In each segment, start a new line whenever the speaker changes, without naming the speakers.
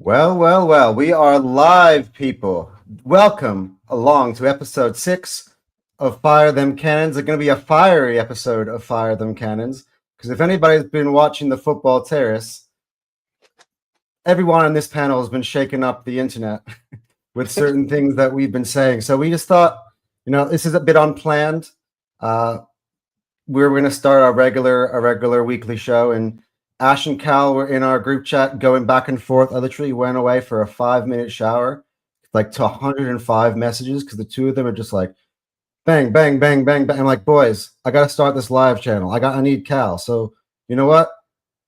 Well, we are live, people. Welcome along to episode 6 of Fire Them Cannons. It's going to be a fiery episode of Fire Them Cannons, because if anybody's been watching the Football Terrace, everyone on this panel has been shaking up the internet with certain things that we've been saying. So we just thought, this is a bit unplanned. We're going to start our regular weekly show, and Ash and Cal were in our group chat going back and forth. I literally went away for a 5-minute shower, like to 105 messages, because the two of them are just like, bang, bang, bang, bang, bang. I'm like, boys, I got to start this live channel. I need Cal. So you know what?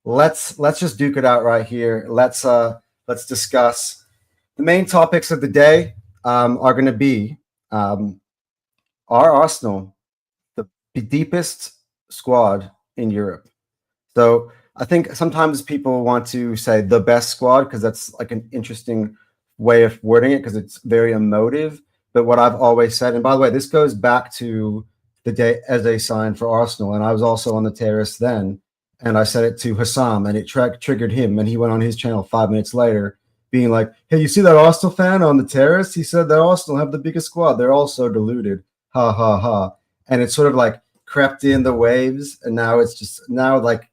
Let's just duke it out right here. Let's discuss the main topics of the day. Are going to be our Arsenal, the deepest squad in Europe. So I think sometimes people want to say the best squad because that's like an interesting way of wording it because it's very emotive. But what I've always said, and by the way, this goes back to the day Eze signed for Arsenal, and I was also on the terrace then, and I said it to Hassam, and it triggered him, and he went on his channel 5 minutes later being like, hey, you see that Arsenal fan on the terrace? He said that Arsenal have the biggest squad. They're all so deluded. Ha, ha, ha. And it's sort of like crept in the waves, and now it's just, like,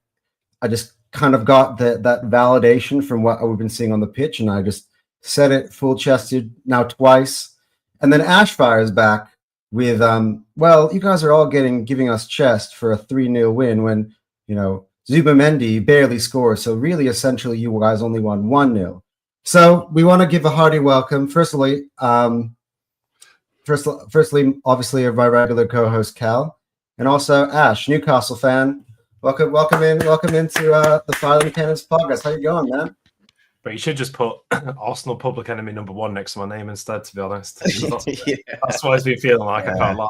I just kind of got that validation from what we've been seeing on the pitch, and I just said it full-chested now twice. And then Ashfire is back with, well, you guys are all giving us chest for a 3-0 win when, Zubamendi barely scored. So really, essentially, you guys only won 1-0. So we want to give a hearty welcome. Firstly, obviously, my regular co-host Cal, and also Ash, Newcastle fan. Welcome into the Fire Them Cannons podcast. How you going, man?
But you should just put Arsenal public enemy number 1 next to my name instead, to be honest. That's what I've been feeling like. I can't lie.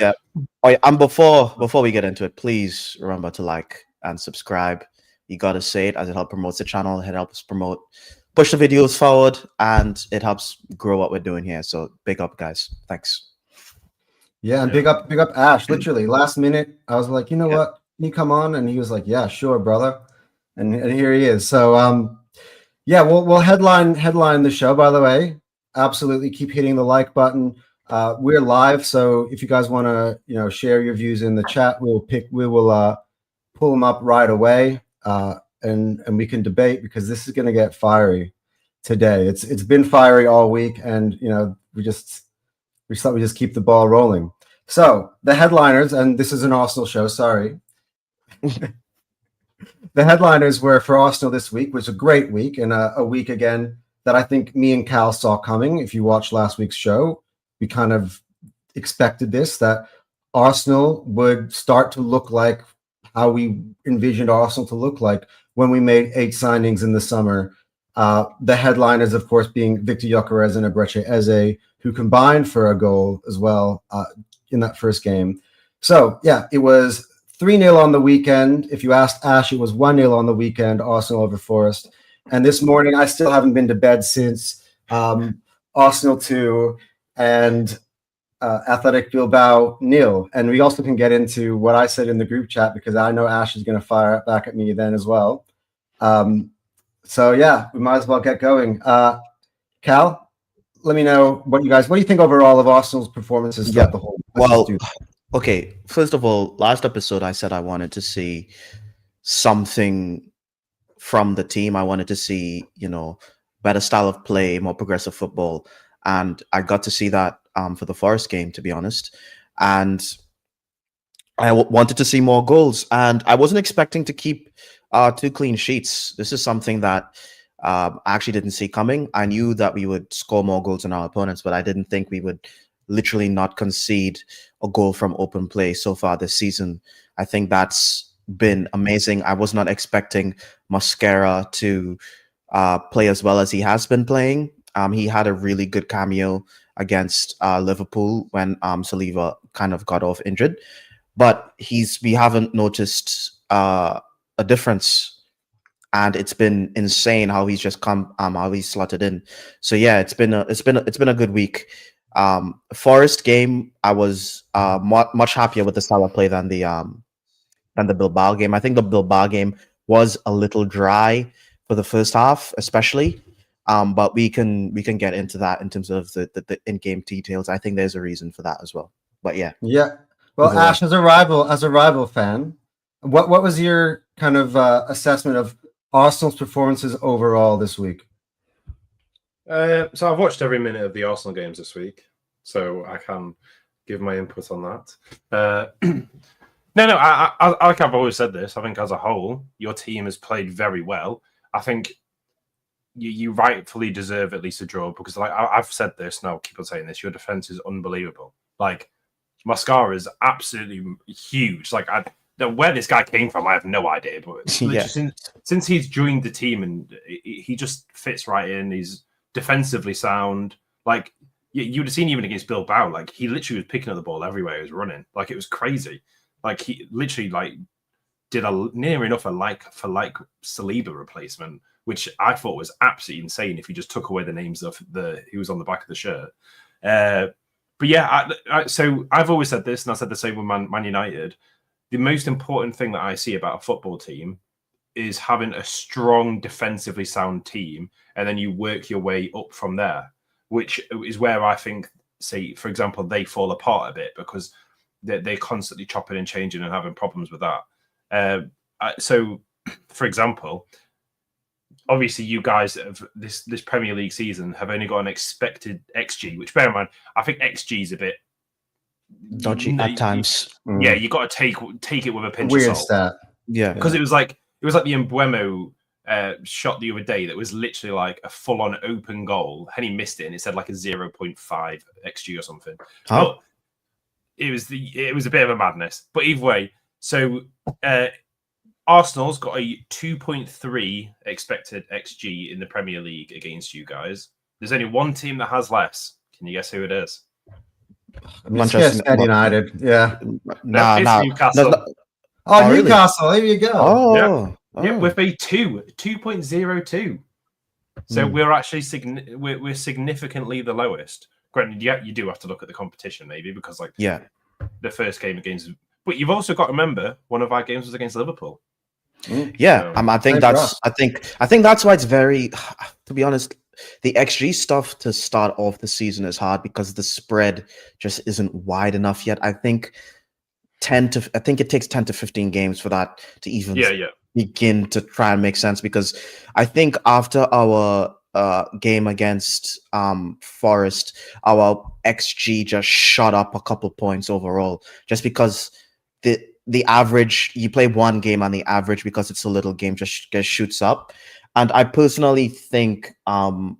Yeah. Oh, and before we get into it, please remember to like and subscribe. You gotta say it, as it helps promote the channel. It helps push the videos forward, and it helps grow what we're doing here. So big up, guys. Thanks.
Yeah, and big up Ash. Literally, last minute, I was like, what? Can you come on? And he was like, yeah, sure, brother. And here he is. So we'll headline the show, by the way. Absolutely keep hitting the like button. We're live, so if you guys want to share your views in the chat, we will pull them up right away, and we can debate, because this is going to get fiery today. It's been fiery all week, and we thought we'd just keep the ball rolling. So the headliners, and this is an Arsenal show, sorry. The headliners were for Arsenal this week, was a great week, and a week again that I think me and Cal saw coming. If you watched last week's show, we kind of expected this, that Arsenal would start to look like how we envisioned Arsenal to look like when we made 8 signings in the summer. The headliners, of course, being Victor Gyökeres and Ebreche Eze, who combined for a goal as well in that first game. So, yeah, it was 3-0 on the weekend. If you asked Ash, it was 1-0 on the weekend, Arsenal over Forest. And this morning, I still haven't been to bed since Arsenal 2 and Athletic Bilbao 0. And we also can get into what I said in the group chat, because I know Ash is going to fire back at me then as well. So, yeah, we might as well get going. Cal, let me know what do you think overall of Arsenal's performances throughout the whole?
Okay. First of all, last episode I said I wanted to see something from the team. I wanted to see, better style of play, more progressive football, and I got to see that for the Forest game, to be honest. And I wanted to see more goals, and I wasn't expecting to keep 2 clean sheets. This is something that I actually didn't see coming. I knew that we would score more goals than our opponents, but I didn't think we would literally not concede a goal from open play so far this season. I think that's been amazing. I was not expecting Mascara to play as well as he has been playing. He had a really good cameo against Liverpool when Saliba kind of got off injured, but we haven't noticed a difference. And it's been insane how he's just come, how he's slotted in. So yeah, it's been a good week. Forest game, I was much happier with the style of play than the Bilbao game. I think the Bilbao game was a little dry for the first half, especially. But we can get into that in terms of the in-game details. I think there's a reason for that as well. But yeah.
Well,
Overall.
Ash, as a rival fan, what was your kind of assessment of Arsenal's performances overall this week?
So I've watched every minute of the Arsenal games this week, so I can give my input on that. No, I like I've always said this. I think as a whole, your team has played very well. I think you rightfully deserve at least a draw because, like I've said this, and I'll keep on saying this. Your defense is unbelievable. Like Mascara is absolutely huge. Like where this guy came from, I have no idea. But since he's joined the team and he just fits right in. He's defensively sound. Like you would have seen even against Bilbao, like he literally was picking up the ball everywhere he was running. Like it was crazy. Like he literally like did near enough a like for like Saliba replacement, which I thought was absolutely insane if you just took away the names of he was on the back of the shirt. But yeah, so I've always said this, and I said the same with Man United. The most important thing that I see about a football team is having a strong defensively sound team, and then you work your way up from there, which is where I think, say, for example, they fall apart a bit because they're constantly chopping and changing and having problems with that. So, for example, obviously you guys have this Premier League season have only got an expected XG, which bear in mind, I think XG is a bit
dodgy at times.
Yeah, you got to take it with a pinch of
Weird
salt.
stat.
Yeah,
because it was like the Mbuemo shot the other day that was literally like a full-on open goal, and he missed it, and it said like a 0.5 XG or something.
Huh?
But it was a bit of a madness. But either way, so Arsenal's got a 2.3 expected XG in the Premier League against you guys. There's only one team that has less. Can you guess who it is?
Manchester United. Yeah.
It's Newcastle.
Newcastle. There you go.
Yeah, we've made 2.02. So we're actually we're significantly the lowest. Granted, you do have to look at the competition maybe because the first game against, but you've also got to remember one of our games was against Liverpool.
Yeah, I think that's why it's very, to be honest, the XG stuff to start off the season is hard because the spread just isn't wide enough yet. I think it takes 10 to 15 games for that to even begin to try and make sense, because I think after our game against Forest, our XG just shot up a couple points overall, just because the average, you play one game and the average, because it's a little game, just shoots up. And I personally think our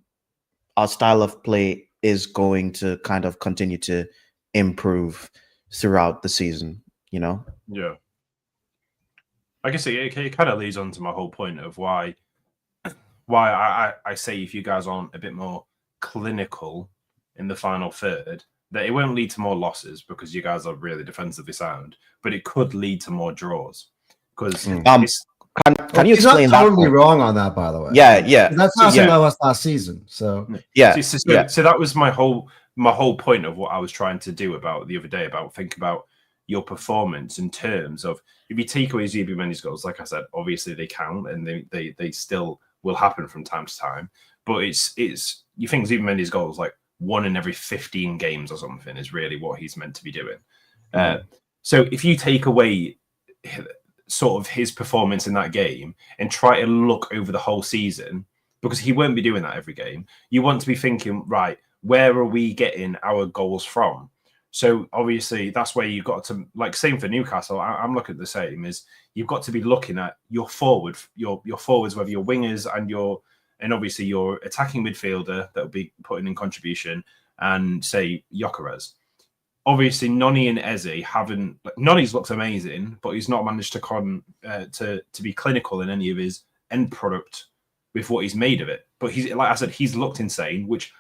style of play is going to kind of continue to improve throughout the season, you know?
Yeah. I guess it kind of leads on to my whole point of why I say if you guys aren't a bit more clinical in the final third, that it won't lead to more losses because you guys are really defensively sound, but it could lead to more draws. Because
can you explain
that? Totally wrong on that, by the way.
Yeah.
That's not something that was last season. So
So that was my whole point of what I was trying to do about the other day, about think about your performance in terms of, if you take away Zubimeñi's goals, like I said, obviously they count and they still will happen from time to time. But it's you think Zubimeñi's goals, like 1 in every 15 games or something, is really what he's meant to be doing. So if you take away sort of his performance in that game and try to look over the whole season, because he won't be doing that every game, you want to be thinking, right, where are we getting our goals from? So obviously that's where you've got to, like, same for Newcastle. I'm looking at the same, is you've got to be looking at your forwards, whether your wingers and obviously your attacking midfielder that will be putting in contribution, and say Gyökeres. Obviously, Noni and Eze haven't. Noni's looked amazing, but he's not managed to be clinical in any of his end product with what he's made of it. But he's, like I said, he's looked insane, which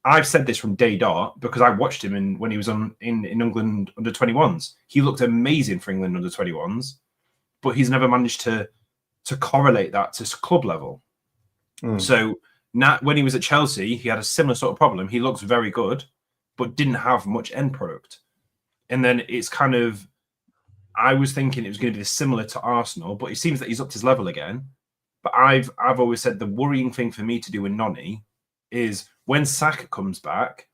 I've said this from day dot because I watched him when he was in England under 21s. He looked amazing for England under 21s, but he's never managed to correlate that to club level. So now, when he was at Chelsea, he had a similar sort of problem. He looks very good, but didn't have much end product. And then it's kind of I was thinking it was going to be similar to Arsenal, but it seems that he's upped his level again. But I've always said the worrying thing for me to do with Noni is when Saka comes back,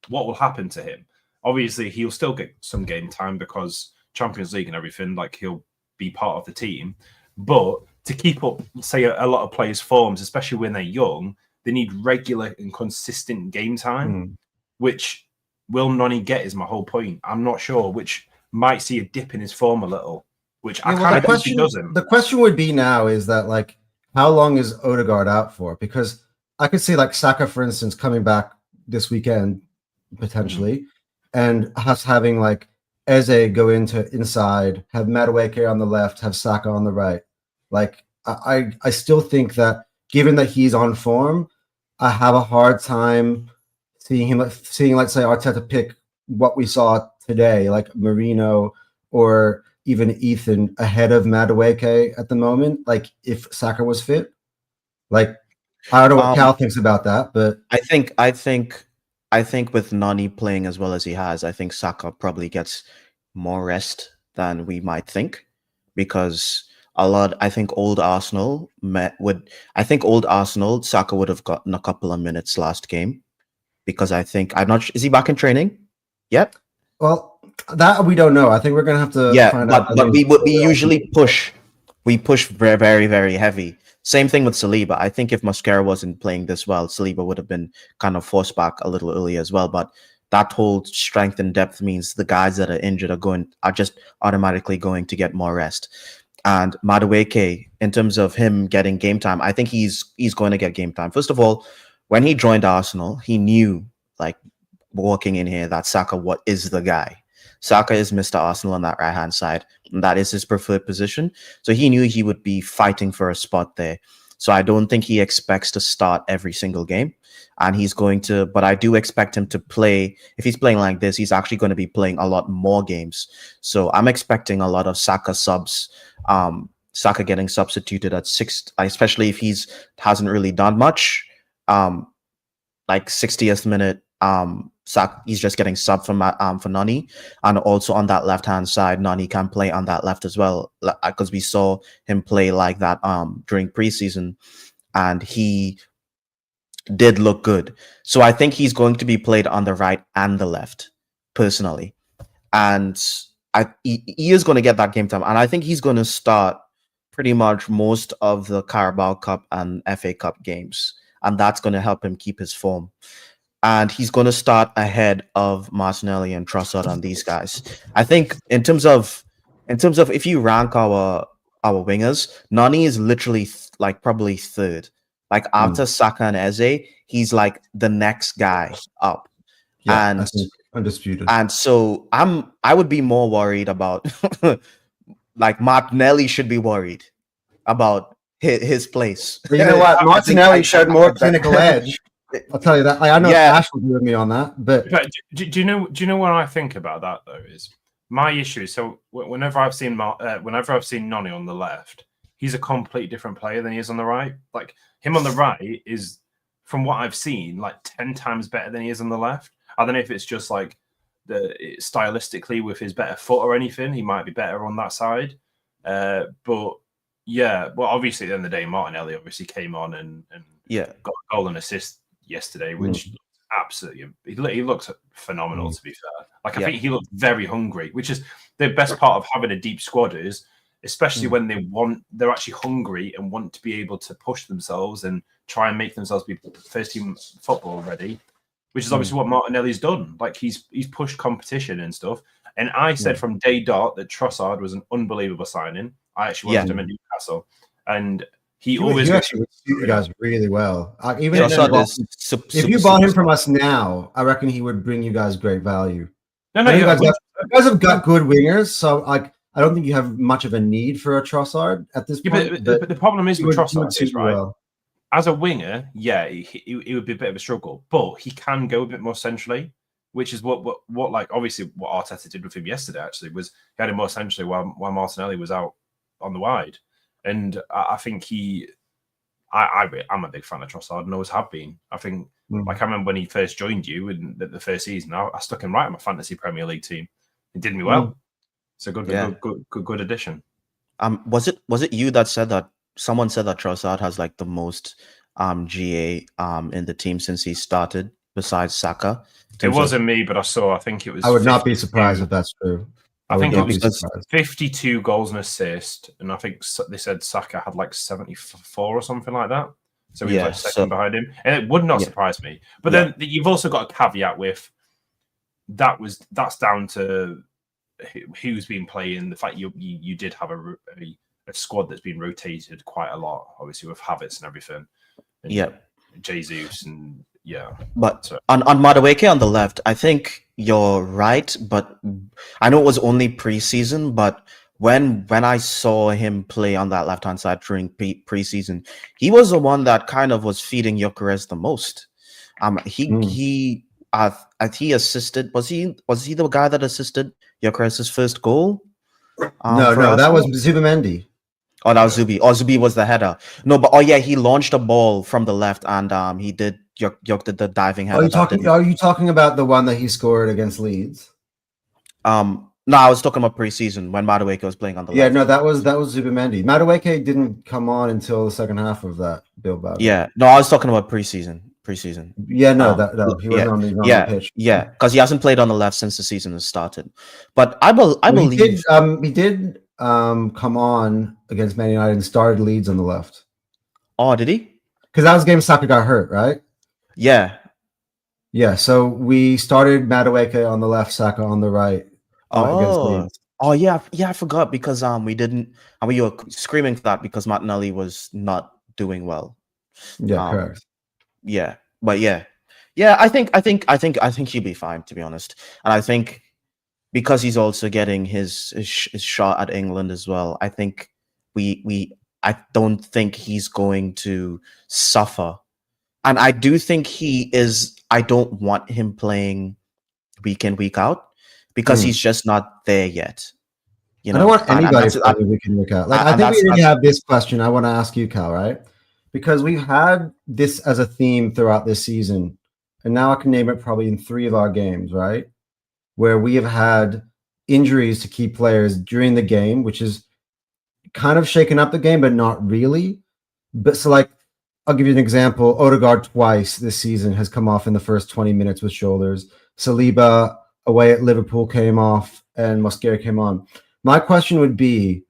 what will happen to him? Obviously, he'll still get some game time because Champions League and everything, like he'll be part of the team. But to keep up, say, a lot of players' forms, especially when they're young, they need regular and consistent game time, which will Noni get is my whole point. I'm not sure, which might see a dip in his form a little, which I kind of hope he doesn't.
The question would be now is that, like, how long is Odegaard out for? Because I could see, like, Saka, for instance, coming back this weekend, potentially, and us having, like, Eze go into inside, have Madueke on the left, have Saka on the right. Like, I still think that, given that he's on form, I have a hard time seeing, let's say, Arteta pick what we saw today, like Marino or even Ethan ahead of Madueke at the moment. Like, if Saka was fit, like, I don't know what Cal thinks about that, but
I think with Nani playing as well as he has, I think Saka probably gets more rest than we might think, because I think old Arsenal Saka would have gotten a couple of minutes last game, because I'm not. Is he back in training yet?
Well, that we don't know. I think we're gonna have to find out.
But we usually push. We push very, very, very heavy. Same thing with Saliba. I think if Mascara wasn't playing this well, Saliba would have been kind of forced back a little earlier as well. But that whole strength and depth means the guys that are injured are just automatically going to get more rest. And Madueke, in terms of him getting game time, I think he's going to get game time. First of all, when he joined Arsenal, he knew, like, walking in here, that Saka is the guy. Saka is Mr. Arsenal on that right-hand side, and that is his preferred position. So he knew he would be fighting for a spot there. So I don't think he expects to start every single game. And but I do expect him to play. If he's playing like this, he's actually going to be playing a lot more games. So I'm expecting a lot of Saka subs, Saka getting substituted at 6, especially if hasn't really done much. Like 60th minute, he's just getting sub for Nani, and also on that left hand side, Nani can play on that left as well, because we saw him play like that during preseason, and he did look good. So I think he's going to be played on the right and the left, personally, and he is going to get that game time, and I think he's going to start pretty much most of the Carabao Cup and FA Cup games, and that's going to help him keep his form. And he's going to start ahead of Martinelli and Trossard on these guys. I think in terms of if you rank our wingers, Nani is literally probably third. Like, after Saka and Eze, he's like the next guy up.
Yeah, and I think undisputed.
And so I would be more worried about like, Martinelli should be worried about his place.
But you know what? Martinelli showed more clinical edge. I'll tell you that. I know Ash will be with me on that, but
do you know what I think about that though? Is my issue. So whenever I've seen Noni on the left, he's a completely different player than he is on the right. Like, him on the right is, from what I've seen, like 10 times better than he is on the left. I don't know if it's just like stylistically with his better foot or anything. He might be better on that side, but yeah. Well, obviously, at the end of the day, Martinelli obviously came on and got a goal and assist yesterday, which absolutely, he looked phenomenal, to be fair. Like, I think he looked very hungry, which is the best part of having a deep squad, is especially when they're actually hungry and want to be able to push themselves and try and make themselves be first team football ready, which is obviously what Martinelli's done. Like, he's pushed competition and stuff. And I said from day dot that Trossard was an unbelievable signing. I actually wanted him at Newcastle, and he always
actually would suit you guys really well. Even
if
you bought him from us now, I reckon he would bring you guys great value.
You
guys have got good wingers, so like, I don't think you have much of a need for a Trossard at this point.
But the problem is with Trossard is, right,
well.
As a winger, he would be a bit of a struggle, but he can go a bit more centrally, which is what like, obviously what Arteta did with him yesterday. Actually, was he had him more centrally while Martinelli was out on the wide. And I think I'm a big fan of Trossard and always have been. I think, like, I remember when he first joined you in the first season, I stuck him right in my fantasy Premier League team. It did me well. It's a good,
Yeah.
good addition.
Was it you that said that someone said that Trossard has like the most GA in the team since he started, besides Saka?
It wasn't me, but I think it was.
I would not be
52.
surprised if that's true.
I think it was
because
52 goals and assists, and I think they said Saka had like 74 or something like that. So he was like second behind him, and it would not surprise me. But then you've also got a caveat with that's down to who's been playing. The fact you did have a squad that's been rotated quite a lot, obviously with Havertz and everything. And Jesus and
But on Madueke on the left, I think you're right. But I know it was only preseason, but when I saw him play on that left hand side during preseason, he was the one that kind of was feeding Gyökeres the most. He assisted. Was he the guy that assisted Gyökeres' first goal?
No, that was Zubimendi.
Oh, that was Zubi. Oh, Zubi was the header. No, but he launched a ball from the left, and he did did the diving header.
Are you talking about the one that he scored against Leeds?
No, I was talking about preseason when Madueke was playing on the left.
Yeah, no, that was Zubimendi. Madueke didn't come on until the second half of that Bilbao.
Yeah, no, I was talking about preseason.
Yeah, no, he wasn't on the pitch.
Yeah, because he hasn't played on the left since the season has started. But I believe
he did come on against Man United and started Leeds on the left.
Oh, did he?
Because that was the game Saka got hurt, right?
Yeah.
Yeah, so we started Madueke on the left, Saka on the right.
Oh, yeah, I forgot because we were screaming for that because Martinelli was not doing well.
Yeah, correct.
Yeah, but yeah, I think he'll be fine, to be honest. And I think because he's also getting his shot at England as well, I think I don't think he's going to suffer. And I do think he is. I don't want him playing week in, week out because he's just not there yet. You know,
I don't want anybody playing week in, week out. Like, I think we already have this question I want to ask you, Cal, right? Because we've had this as a theme throughout this season, and now I can name it probably in 3 of our games, right? Where we have had injuries to key players during the game, which is kind of shaken up the game, but not really. But so, like, I'll give you an example. Odegaard twice this season has come off in the first 20 minutes with shoulders. Saliba away at Liverpool came off, and Mosquera came on. My question would be,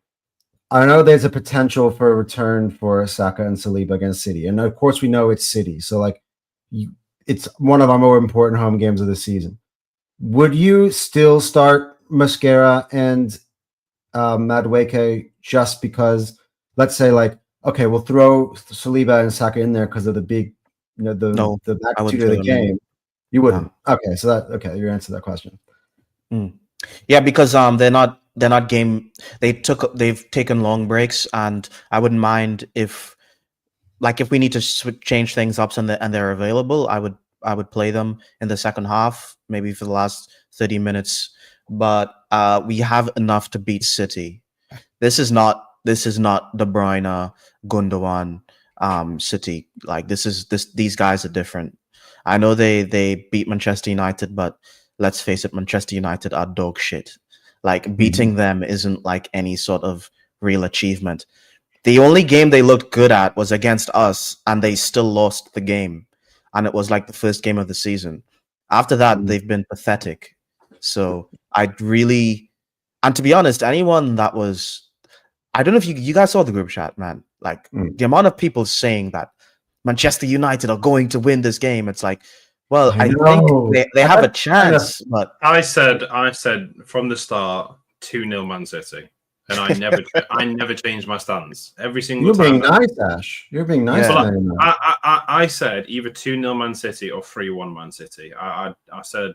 I know there's a potential for a return for Saka and Saliba against City. And of course, we know it's City. So, like, it's one of our more important home games of the season. Would you still start Mosquera and Madueke just because, let's say, like, okay, we'll throw Saliba and Saka in there because of the big, the magnitude of the game? You wouldn't. No. Okay, so you answered that question.
Yeah, because they're not game. They've taken long breaks, and I wouldn't mind if we need to change things up and they're available. I would play them in the second half, maybe for the last 30 minutes. But we have enough to beat City. This is not De Bruyne, Gundogan, City. Like these guys are different. I know they beat Manchester United, but let's face it, Manchester United are dog shit. Like, beating them isn't like any sort of real achievement. The only game they looked good at was against us, and they still lost the game. And it was like the first game of the season. After that, they've been pathetic. So and to be honest, anyone that was, I don't know if you guys saw the group chat, man. Like, the amount of people saying that Manchester United are going to win this game, it's like, well, I think they have a chance, but
I said from the start 2-0 Man City, and I never changed my stance every single time.
You're being nice, Ash. You're being nice.
Yeah. I said either 2-0 Man City or 3-1 Man City. I said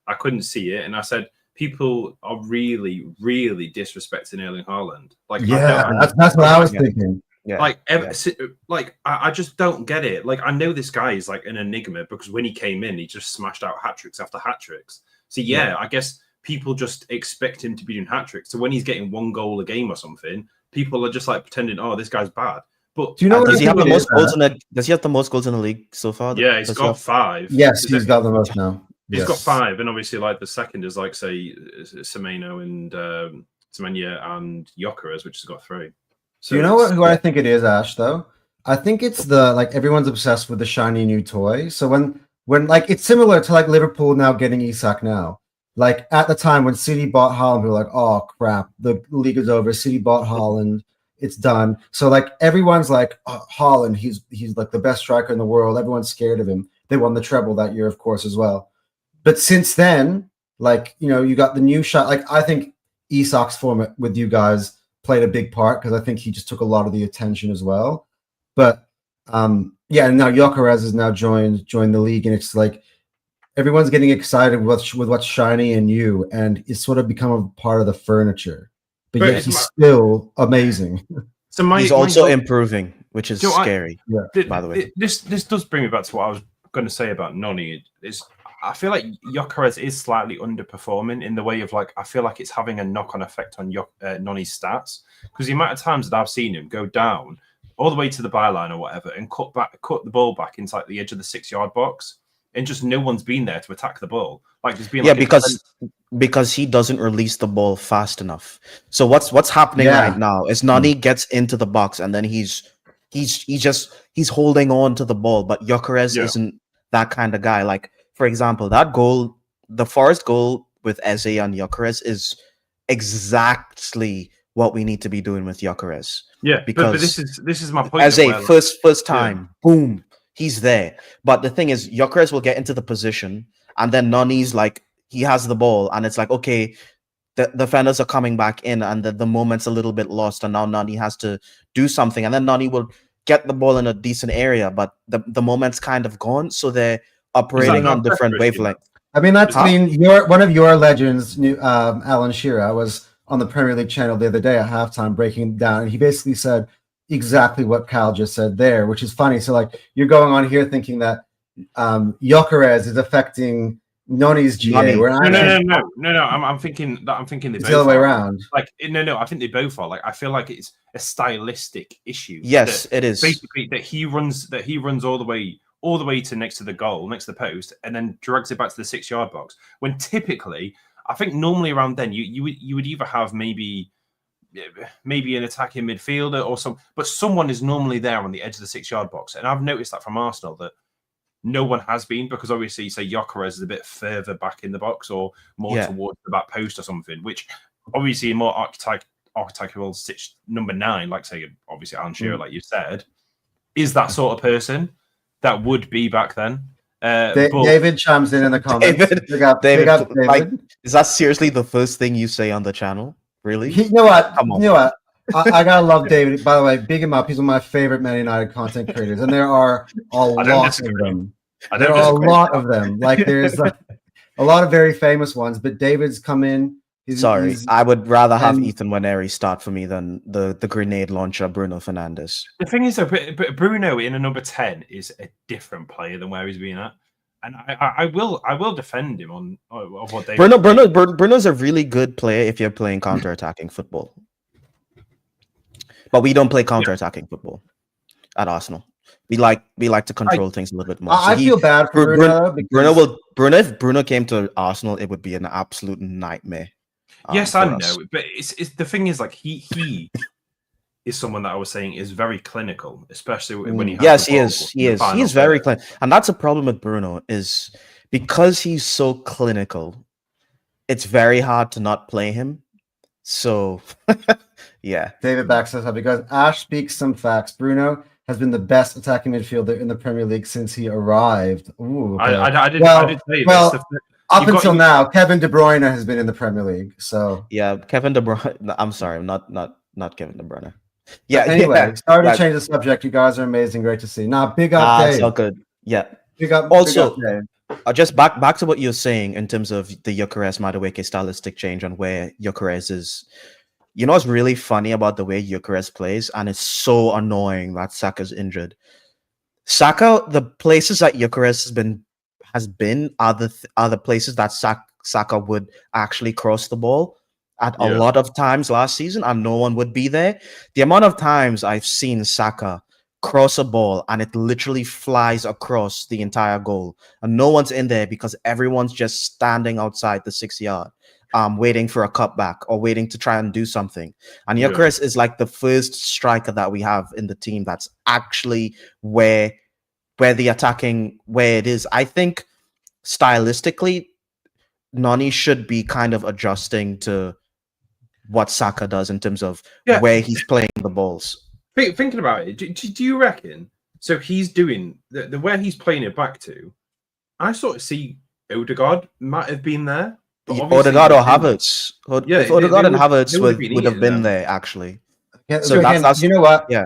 I couldn't see it, and I said people are really, really disrespecting Erling Haaland. Like,
that's what I was thinking.
Yeah, I just don't get it. Like, I know this guy is like an enigma because when he came in, he just smashed out hat tricks after hat tricks. So I guess people just expect him to be doing hat tricks. So when he's getting 1 goal a game or something, people are just like pretending, oh, this guy's bad. But
do you know
does he have the most goals does he have the most goals in the league so far?
Yeah, he's got 5.
Yes, he's got the most now.
He's got 5, and obviously, like, the second is like, say, Semenyo and Semenya and Gyökeres, which has got 3.
So you know who I think it is, Ash, though? I think it's everyone's obsessed with the shiny new toy. So when like it's similar to like Liverpool now getting Isak now. Like at the time when City bought Haaland, we were like, oh crap, the league is over. City bought Haaland, it's done. So like everyone's like, oh, Haaland, he's like the best striker in the world. Everyone's scared of him. They won the treble that year, of course, as well. But since then, like, you know, you got the new shot. Like I think Isak's form with you guys played a big part because I think he just took a lot of the attention as well. But yeah, now Gyökeres has now joined the league, and it's like everyone's getting excited with what's shiny and new, and it's sort of become a part of the furniture. But yet he's still amazing.
So he's also improving, which is scary. By the way,
this does bring me back to what I was going to say about Noni. I feel like Gyökeres is slightly underperforming in the way of like I feel like it's having a knock-on effect on Noni's stats, because the amount of times that I've seen him go down all the way to the byline or whatever and cut the ball back into like the edge of the 6-yard box, and just no one's been there to attack the ball. Like there's been
because he doesn't release the ball fast enough. So what's happening right now is Noni gets into the box and then he's holding on to the ball, but Gyökeres isn't that kind of guy. Like for example, that goal, the Forest goal with Eze and Gyökeres is exactly what we need to be doing with Gyökeres.
Yeah, but this is my point.
Eze, first time, boom, he's there. But the thing is, Gyökeres will get into the position, and then Noni's like, he has the ball, and it's like, okay, the defenders are coming back in, and the moment's a little bit lost, and now Noni has to do something, and then Noni will get the ball in a decent area, but the moment's kind of gone, so they're operating on different wavelengths.
I mean, one of your legends, Alan Shearer, was on the Premier League channel the other day at halftime breaking down, and he basically said exactly what Cal just said there, which is funny. So like you're going on here thinking that Gyökeres is affecting Noni's GA.
No. I'm thinking they both
the other way around.
Like no, I think they both are. Like I feel like it's a stylistic issue.
Yes, it is.
Basically, that he runs all the way to next to the goal, next to the post, and then drags it back to the 6-yard box. When typically, I think normally around then you would either have maybe an attacking midfielder or but someone is normally there on the edge of the 6-yard box. And I've noticed that from Arsenal that no one has been, because obviously, say Gyökeres is a bit further back in the box or more towards the back post or something, which obviously in more archetypal stitch number 9, like say obviously Alan Shearer, like you said, is that sort of person that would be back then.
David chimes in the comments.
David. Like, is that seriously the first thing you say on the channel? Really?
You know what? I gotta love David. By the way, big him up. He's one of my favorite Man United content creators, and there are a lot of them. There are a lot of them. Like there's a lot of very famous ones, but David's come in.
I would rather have Ethan Waneri start for me than the grenade launcher Bruno Fernandes.
The thing is, though, but Bruno in a number 10 is a different player than where he's been at, and I will defend him on what David.
Bruno's a really good player if you're playing counter-attacking football, but we don't play counter-attacking football at Arsenal. We like to control things a little bit more.
I feel bad for Bruno.
If Bruno came to Arsenal, it would be an absolute nightmare.
Yes, I know, but it's the thing is, like he is someone that I was saying is very clinical, especially when he has
he is very clinical, and that's a problem with Bruno, is because he's so clinical, it's very hard to not play him. So yeah,
David backs us up because Ash speaks some facts. Bruno has been the best attacking midfielder in the Premier League since he arrived. Ooh, okay.
I did say this.
Up until now, Kevin De Bruyne has been in the Premier League. So
yeah, Kevin De Bruyne. I'm sorry, not Kevin De Bruyne.
Yeah. Anyway, sorry to change the subject. You guys are amazing. Great to see. Now, big up, Dave.
So good. Yeah.
Big up.
Also,
big up,
just back to what you're saying in terms of the Gyökeres Madueke stylistic change and where Gyökeres is. You know what's really funny about the way Gyökeres plays, and it's so annoying that Saka's injured. Saka, the places that Gyökeres has been are the places that Saka would actually cross the ball at a lot of times last season, and no one would be there. The amount of times I've seen Saka cross a ball and it literally flies across the entire goal, and no one's in there because everyone's just standing outside the 6 yard. waiting for a cutback or waiting to try and do something. And
Yeah.
Gyökeres is like the first striker that we have in the team that's actually where the attacking, where it is. I think stylistically, Nani should be kind of adjusting to what Saka does in terms of
Yeah.
where he's playing the balls.
Thinking about it, do you reckon? So he's doing the where he's playing it back to. I sort of see Odegaard might have been there. But
Odegaard or Havertz.
Yeah,
if Odegaard and Havertz
they
would have been there, actually.
Yeah,
So
again,
that's
you know what?
Yeah.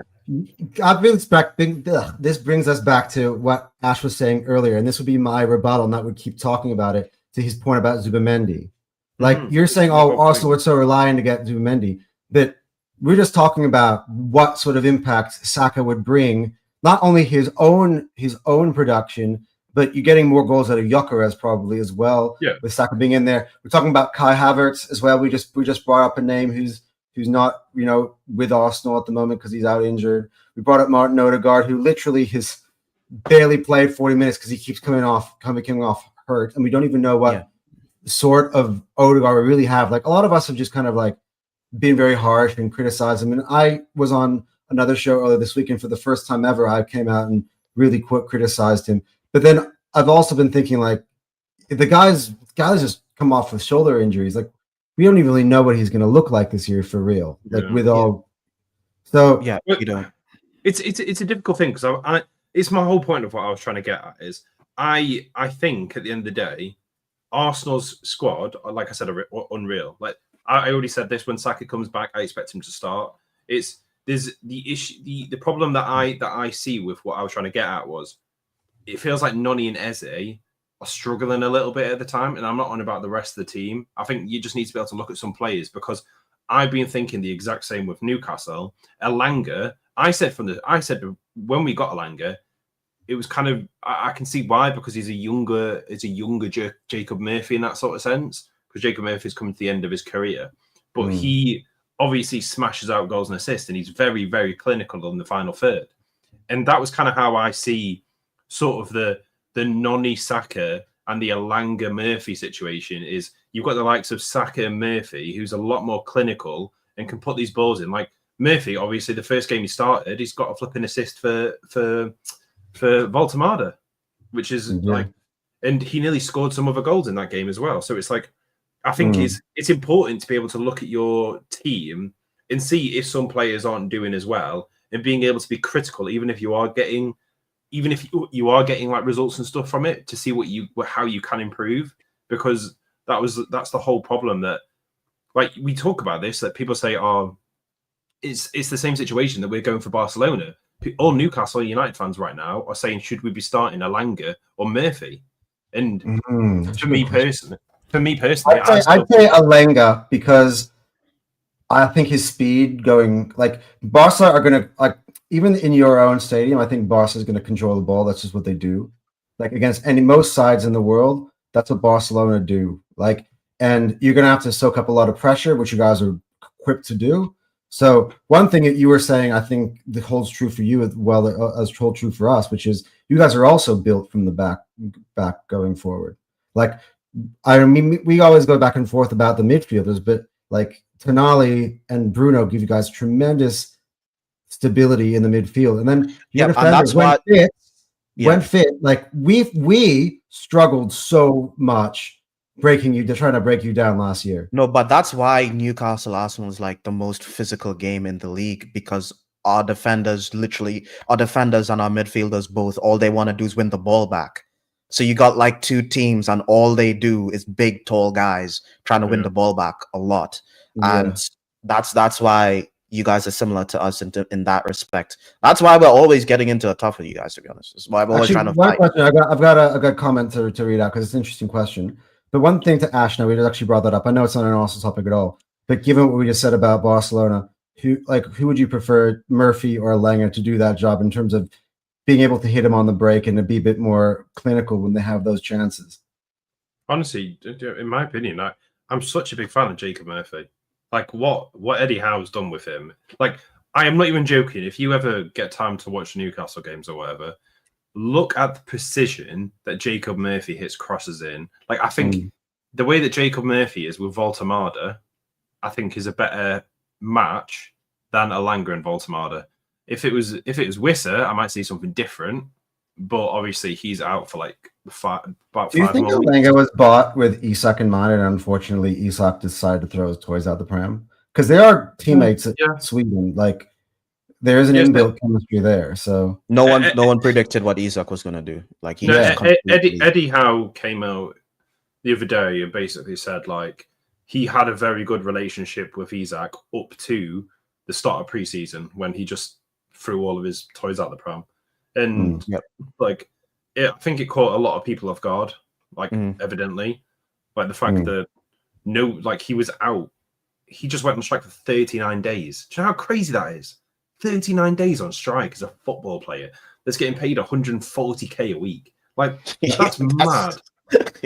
I've been expecting this brings us back to what Ash was saying earlier, and this would be my rebuttal, and that would keep talking about it to his point about Zubamendi. Like you're saying, oh, Arsenal were so reliant to get Zubamendi, but we're just talking about what sort of impact Saka would bring, not only his own production, but you're getting more goals out of Gyökeres probably as well.
Yeah.
With Saka being in there, we're talking about Kai Havertz as well. We just brought up a name who's not with Arsenal at the moment because he's out injured. We brought up Martin Odegaard, who literally has barely played 40 minutes because he keeps coming off hurt, and we don't even know what sort of Odegaard we really have. Like a lot of us have just kind of like been very harsh and criticized him. And I was on another show earlier this weekend for the first time ever. I came out and really criticized him. But then I've also been thinking like the guys just come off with shoulder injuries. Like we don't even really know what he's going to look like this year for real. Like so
yeah, you don't.
It's a difficult thing because it's my whole point of what I was trying to get at is I think at the end of the day, Arsenal's squad, like I said, are unreal. Like I already said this, when Saka comes back, I expect him to start. There's the issue, the problem that I see with what I was trying to get at was it feels like Noni and Eze are struggling a little bit at the time, and I'm not on about the rest of the team. I think you just need to be able to look at some players because I've been thinking the exact same with Newcastle. Elanga, I said when we got Elanga, it was kind of I can see why, because he's a younger Jacob Murphy in that sort of sense, because Jacob Murphy's coming to the end of his career, but he obviously smashes out goals and assists, and he's very, very clinical in the final third. And that was kind of how I see sort of the Noni Saka and the Elanga Murphy situation is you've got the likes of Saka and Murphy, who's a lot more clinical and can put these balls in. Like Murphy, obviously, the first game he started, he's got a flipping assist for Voltemada, which is like, and he nearly scored some other goals in that game as well. So it's like, I think it's important to be able to look at your team and see if some players aren't doing as well, and being able to be critical, even if you are getting like results and stuff from it, to see how you can improve, because that's the whole problem. That like we talk about this, that people say, oh, it's the same situation that we're going for Barcelona. All Newcastle United fans right now are saying, should we be starting Elanga or Murphy? And for me personally,
I'd say Elanga, because I think his speed going, like Barca are going to, like, even in your own stadium, I think Barca is going to control the ball. That's just what they do. Like against most sides in the world, that's what Barcelona do. Like, and you're going to have to soak up a lot of pressure, which you guys are equipped to do. So one thing that you were saying, I think that holds true for you as well as holds true for us, which is you guys are also built from the back going forward. Like, I mean, we always go back and forth about the midfielders, but like Tonali and Bruno give you guys tremendous stability in the midfield, and then your defenders, when fit, like we struggled so much trying to break you down last year.
No, but that's why Newcastle Arsenal is like the most physical game in the league, because our defenders and our midfielders both, all they want to do is win the ball back. So you got like two teams, and all they do is big, tall guys trying to win the ball back a lot. And that's why you guys are similar to us in that respect. That's why we're always getting into a tough with you guys, to be honest. That's why we're always trying to fight.
Question, I've got a comment to read out because it's an interesting question. But one thing to Ash, now we actually brought that up. I know it's not an Arsenal topic at all, but given what we just said about Barcelona, who would you prefer, Murphy or Elanga, to do that job in terms of being able to hit him on the break and to be a bit more clinical when they have those chances?
Honestly, in my opinion, I'm such a big fan of Jacob Murphy. Like what Eddie Howe's done with him. Like, I am not even joking. If you ever get time to watch Newcastle games or whatever, look at the precision that Jacob Murphy hits crosses in. Like, I think the way that Jacob Murphy is with Voltemada, I think is a better match than Elanga and Voltemada. If it was Wissa, I might see something different. But obviously, he's out for like about
Do you
5
think
more weeks.
Elanga was bought with Isak in mind, and unfortunately Isak decided to throw his toys out the pram? Because they are teammates at Sweden. Like there is an inbuilt chemistry there. So
no one predicted what Isak was gonna do. Like he
Eddie Howe came out the other day and basically said like he had a very good relationship with Isak up to the start of preseason when he just threw all of his toys out the pram. And like, I think it caught a lot of people off guard. Like, evidently, like the fact that he was out. He just went on strike for 39 days. Do you know how crazy that is? 39 days on strike as a football player that's getting paid 140k a week. Like, that's mad.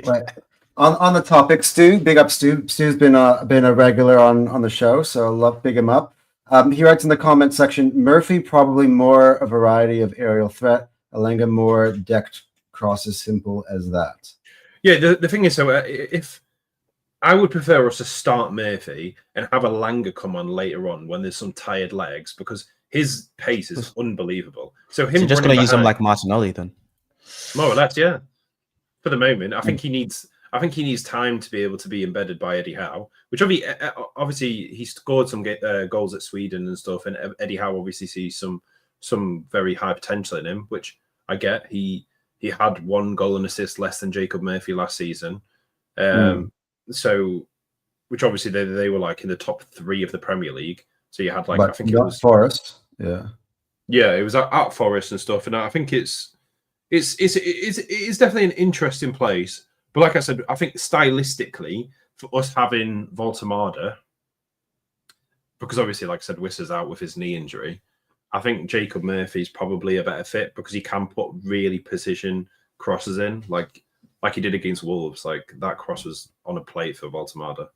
Right. On the topic, Stu, big up Stu. Stu's been a regular on the show, so love big him up. He writes in the comment section, Murphy probably more a variety of aerial threat, Elanga more decked crosses, simple as that.
Yeah, the thing is, so if I would prefer us to start Murphy and have Elanga come on later on when there's some tired legs because his pace is unbelievable. So him
just going to use him like Martinelli then?
More or less, yeah. For the moment, I think he needs time to be able to be embedded by Eddie Howe, which obviously he scored some goals at Sweden and stuff, and Eddie Howe obviously sees some very high potential in him, which I get. He had 1 goal and assist less than Jacob Murphy last season, so which obviously they were like in the top 3 of the Premier League. So you had like, but I think it was
Forest,
it was at Forest and stuff, and I think it's definitely an interesting place. But like I said, I think stylistically, for us having Voltemada, because obviously, like I said, Wissa's out with his knee injury, I think Jacob Murphy's probably a better fit because he can put really precision crosses in, like he did against Wolves. Like that cross was on a plate for Voltemada.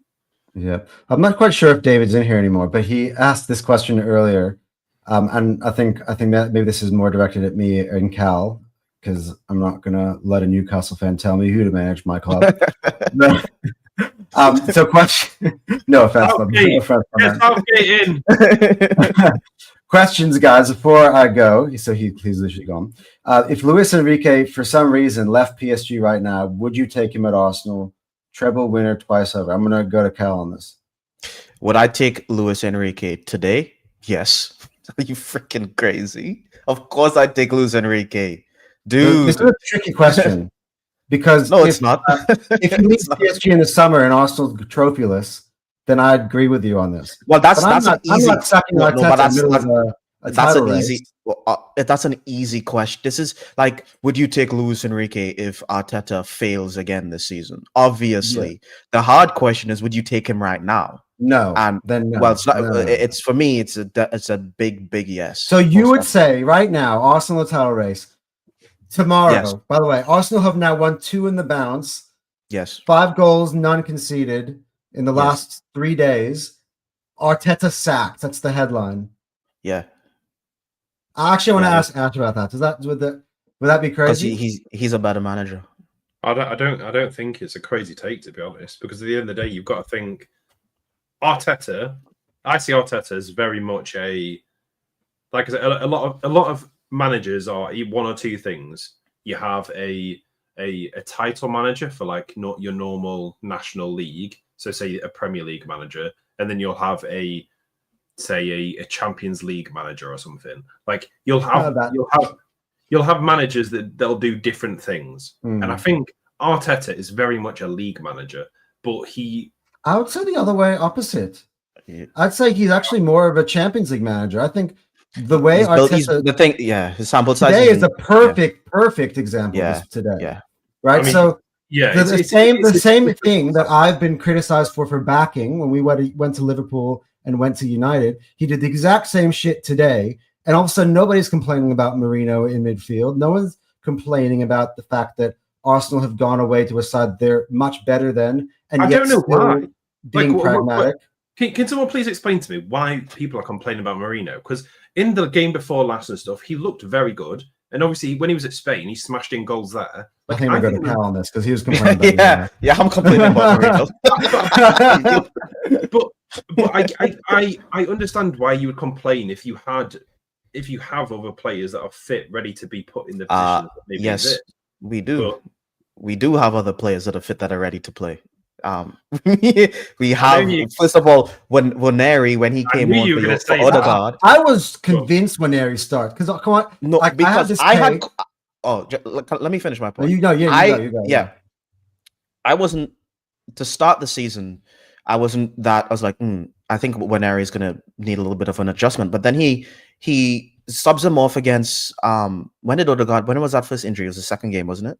Yeah, I'm not quite sure if David's in here anymore, but he asked this question earlier, and I think that maybe this is more directed at me and Cal, because I'm not going to let a Newcastle fan tell me who to manage my club. So question, no offense.
In.
Questions, guys, before I go, so he's literally gone. If Luis Enrique, for some reason, left PSG right now, would you take him at Arsenal? Treble winner twice over. I'm going to go to Cal on this.
Would I take Luis Enrique today? Yes. Are you freaking crazy? Of course I'd take Luis Enrique. Dude,
this is a tricky question because
it's not.
If you leave PSG in the summer and Arsenal's trophyless, then I'd agree with you on this.
Well, that's an easy question. This is like, would you take Luis Enrique if Arteta fails again this season? Obviously, the hard question is, would you take him right now?
No,
and
then no.
Well, it's not. It's for me. It's a big yes.
So you would say right now, Arsenal title race. Tomorrow,
yes.
By the way, Arsenal have now won 2 in the bounce.
Yes.
5 goals, none conceded in the last 3 days. Arteta sacked. That's the headline.
Yeah.
I actually want to ask Ash about that. Would that be crazy?
He's a better manager.
I don't think it's a crazy take, to be honest, because at the end of the day, you've got to think Arteta. I see Arteta as very much a lot of managers are 1 or 2 things. You have a title manager for like not your normal national league, so say a Premier League manager, and then you'll have a Champions League manager or something. Like you'll have managers that they'll do different things. And I think Arteta is very much a league manager, but
I would say the other way opposite. I'd say he's actually more of a Champions League manager. I think the way Arteta,
his sample size
today is a perfect example of today.
Yeah.
Right. The same thing that I've been criticized for backing when we went to Liverpool and went to United. He did the exact same shit today, and all of a sudden nobody's complaining about Marino in midfield. No one's complaining about the fact that Arsenal have gone away to a side they're much better than, and
I don't know why.
Being pragmatic.
Can someone please explain to me why people are complaining about Marino? Because in the game before last and stuff, he looked very good. And obviously, when he was at Spain, he smashed in goals there.
I
Like
think we
I
go to
think,
Cal on this because he was complaining about
yeah, I'm complaining about Marino.
but I understand why you would complain if you have other players that are fit, ready to be put in the position that maybe
Yes,
this.
we do.
But
We do have other players that are fit that are ready to play. We have,
you-
first of all, when Neri, when he
I
came
knew
on
you were
for,
gonna
for
say that.
Odegaard.
I was convinced when Neri started because come on,
No,
like,
because
I had
this let me finish my
No,
point.
you go. Yeah, you go.
Yeah, I wasn't to start the season. I wasn't that. I was like, I think Waneri is going to need a little bit of an adjustment. But then he subs him off against when did Odegaard? When was that first injury? It was the second game, wasn't it?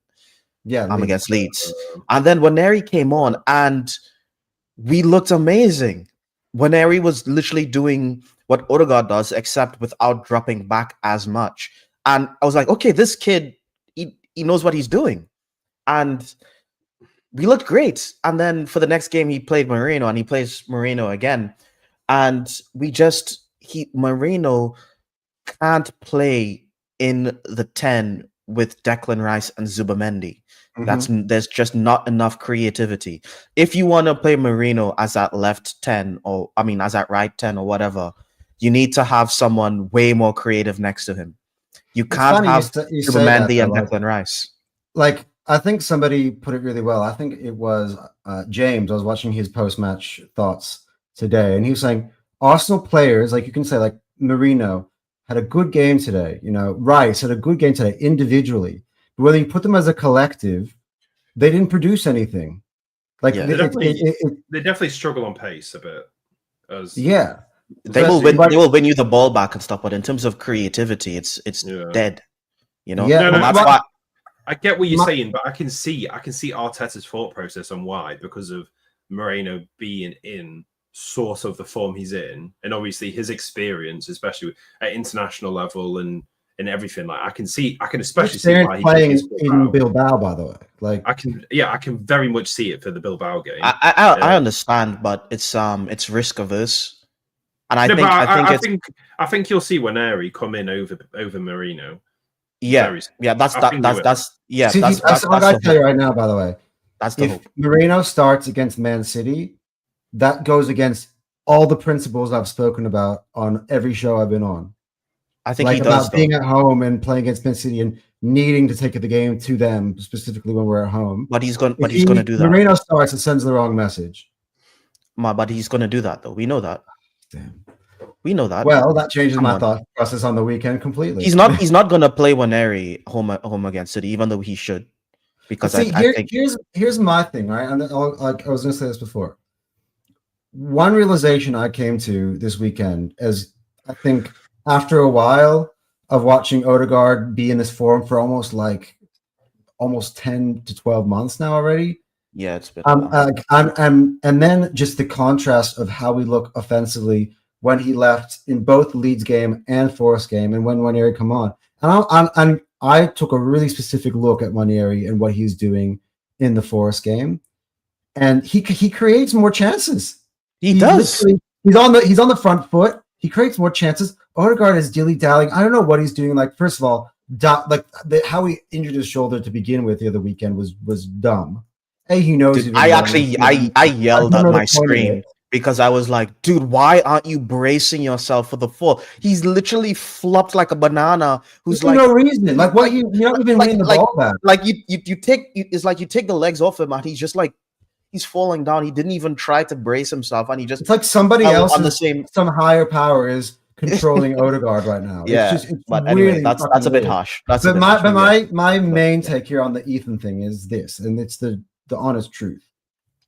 Yeah,
Against Leeds. And then Waneri came on, and we looked amazing. Waneri was literally doing what Odegaard does, except without dropping back as much. And I was like, okay, this kid, he knows what he's doing. And we looked great. And then for the next game, he played Marino, and he plays Marino again. And Marino can't play in the 10 with Declan Rice and Zubamendi. There's just not enough creativity. If you want to play Marino as that left 10, as that right 10 or whatever, you need to have someone way more creative next to him. You can't have Zubamendi and Declan Rice.
Like, I think somebody put it really well. I think it was James. I was watching his post-match thoughts today, and he was saying Arsenal players, like you can say, like Marino had a good game today. You know, Rice had a good game today individually. But whether you put them as a collective, they didn't produce anything. Like
they definitely struggle on pace a bit.
They will win you the ball back and stuff, but in terms of creativity, it's dead. You know, that's why.
I get what you're saying, but I can see Arteta's thought process on why, because of Moreno being in sort of the form he's in, and obviously his experience, especially at international level and everything. Like I can especially see why he's
playing in Bilbao. By the way, like
I can very much see it for the Bilbao game.
I understand, but it's risk averse, and I
think you'll see Waneri come in over Marino.
Yeah, that's I
gotta tell you right now, by the way,
that's the hope.
Marino starts against Man City, that goes against all the principles I've spoken about on every show I've been on.
I think he does,
about being at home and playing against Man City and needing to take the game to them, specifically when we're at home.
But he's going to do that.
Marino starts, it sends the wrong message.
But he's going to do that, though. We know that.
Damn.
We know that.
Well, that changes my thought process on the weekend completely.
He's not going to play Waneri home against City, even though he should. Because I think
here's my thing, right? And I was going to say this before. One realization I came to this weekend is, I think after a while of watching Odegaard be in this form for almost 10 to 12 months now already.
Yeah, it's been.
And then just the contrast of how we look offensively when he left in both Leeds game and Forest game, and when Waneri come on. And I took a really specific look at Waneri and what he's doing in the Forest game, and he creates more chances.
He does.
He's on the front foot. He creates more chances. Odegaard is dilly-dallying. I don't know what he's doing. Like, first of all, how he injured his shoulder to begin with the other weekend was dumb. Hey, he knows.
Dude, I yelled at my screen because I was like, dude, why aren't you bracing yourself for the fall? He's literally flopped like a banana. Who's
There's no reason. Like, what you're not even winning the ball back.
Like you take the legs off him and he's just like, he's falling down. He didn't even try to brace himself, and he just.
It's like somebody else
on the same.
Some higher power is controlling Odegaard right now.
Yeah,
it's
but
really
anyway, that's a bit harsh.
My main take here on the Ethan thing is this, and it's the honest truth.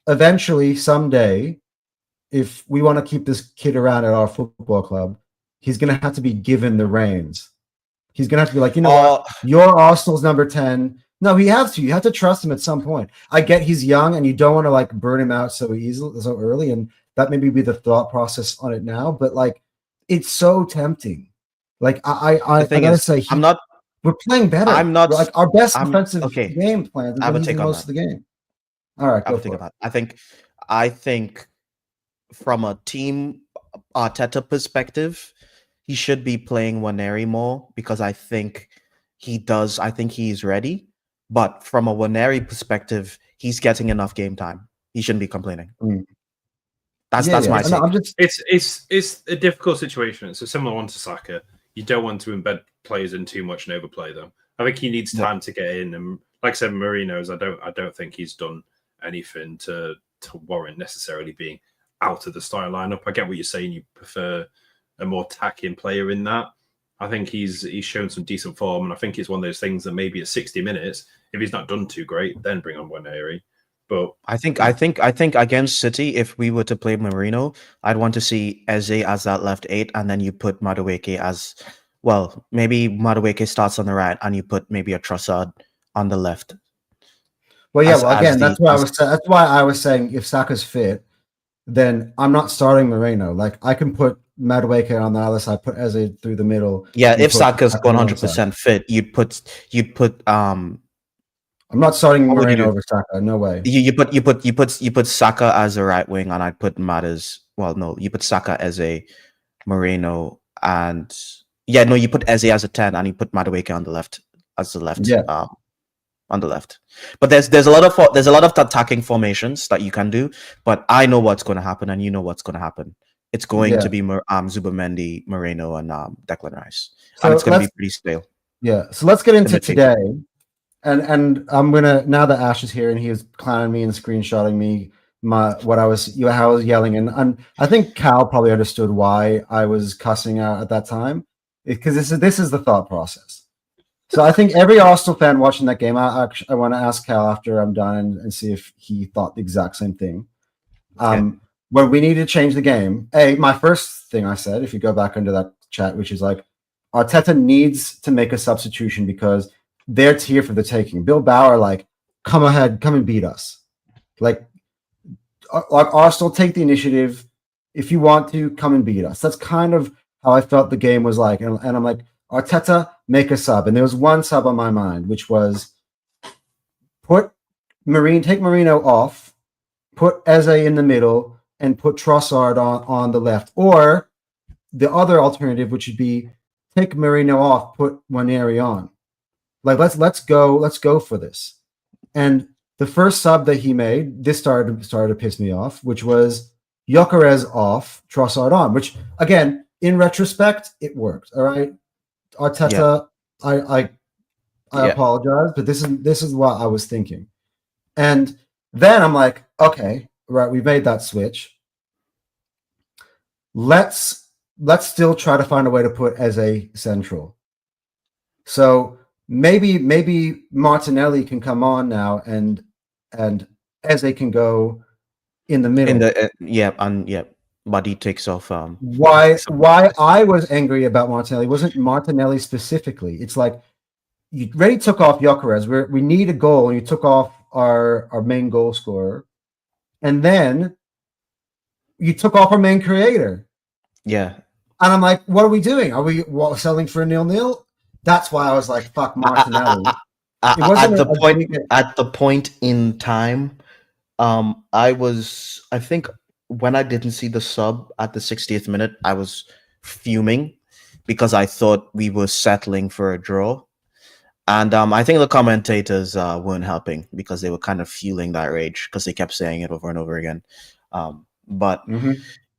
Eventually, someday, if we want to keep this kid around at our football club, he's going to have to be given the reins. He's going to have to be like, what? You're Arsenal's number 10. No, he has to. You have to trust him at some point. I get he's young, and you don't want to like burn him out so early, and that maybe be the thought process on it now. But like, it's so tempting. Like I gotta say, we're playing better.
I'm not
like our best offensive game plan.
I would take
most of the game. All right,
I would think about. I think from a team Arteta perspective, he should be playing Waneri more because I think he does. I think he's ready. But from a Waneri perspective, he's getting enough game time. He shouldn't be complaining.
Mm.
That's
Yeah,
my
no,
take.
I'm just
It's a difficult situation. It's a similar one to Saka. You don't want to embed players in too much and overplay them. I think he needs time to get in. And like I said, Marino's, I don't think he's done anything to warrant necessarily being out of the starting lineup. I get what you're saying. You prefer a more attacking player in that. I think he's shown some decent form, and I think it's one of those things that maybe at 60 minutes, if he's not done too great, then bring on Waneri. But
I think against City, if we were to play Marino, I'd want to see Eze as that left 8, and then you put Madueke as well. Maybe Madueke starts on the right, and you put maybe a Trossard on the left.
well, yeah. Well, again, that's why I was saying if Saka's fit, then I'm not starting Moreno. Like I can put Madueke on the other side, put Eze through the middle.
Yeah,
and
if
put
Saka's
Saka on the other
100% fit, you'd put
I'm not starting
what would you
Moreno
do?
over Saka. No way.
You put Saka as a right wing, and I'd put Matt as well. No, you put Saka as a Moreno, and you put Eze as a 10, and you put Madueke on the left as the left.
Yeah.
On the left. But there's a lot of attacking formations that you can do. But I know what's going to happen, and you know what's going to happen. It's going to be Zubimendi, Moreno, and Declan Rice, and it's going to be pretty stale.
Yeah. So let's get into today. And I'm gonna, now that Ash is here and he was clowning me and screenshotting me how I was yelling, and I think Cal probably understood why I was cussing out at that time, because this is the thought process. So I think every Arsenal fan watching that game, I want to ask Cal after I'm done and see if he thought the exact same thing. When we needed to change the game, my first thing I said, if you go back into that chat, which is like, Arteta needs to make a substitution because they're here for the taking. Bill Bauer, like, come ahead, come and beat us. Like Arsenal, take the initiative. If you want to, come and beat us. That's kind of how I felt the game was like. And I'm like, Arteta, make a sub. And there was one sub on my mind, which was take Marino off, put Eze in the middle, and put Trossard on the left. Or the other alternative, which would be take Marino off, put Waneri on. Like let's go for this. And the first sub that he made, this started to piss me off, which was Gyökeres off, Trossard on, which again, in retrospect, it worked. All right. Arteta, I apologize, but this is what I was thinking. And then I'm like, okay, right, we made that switch. Let's still try to find a way to put Eze central. So maybe Martinelli can come on now and Eze can go in the middle.
But he takes off.
Why I was angry about Martinelli wasn't Martinelli specifically. It's like you already took off Gyökeres. We need a goal, and you took off our main goal scorer, and then you took off our main creator.
Yeah.
And I'm like, what are we doing? Are we selling for a 0-0? That's why I was like, fuck Martinelli.
At the point in time, I think when I didn't see the sub at the 60th minute, I was fuming because I thought we were settling for a draw. And I think the commentators weren't helping because they were kind of fueling that rage because they kept saying it over and over again. But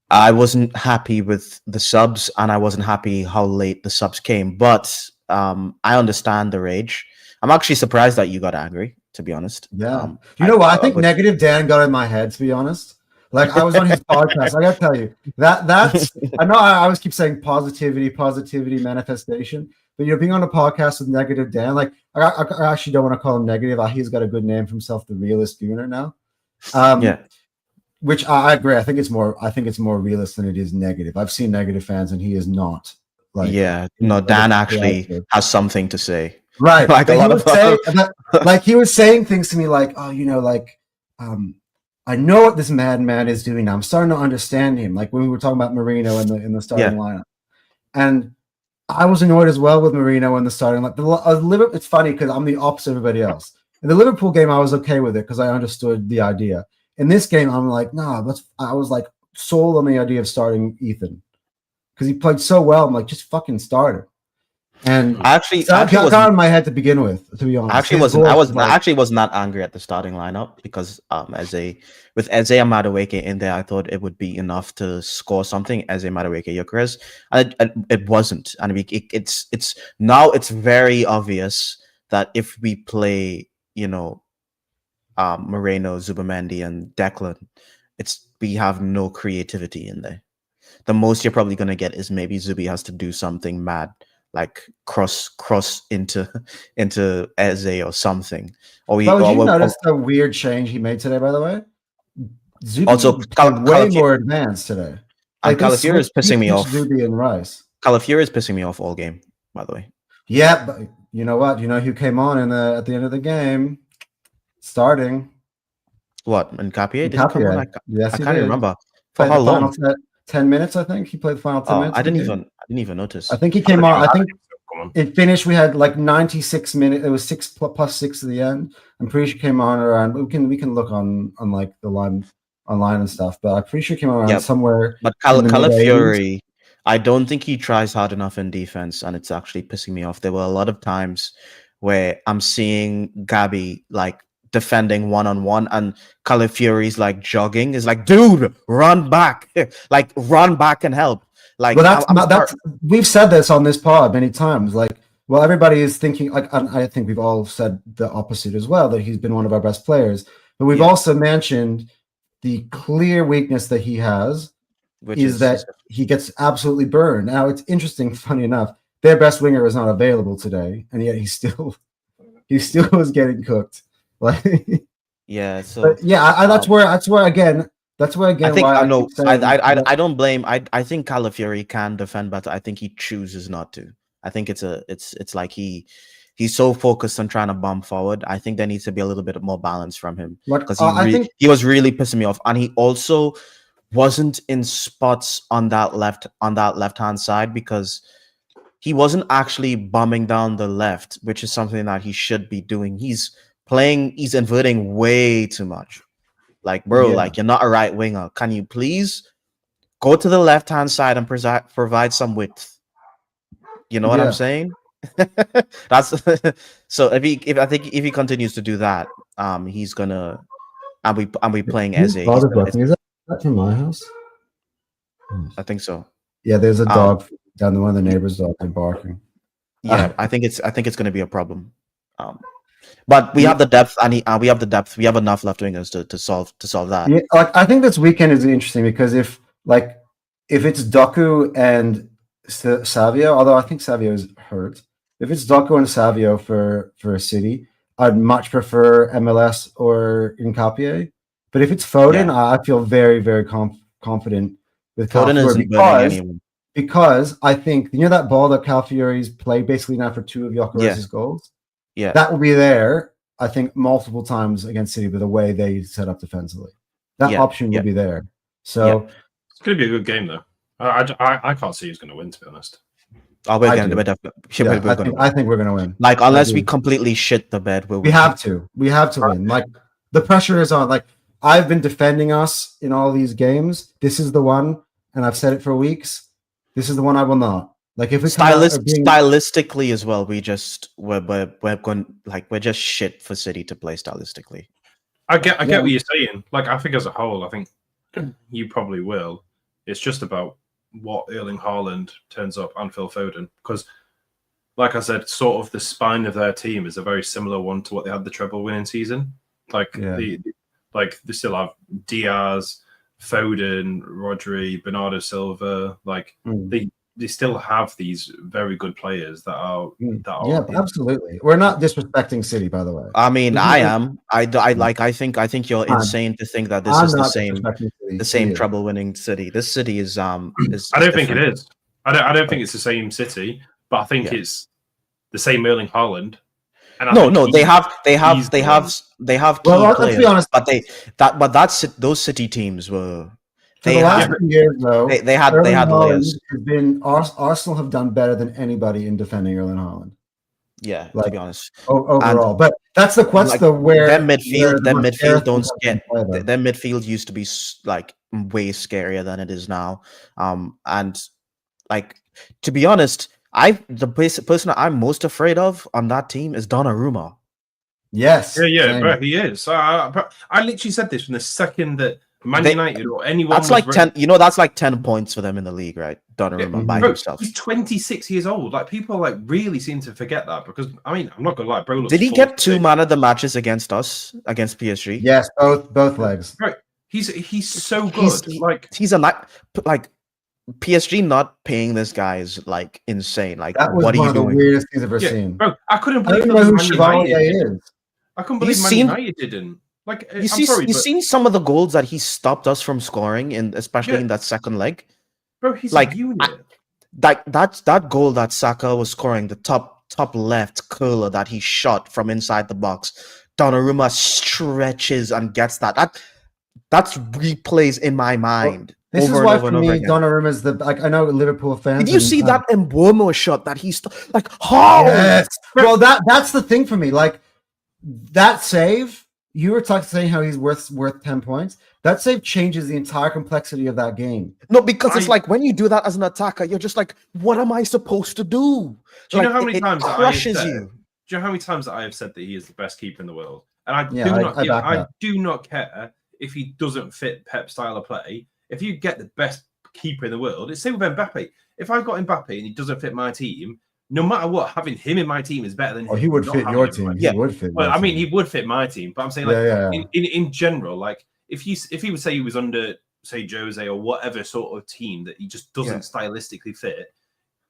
I wasn't happy with the subs, and I wasn't happy how late the subs came. But I understand the rage. I'm actually surprised that you got angry, to be honest.
Yeah. You know what? I think Negative Dan got in my head, to be honest. Like, I was on his podcast. I got to tell you, that's I know I always keep saying positivity, manifestation. But being on a podcast with Negative Dan, like, I actually don't want to call him Negative. He's got a good name for himself, the Realist Gunner now. Which I agree. I think it's more realist than it is negative. I've seen Negative fans, and he is not. Like,
Dan actually has something to say.
Right.
Like a lot of
like he was saying things to me like, oh, I know what this madman is doing now. I'm starting to understand him. Like when we were talking about Marino in the starting lineup. And I was annoyed as well with Marino in the starting lineup. It's funny because I'm the opposite of everybody else. In the Liverpool game, I was okay with it because I understood the idea. In this game, I'm like, I was like sold on the idea of starting Ethan because he played so well. I'm like, just fucking start him. And
I actually
got in my head to begin with. To be honest,
I actually
His
wasn't.
goal was
I actually was not angry at the starting lineup because with Eze and Madueke in there, I thought it would be enough to score something. Eze, Madueke, Gyökeres, and it wasn't. And it's now it's very obvious that if we play, Moreno, Zubamendi, and Declan, we have no creativity in there. The most you're probably gonna get is maybe Zubi has to do something mad, like cross into Eze or something.
But did you notice the weird change he made today? By the way, Zubi
also
way more advanced today.
Like, and Calafiori is pissing me off.
Zubi and Rice.
Calafiori is pissing me off all game. By the way.
Yeah, but you know what? You know who came on at the end of the game, starting.
What, Nkapie? Did he come on?
Yes,
I can't remember.
For how long? 10 minutes, I think. He played the final 10 minutes.
I didn't even notice.
I think he came on. I think it finished. We had like 96 minutes. It was 6 plus 6 to the end. I'm pretty sure he came on around. We can look on like the line online and stuff, but I'm pretty sure he came on around somewhere.
But Calafiori, I don't think he tries hard enough in defense, and it's actually pissing me off. There were a lot of times where I'm seeing Gabi like defending one-on-one and Calafiori's like jogging. Is like, dude, run back. Like, run back and help. Like,
well, that's we've said this on this pod many times. Like, well, everybody is thinking, like, I think we've all said the opposite as well, that he's been one of our best players. But we've also mentioned the clear weakness that he has, which is that he gets absolutely burned. Now, it's interesting, funny enough, their best winger was not available today, and yet he still was getting cooked. Like,
yeah, so
but yeah, that's where again. I think
I don't blame. I think Calafiori can defend, but I think he chooses not to. I think it's like he's so focused on trying to bomb forward. I think there needs to be a little bit more balance from him, because he was really pissing me off, and he also wasn't in spots on that left hand side, because he wasn't actually bombing down the left, which is something that he should be doing. He's inverting way too much. Like, bro, like, you're not a right winger. Can you please go to the left hand side and provide some width? You know what I'm saying? That's so. If he continues to do that, he's gonna. And we playing Eze. Is
that from my house?
I think so.
Yeah, there's a dog down the one of the neighbors' dogs and barking.
Yeah, I think it's going to be a problem. But we have the depth, and we have the depth. We have enough left wingers to solve that.
Yeah, like, I think this weekend is interesting because if it's Doku and Savio, although I think Savio is hurt, if it's Doku and Savio for City, I'd much prefer MLS or Nkapie. But if it's Foden, I feel very, very confident with Calafiori because I think that ball that Calafiori's played basically now for 2 of Gyökeres' goals.
Yeah,
that will be there, I think, multiple times against City, but the way they set up defensively, that option will be there. So
it's going to be a good game, though. I can't see who's going to win, to be honest.
I think we're going to win.
Like, unless we completely shit the bed, we
have to win. Like, the pressure is on. Like, I've been defending us in all these games. This is the one, and I've said it for weeks. This is the one I will not. Like, if we
stylistically as well, we're just shit for City to play stylistically.
I get what you're saying. Like, I think as a whole, I think you probably will. It's just about what Erling Haaland turns up and Phil Foden, because, like I said, sort of the spine of their team is a very similar one to what they had the treble winning season. Like, they still have Diaz, Foden, Rodri, Bernardo Silva. Like, they still have these very good players that are
absolutely. We're not disrespecting City, by the way.
I mean, I am. I think you're insane to think that this is the same treble winning City. This City is
I don't think it is. I don't think it's the same City, but I think it's the same Erling Haaland.
And they have key
players.
Let's be honest, but those City teams were.
For the last 2 years, though,
they had layers.
Arsenal have done better than anybody in defending Erling Haaland.
Yeah, to be honest,
overall. But that's the where
their midfield used to be like way scarier than it is now. And like, to be honest, Person I'm most afraid of on that team is Donnarumma.
Yes.
Yeah,
same.
bro, he is. But I literally said this from the second that Man United or anyone
That's
was
like 10. You know, that's like 10 points for them in the league, right? Donnarumma by
bro,
himself.
he's 26 years old. Like people like really seem to forget that because I mean I'm not gonna lie, bro. Looks
Did he get 2
46.
man of the matches against us against PSG?
Yes, both legs.
Bro, he's so
He's
good.
he's a like PSG not paying this guy is like insane. Like,
That was
what are
one
you
of the
doing?
weirdest things I've ever
Yeah,
seen.
bro, I couldn't
I don't
believe
even know who
Man United
Chevalier
didn't.
is.
I couldn't believe Man United didn't. Like, I'm sorry,
You've
but
seen some of the goals that he stopped us from scoring, especially in that second leg.
bro, he's
Like,
a unit.
that goal that Saka was scoring, the top left curler that he shot from inside the box. Donnarumma stretches and gets that's replays in my mind.
This
over
is
and
why
over
for
and over
me,
again.
Donnarumma is the like. I know Liverpool fans.
Did you see that Mbumo shot that he's like? How?
Yes. Well, that's the thing for me. Like that save. You were saying how he's worth 10 points. That save changes the entire complexity of that game.
No, because it's like when you do that as an attacker, you're just like, what am I supposed to do?
Do you know how many times
it crushes
I have said,
you?
Do you know how many times that I have said that he is the best keeper in the world? And I do not care if he doesn't fit Pep's style of play. If you get the best keeper in the world, it's same with Mbappe. If I've got Mbappe and he doesn't fit my team, no matter what, having him in my team is better than him.
He would fit your team. He would fit.
Well, I mean, he would fit my team, but I'm saying like in general, like if he would say he was under say Jose or whatever sort of team that he just doesn't stylistically fit.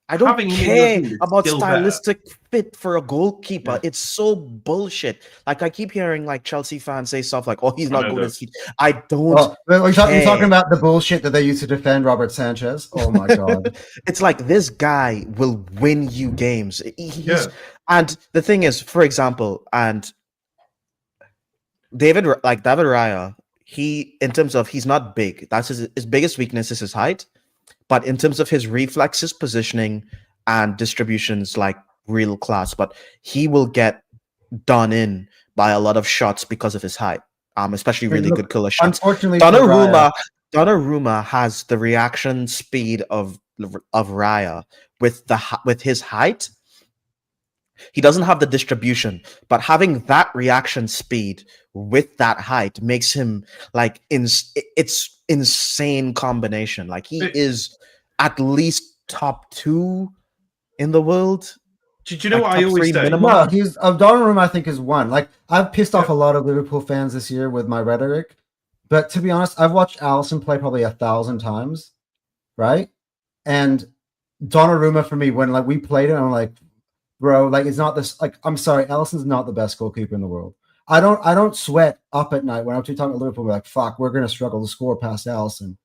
I don't care about stylistic fit for a goalkeeper. It's so bullshit. Like I keep hearing like Chelsea fans say stuff like, "Oh, he's not good as feet." I don't.
We're talking about the bullshit that they used to defend Robert Sanchez. Oh my god!
It's like this guy will win you games. And the thing is, for example, and David Raya, he in terms of he's not big. That's his biggest weakness is his height. But in terms of his reflexes, positioning, and distributions, like real class. But he will get done in by a lot of shots because of his height. Especially really good killer shots.
Unfortunately,
Donnarumma has the reaction speed of Raya with his height. He doesn't have the distribution, but having that reaction speed with that height makes him like it's insane combination. Like he is at least top 2 in the world.
Do you know what I always say?
No, he's Donnarumma. I think is 1. Like I've pissed off a lot of Liverpool fans this year with my rhetoric, but to be honest, I've watched Alisson play probably 1,000 times, right? And Donnarumma for me, when like we played him, I'm like, bro, like it's not this. Like I'm sorry, Alisson's not the best goalkeeper in the world. I don't sweat up at night when I'm talking about Liverpool. We're like, fuck, we're gonna struggle to score past Alisson.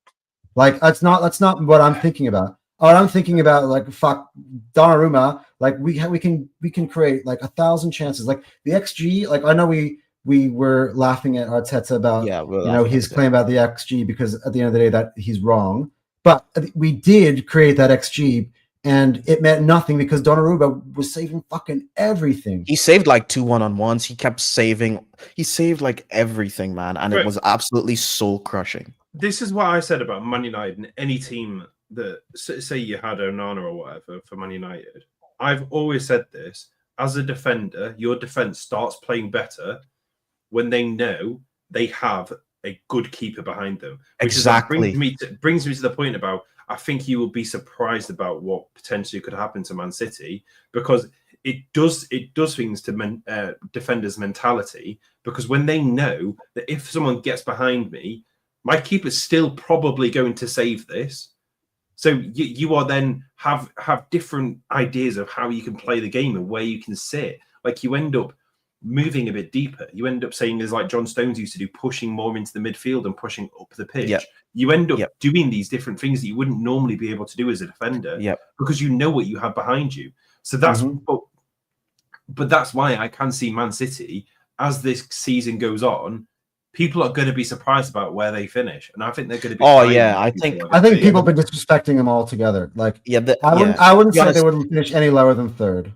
Like that's not what I'm thinking about. What I'm thinking about, like, fuck Donnarumma. Like we can create like 1,000 chances. Like the XG. Like I know we were laughing at Arteta about his claim about the XG because at the end of the day that he's wrong. But we did create that XG. And it meant nothing because Donnarumma was saving fucking everything.
He saved like 2 1-on-1s. He kept saving. He saved like everything, man. And it was absolutely soul crushing.
This is what I said about Man United and any team that, say you had Onana or whatever for Man United. I've always said this. As a defender, your defense starts playing better when they know they have a good keeper behind them.
Exactly.
Brings me to the point about I think you will be surprised about what potentially could happen to Man City because it does things to defenders' mentality because when they know that if someone gets behind me, my keeper's still probably going to save this. So you are then have different ideas of how you can play the game and where you can sit. Like you end up moving a bit deeper. You end up saying, as like John Stones used to do, pushing more into the midfield and pushing up the pitch.
Yep.
You end up doing these different things that you wouldn't normally be able to do as a defender because you know what you have behind you. So that's but that's why I can see Man City as this season goes on. People are going to be surprised about where they finish, and I think they're going to be.
I
think people have been disrespecting them altogether. Like, I wouldn't say they would finish any lower than 3rd.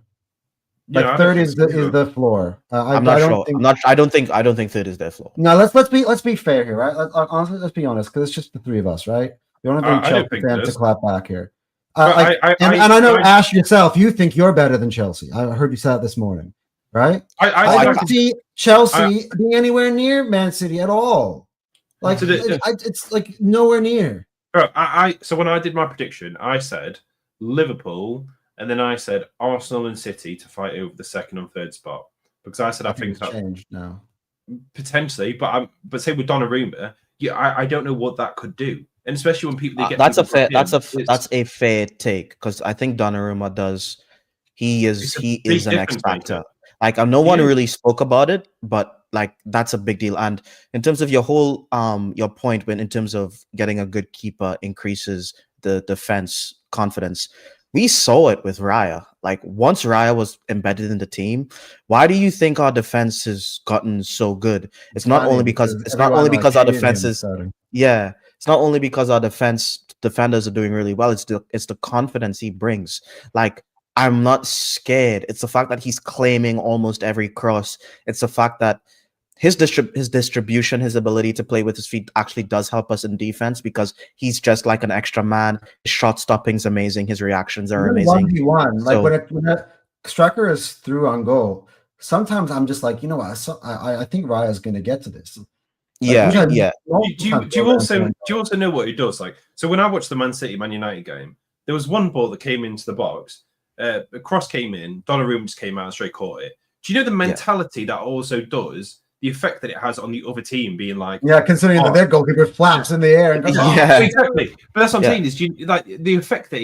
Like third is the floor.
I'm not sure. I don't think third is their floor.
No, let's be fair here, right? Honestly, let's be honest, because it's just the 3 of us, right? We don't have any Chelsea fans to clap back here. And I know, Ash, yourself, you think you're better than Chelsea. I heard you say that this morning, right? I don't see Chelsea being anywhere near Man City at all. Like, it's like nowhere near.
So when I did my prediction, I said Liverpool, and then I said Arsenal and City to fight over the second and third spot, because I said I think
it's changed now.
Potentially, but say with Donnarumma, I don't know what that could do, and especially when people get
that's a fair take, because I think Donnarumma does. He is an X factor. Like, no one really spoke about it, but like that's a big deal. And in terms of your whole your point, when in terms of getting a good keeper increases the defense confidence, we saw it with Raya. Like, once Raya was embedded in the team, why do you think our defense has gotten so good? It's not only because our defense is it's not only because our defenders are doing really well. It's the confidence he brings. Like, I'm not scared. It's the fact that he's claiming almost every cross. It's the fact that his distribution, his ability to play with his feet actually does help us in defense, because he's just like an extra man. His shot stopping is amazing. His reactions are amazing.
1v1, like when a striker is through on goal, sometimes I'm just like, you know what? I think Raya's going to get to this.
Like,
Do you also know what he does? Like, so when I watched the Man United game, there was one ball that came into the box. A cross came in, Donnarumma just came out and straight caught it. Do you know the mentality that also does, the effect that it has on the other team being like...
Yeah, considering that their goalkeeper flaps in the air and goes,
exactly. But that's what I'm saying, is like the effect that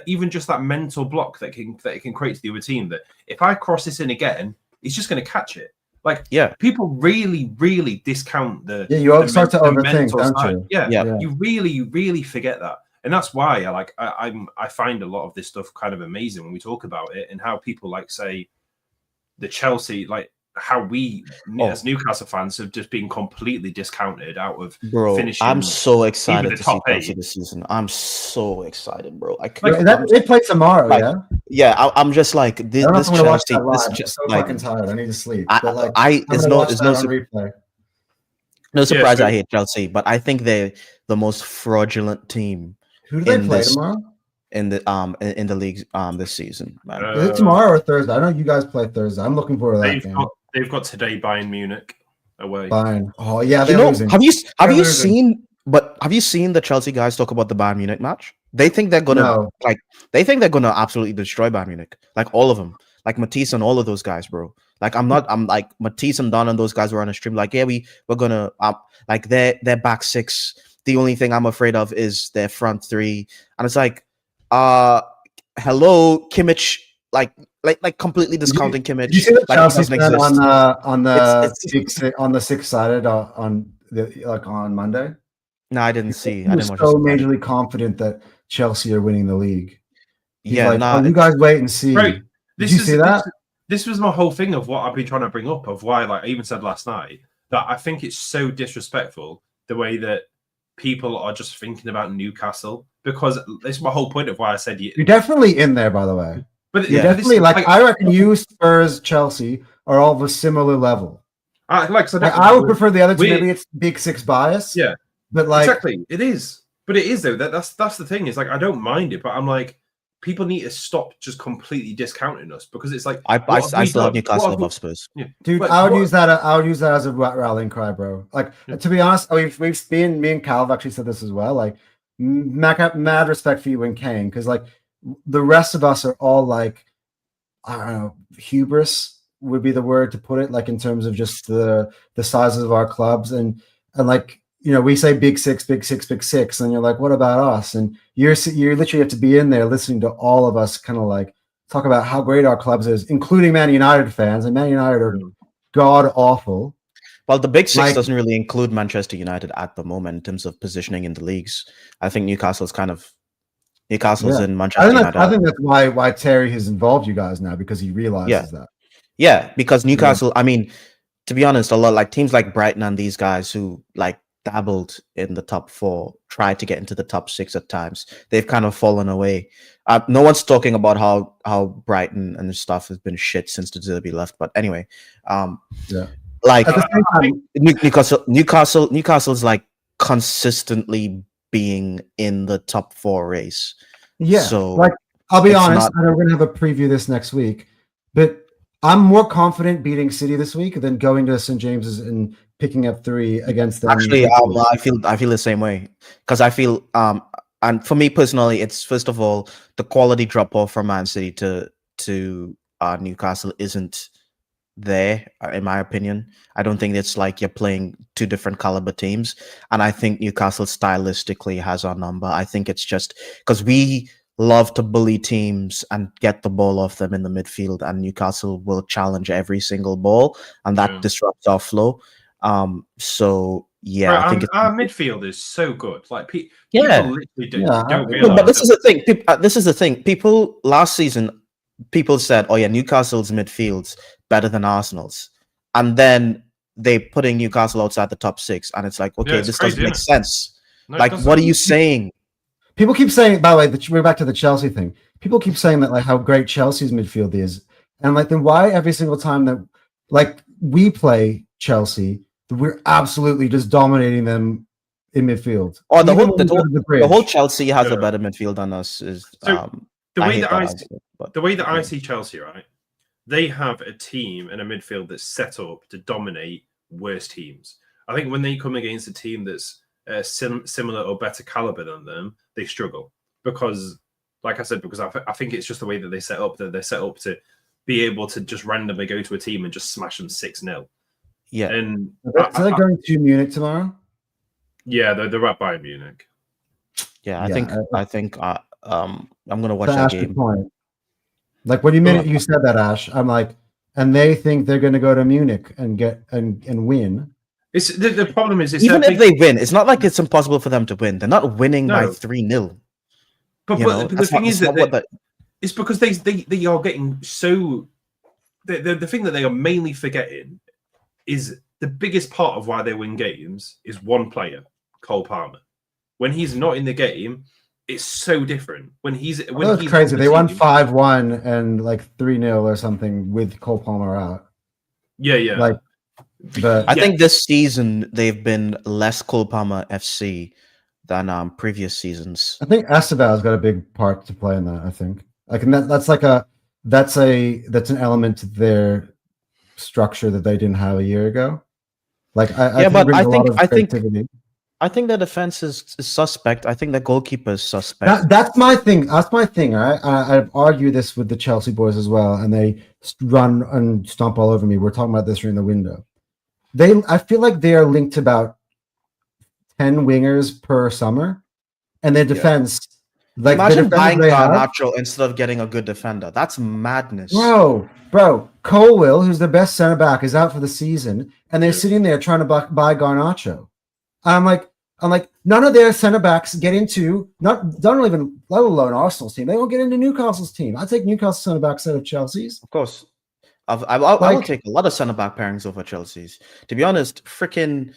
even just that mental block that it can create to the other team, that if I cross this in again, it's just going to catch it. Like, people really, really discount the...
Yeah, you start to overthink, don't you?
Yeah, you really, really forget that. And that's why I find a lot of this stuff kind of amazing when we talk about it, and how people like say the Chelsea, like how we as Newcastle fans have just been completely discounted out of finishing.
I'm so excited to see Chelsea this season. I'm so excited, bro.
They play tomorrow,
I'm just like this Chelsea. This just
so fucking tired. I need to sleep.
It's no surprise I hate Chelsea, but I think they're the most fraudulent team.
Who do they play tomorrow?
In the league this season.
Is it tomorrow or Thursday? I know you guys play Thursday. I'm looking forward to that game.
They've got today Bayern Munich away.
Bayern. Oh yeah, they're losing.
Have you seen the Chelsea guys talk about the Bayern Munich match? They think they're gonna absolutely destroy Bayern Munich. Like, all of them. Like Matisse and all of those guys, bro. Like, I'm like Matisse and Don and those guys were on a stream. Like, yeah, we're gonna like their back six. The only thing I'm afraid of is their front three. And it's like, hello, Kimmich, like completely discounting Kimmich.
Did you see the
like
Chelsea fan on the six-sided on Monday?
No, I didn't see.
I didn't watch. So majorly confident that Chelsea are winning the league. He's you guys wait and see.
Right.
Did you see that?
This was my whole thing of what I've been trying to bring up, of why, like I even said last night, that I think it's so disrespectful the way that people are just thinking about Newcastle, because it's my whole point of why I said you're
definitely in there, by the way. But you're definitely I reckon you, Spurs, Chelsea are all of a similar level. I would prefer the other two. Maybe it's Big Six bias.
Yeah,
but like
exactly, it is. But it is though. That's the thing. Is like I don't mind it, but I'm like, people need to stop just completely discounting us, because it's like
I still have Newcastle above Spurs.
Yeah. Dude, I would use that as a rallying cry, bro. Like, to be honest, we've been, me and Cal have actually said this as well. Like, mad respect for you and Kane, because like the rest of us are all like, I don't know, hubris would be the word to put it, like in terms of just the sizes of our clubs, and like, you know, we say big six, and you're like, what about us? And you literally have to be in there listening to all of us kind of like talk about how great our clubs is, including Man United fans, and Man United are god awful.
Well, the Big Six doesn't really include Manchester United at the moment in terms of positioning in the leagues. I think Newcastle's in Manchester United.
I think that's why Terry has involved you guys now, because he realizes that.
Yeah, because Newcastle, I mean, to be honest, a lot like teams like Brighton and these guys who like dabbled in the top four, tried to get into the top six at times. They've kind of fallen away. No one's talking about how Brighton and stuff has been shit since the Derby left. But anyway, like Newcastle's like consistently being in the top four race.
Yeah,
So
like I'll be
it's
honest,
not
I know we're gonna have a preview this next week, but I'm more confident beating City this week than going to St James's and picking up 3 against them.
actually. I feel the same way because I feel and for me personally, it's first of all the quality drop off from Man City to Newcastle isn't there, in my opinion. I don't think it's like you're playing two different caliber teams, and I think Newcastle stylistically has our number. I think it's just because we love to bully teams and get the ball off them in the midfield, and Newcastle will challenge every single ball, and that
Yeah.
disrupts our flow. So yeah,
Bro,
I think
our midfield is so good. Like
yeah.
people literally
Yeah,
don't
No,
realize.
but this is the thing. This is the thing. People last season, people said, "Oh yeah, Newcastle's midfield's better than Arsenal's," and then they putting Newcastle outside the top 6, and it's like, okay,
it's
this
crazy,
doesn't make
isn't
sense.
No, it
Like,
doesn't.
what are you saying?
people keep saying. By the way, we're back to the Chelsea thing. People keep saying that like how great Chelsea's midfield is, and I'm like, then why every single time that like we play Chelsea, we're absolutely just dominating them in midfield.
Or the
Even
whole
when we go to
the whole
bridge.
Chelsea has a
Yeah.
better midfield than us. Is
So, the
I
way
hate
that
that
I
argument, but
the way that I see Chelsea, right? They have a team and a midfield that's set up to dominate worse teams. I think when they come against a team that's similar or better caliber than them, they struggle because, like I said, because I think it's just the way that they set up. That they're set up to be able to just randomly go to a team and just smash them 6-0.
yeah,
And
So they're going to Munich tomorrow.
yeah, they're at Bayern Munich.
yeah.
Yeah,
I think I'm gonna watch
to
that
Ash's
game.
point. Like when you said that, Ash, I'm like, and they think they're going to go to Munich and get and win.
It's the problem is
Even if they win, it's not like it's impossible for them to win. They're not winning by
No.
3-0.
but the thing is that it's because they are getting so the thing that they are mainly forgetting is the biggest part of why they win games is one player, Cole Palmer. When he's not in the game, it's so different. When he's
Crazy.
on the
They won
team-
5-1 and like 3-0 or something with Cole Palmer out.
Yeah.
Like, but
I think this season they've been less Cole Palmer FC than previous seasons.
I think Esteval's got a big part to play in that. I think like, and that's an element to their structure that they didn't have a year ago. Like, I
think the defense is suspect. I think the goalkeeper is suspect.
That's my thing. That's my thing. All right. I've argued this with the Chelsea boys as well, and they run and stomp all over me. We're talking about this during the window. I feel like they are linked to about 10 wingers per summer, and their defense. Like,
imagine buying Garnacho instead of getting a good defender. That's madness,
bro. Colwill, who's the best center back, is out for the season, and they're sitting there trying to buy Garnacho. I'm like, none of their center backs get into let alone Arsenal's team. They don't get into Newcastle's team. I take Newcastle center backs out of Chelsea's.
of course. I will take a lot of center back pairings over Chelsea's. To be honest, freaking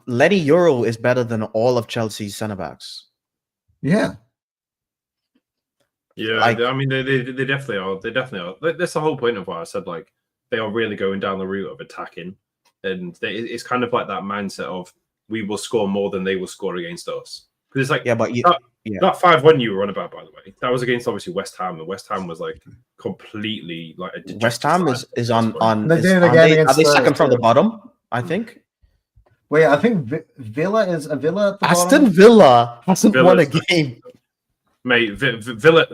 Lenny Euro is better than all of Chelsea's center backs.
Yeah.
Yeah,
Like-
I mean, they definitely are. They definitely are. That's the whole point of why I said like they are really going down the route of attacking, and it's kind of like that mindset of we will score more than they will score against us. Because it's like that 5-1 you were on about, by the way, that was against obviously West Ham, and West Ham was like completely like a
West Ham is on.
Are they
second from the bottom? I think.
Wait, I think Villa is a Villa at the
Aston
bottom?
Villa hasn't won a
Villa's-
game.
Mate, Villa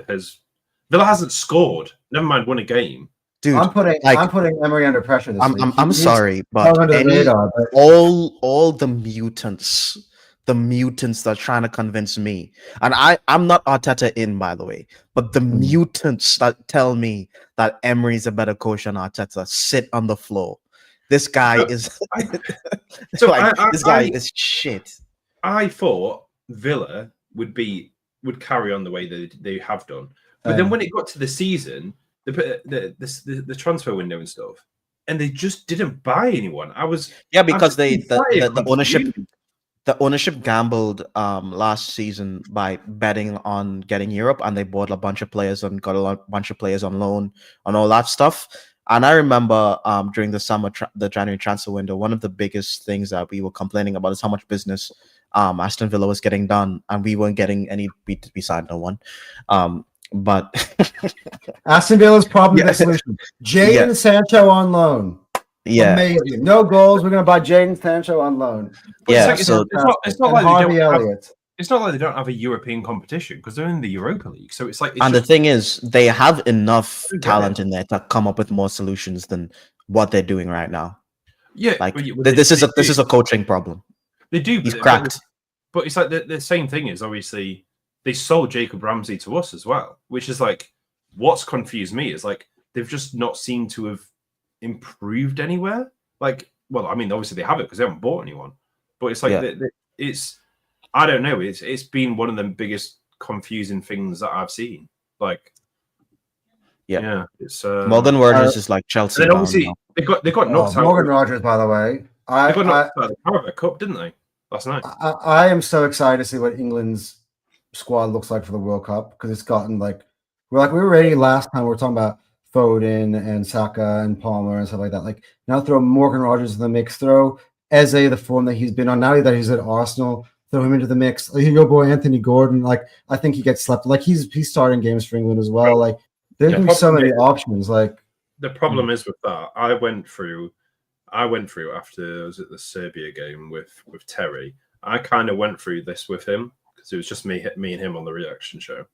hasn't scored. Never mind, won a game.
Dude,
I'm putting Emery under pressure this week.
I'm sorry, but
under the radar, but
all the mutants that are trying to convince me, and I'm not Arteta in, by the way, but the mutants that tell me that Emery's a better coach than Arteta sit on the floor. This guy is this guy is shit.
I thought Villa would carry on the way they have done, but then when it got to the season, the transfer window and stuff, and they just didn't buy anyone.
Because the ownership gambled last season by betting on getting Europe, and they bought a bunch of players and got a bunch of players on loan and all that stuff. And I remember during the January transfer window, one of the biggest things that we were complaining about is how much business Aston Villa was getting done, and we weren't getting any beside no one. But
Aston Villa's problem is solution. Jadon Sancho on loan.
Yeah.
Amazing. No goals. We're going to buy Jadon Sancho on loan.
But
Yeah,
it's
so
not like
Harvey
they don't have,
Elliott.
it's not like they don't have a European competition because they're in the Europa League. So it's like,
and the thing is, they have enough
I get
talent
it.
in there to come up with more solutions than what they're doing right now.
yeah,
Like
but
this is a coaching problem.
they do.
He's
but
cracked.
But it's like the same thing is obviously they sold Jacob Ramsey to us as well, which is like what's confused me is like they've just not seemed to have improved anywhere. Like, well, I mean, obviously they haven't because they haven't bought anyone, but it's like it's I don't know. It's been one of the biggest confusing things that I've seen. Like, yeah, it's
Morgan Rogers is like Chelsea.
And then obviously they got knocked out.
Morgan Rogers, by the way.
They got knocked out of the Carabao Cup, didn't they? Last night.
I am so excited to see what England's squad looks like for the World Cup because it's gotten we were ready last time. We were talking about Foden and Saka and Palmer and stuff like that. Like now, throw Morgan Rogers in the mix. Throw Eze, the form that he's been on now that he's at Arsenal. Throw him into the mix. Your boy Anthony Gordon. Like I think he gets slept. Like he's starting games for England as well. Like there's gonna be so many options. Like
the problem is with that. I went through after was it the Serbia game with Terry. I kind of went through this with him because it was just me and him on the reaction show,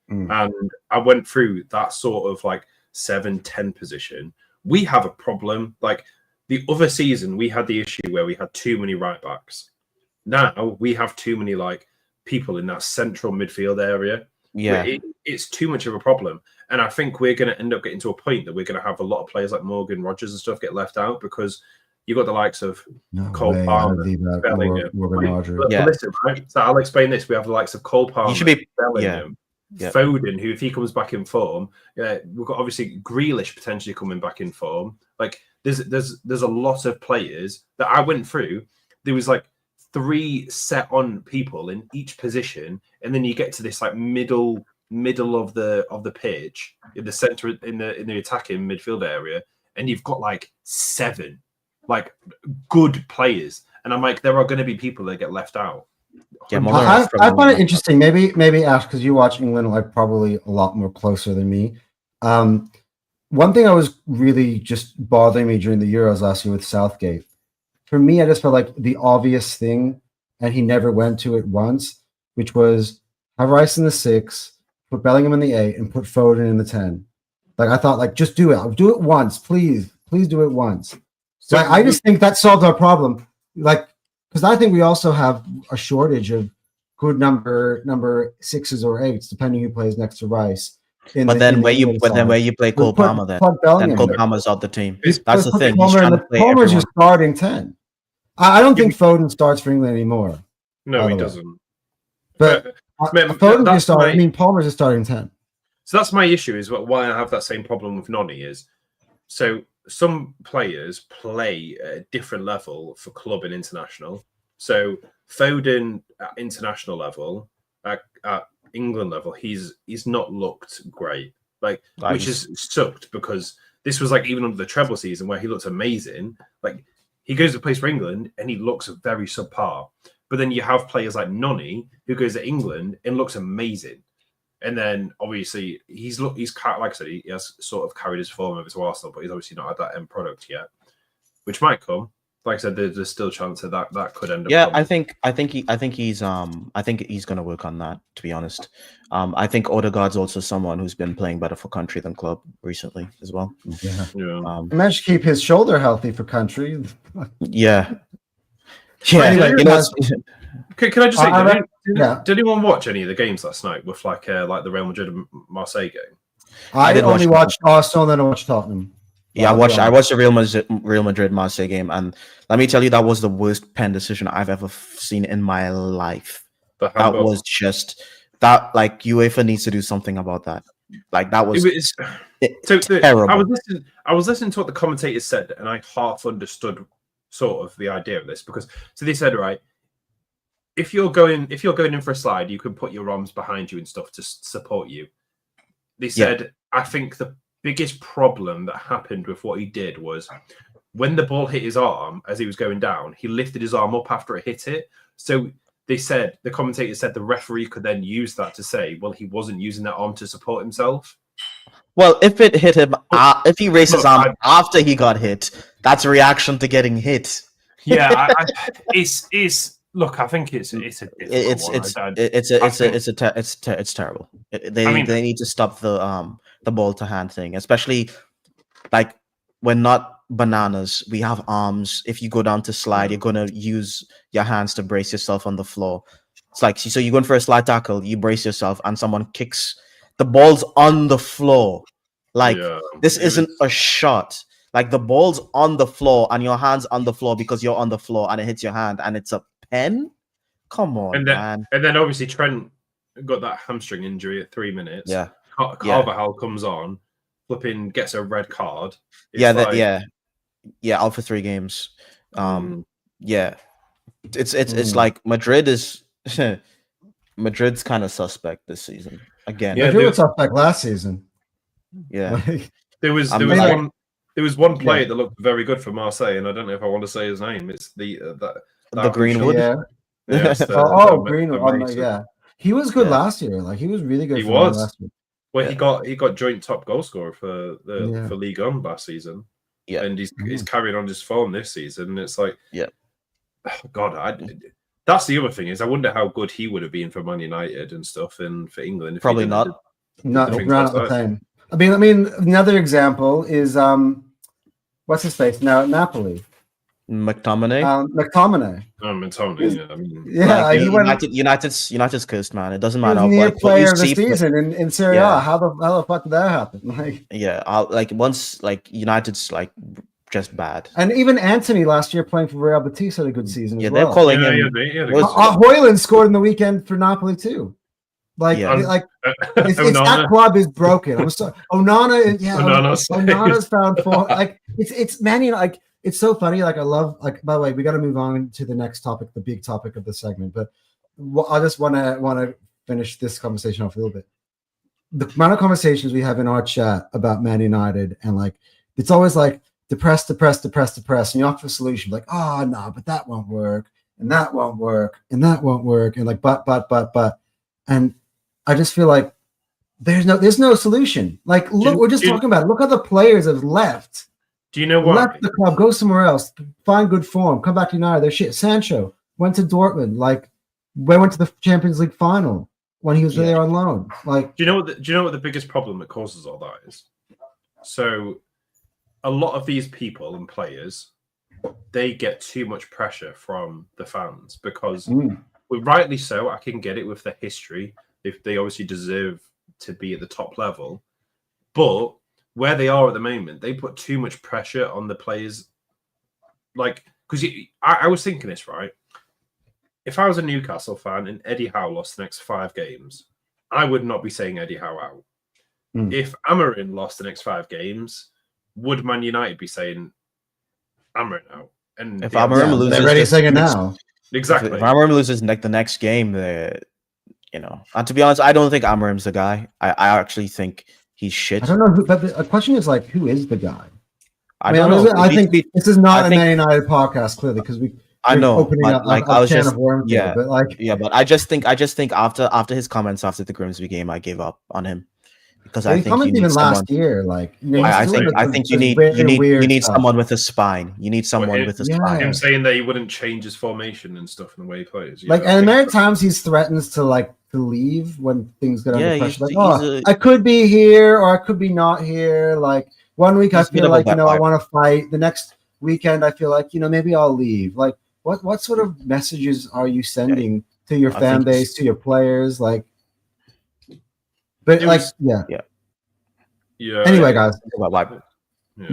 and I went through that sort of like 7-10 position. We have a problem. Like the other season, we had the issue where we had too many right backs. Now we have too many like people in that central midfield area.
Yeah,
it's too much of a problem. And I think we're going to end up getting to a point that we're going to have a lot of players like Morgan Rogers and stuff get left out because you've got the likes of Cole Palmer, Bellingham.
Morgan Rogers.
But listen, right? So I'll explain this. We have the likes of Cole Palmer, Bellingham, Foden, who if he comes back in form, we've got obviously Grealish potentially coming back in form. Like there's a lot of players that I went through. There was like 3 set on people in each position, and then you get to this like middle of the pitch in the center in the attacking midfield area, and you've got like 7 like good players, and I'm like there are going to be people that get left out.
Yeah, I find it interesting. Maybe Ash, because you watch England like probably a lot more closer than me. One thing I was really just bothering me during the Euros last year with Southgate. For me, I just felt like the obvious thing, and he never went to it once, which was have Rice in the 6, put Bellingham in the 8, and put Foden in the 10. Like I thought, like just do it. I'll do it once, please do it once. So I just think that solved our problem. Like because I think we also have a shortage of good number 6s or 8s, depending who plays next to Rice.
But then where you play Cole Palmer then Cole Palmer's out the team. That's the thing.
Palmer's your starting 10. I don't think Foden starts for England anymore.
No, he doesn't.
But Foden's your starting. I mean, Palmer's a starting 10.
So that's my issue. Is why I have that same problem with Noni is. So some players play at a different level for club and international. So Foden at international level, at England level, he's not looked great. Which is sucked because this was like even under the treble season where he looked amazing. Like he goes to play for England and he looks very subpar. But then you have players like Noni who goes to England and looks amazing. And then obviously he's like I said, he has sort of carried his form over to Arsenal, but he's obviously not had that end product yet, which might come. Like I said, there's still a chance that could end up.
Yeah, coming. I think he's going to work on that. To be honest, I think Odegaard's also someone who's been playing better for country than club recently as well.
Yeah. Managed to keep his shoulder healthy for country.
Yeah. Anyway,
can I just say, did anyone watch any of the games last night with like the Real Madrid and Marseille game?
I only watched Arsenal, and then I watched Tottenham.
Yeah, I watched the Real Madrid Marseille game, and let me tell you, that was the worst pen decision I've ever seen in my life. That was just that. Like UEFA needs to do something about that. Like that was terrible.
I was listening to what the commentators said, and I half understood sort of the idea of this because they said, right, if you're going in for a slide, you can put your arms behind you and stuff to support you. They said, I think biggest problem that happened with what he did was when the ball hit his arm as he was going down, he lifted his arm up after it hit it. So the commentator said the referee could then use that to say, well, he wasn't using that arm to support himself.
Well, if it hit him, if he raised his arm after he got hit, that's a reaction to getting hit.
Yeah, it's look. I think it's
terrible. They need to stop the ball to hand thing, especially like when not bananas. We have arms. If you go down to slide, you're gonna use your hands to brace yourself on the floor. It's like, so you're going for a slide tackle, you brace yourself, and someone kicks the ball's on the floor. Like, this isn't a shot. Like, the ball's on the floor and your hand's on the floor because you're on the floor and it hits your hand and it's a pen. Come on, man.
And then obviously Trent got that hamstring injury at 3 minutes.
Yeah.
Carvajal comes on, flipping gets a red card.
Out for 3 games. It's like Madrid is Madrid's kind of suspect this season again.
Yeah, Madrid was suspect last season.
Yeah,
there was one player that looked very good for Marseille, and I don't know if I want to say his name. It's the
Greenwood.
Greenwood. Yeah, he was good last year. Like, he was really good. Last year.
Well, he got joint top goal scorer for Ligue 1 last season. Yeah, and he's carrying on his form this season. And it's like, that's the other thing is I wonder how good he would have been for Man United and stuff, and for England.
Probably not.
Not the same. I mean, another example is what's his face now at Napoli?
McTominay.
McTominay.
McTominay.
Yeah,
he went United's cursed, man. It doesn't matter.
He was near player of the season in Serie A. How the fuck did that happen? Like,
once United's just bad.
And even Anthony last year playing for Real Betis had a good season.
Yeah, they're calling him.
Højlund scored in the weekend for Napoli too. It's that club is broken. I'm sorry. Onana's found form. Like, it's many. Like, it's so funny. Like, I love. Like, by the way, we got to move on to the next topic, the big topic of the segment. But I just want to finish this conversation off a little bit. The amount of conversations we have in our chat about Man United, and like, it's always like depressed, and you offer a solution like, oh no, but that won't work, and that won't work, and that won't work, and like, but, and I just feel like there's no solution. Like, look, we're just talking about it. Look how the players have left.
Do you know what?
Left the club, go somewhere else, find good form, come back to United. They're shit. Sancho went to Dortmund. Like, went to the Champions League final when he was there on loan. Like,
do you know what the biggest problem that causes all that is? So, a lot of these people and players, they get too much pressure from the fans because, rightly so, I can get it with the history. If they obviously deserve to be at the top level, but where they are at the moment, they put too much pressure on the players. Like, because I was thinking this, right? If I was a Newcastle fan and Eddie Howe lost the next 5 games, I would not be saying Eddie Howe out. If Amorim lost the next 5 games, would Man United be saying Amorim out? And
if Amorim loses,
they're ready to say it now.
Exactly.
If Amorim loses the next game, and to be honest, I don't think Amorim's the guy. I actually think he's shit.
I don't know, but the question is like, who is the guy?
I don't know.
I think this is not a Man United podcast, clearly, because
I know,
opening up
like,
a can of worms here, but like,
but I just think after his comments after the Grimsby game, I gave up on him because I think you need someone.
Last year, like,
I think you need someone with a spine. You need someone with a spine.
Him saying that he wouldn't change his formation and stuff in the way he plays.
Like, and many times he threatens to leave when things get under pressure. I could be here or I could be not here. Like, one week I feel like, I want to fight. The next weekend I feel like, maybe I'll leave. Like, what sort of messages are you sending to your fan base, to your players? Like, but Anyway, guys.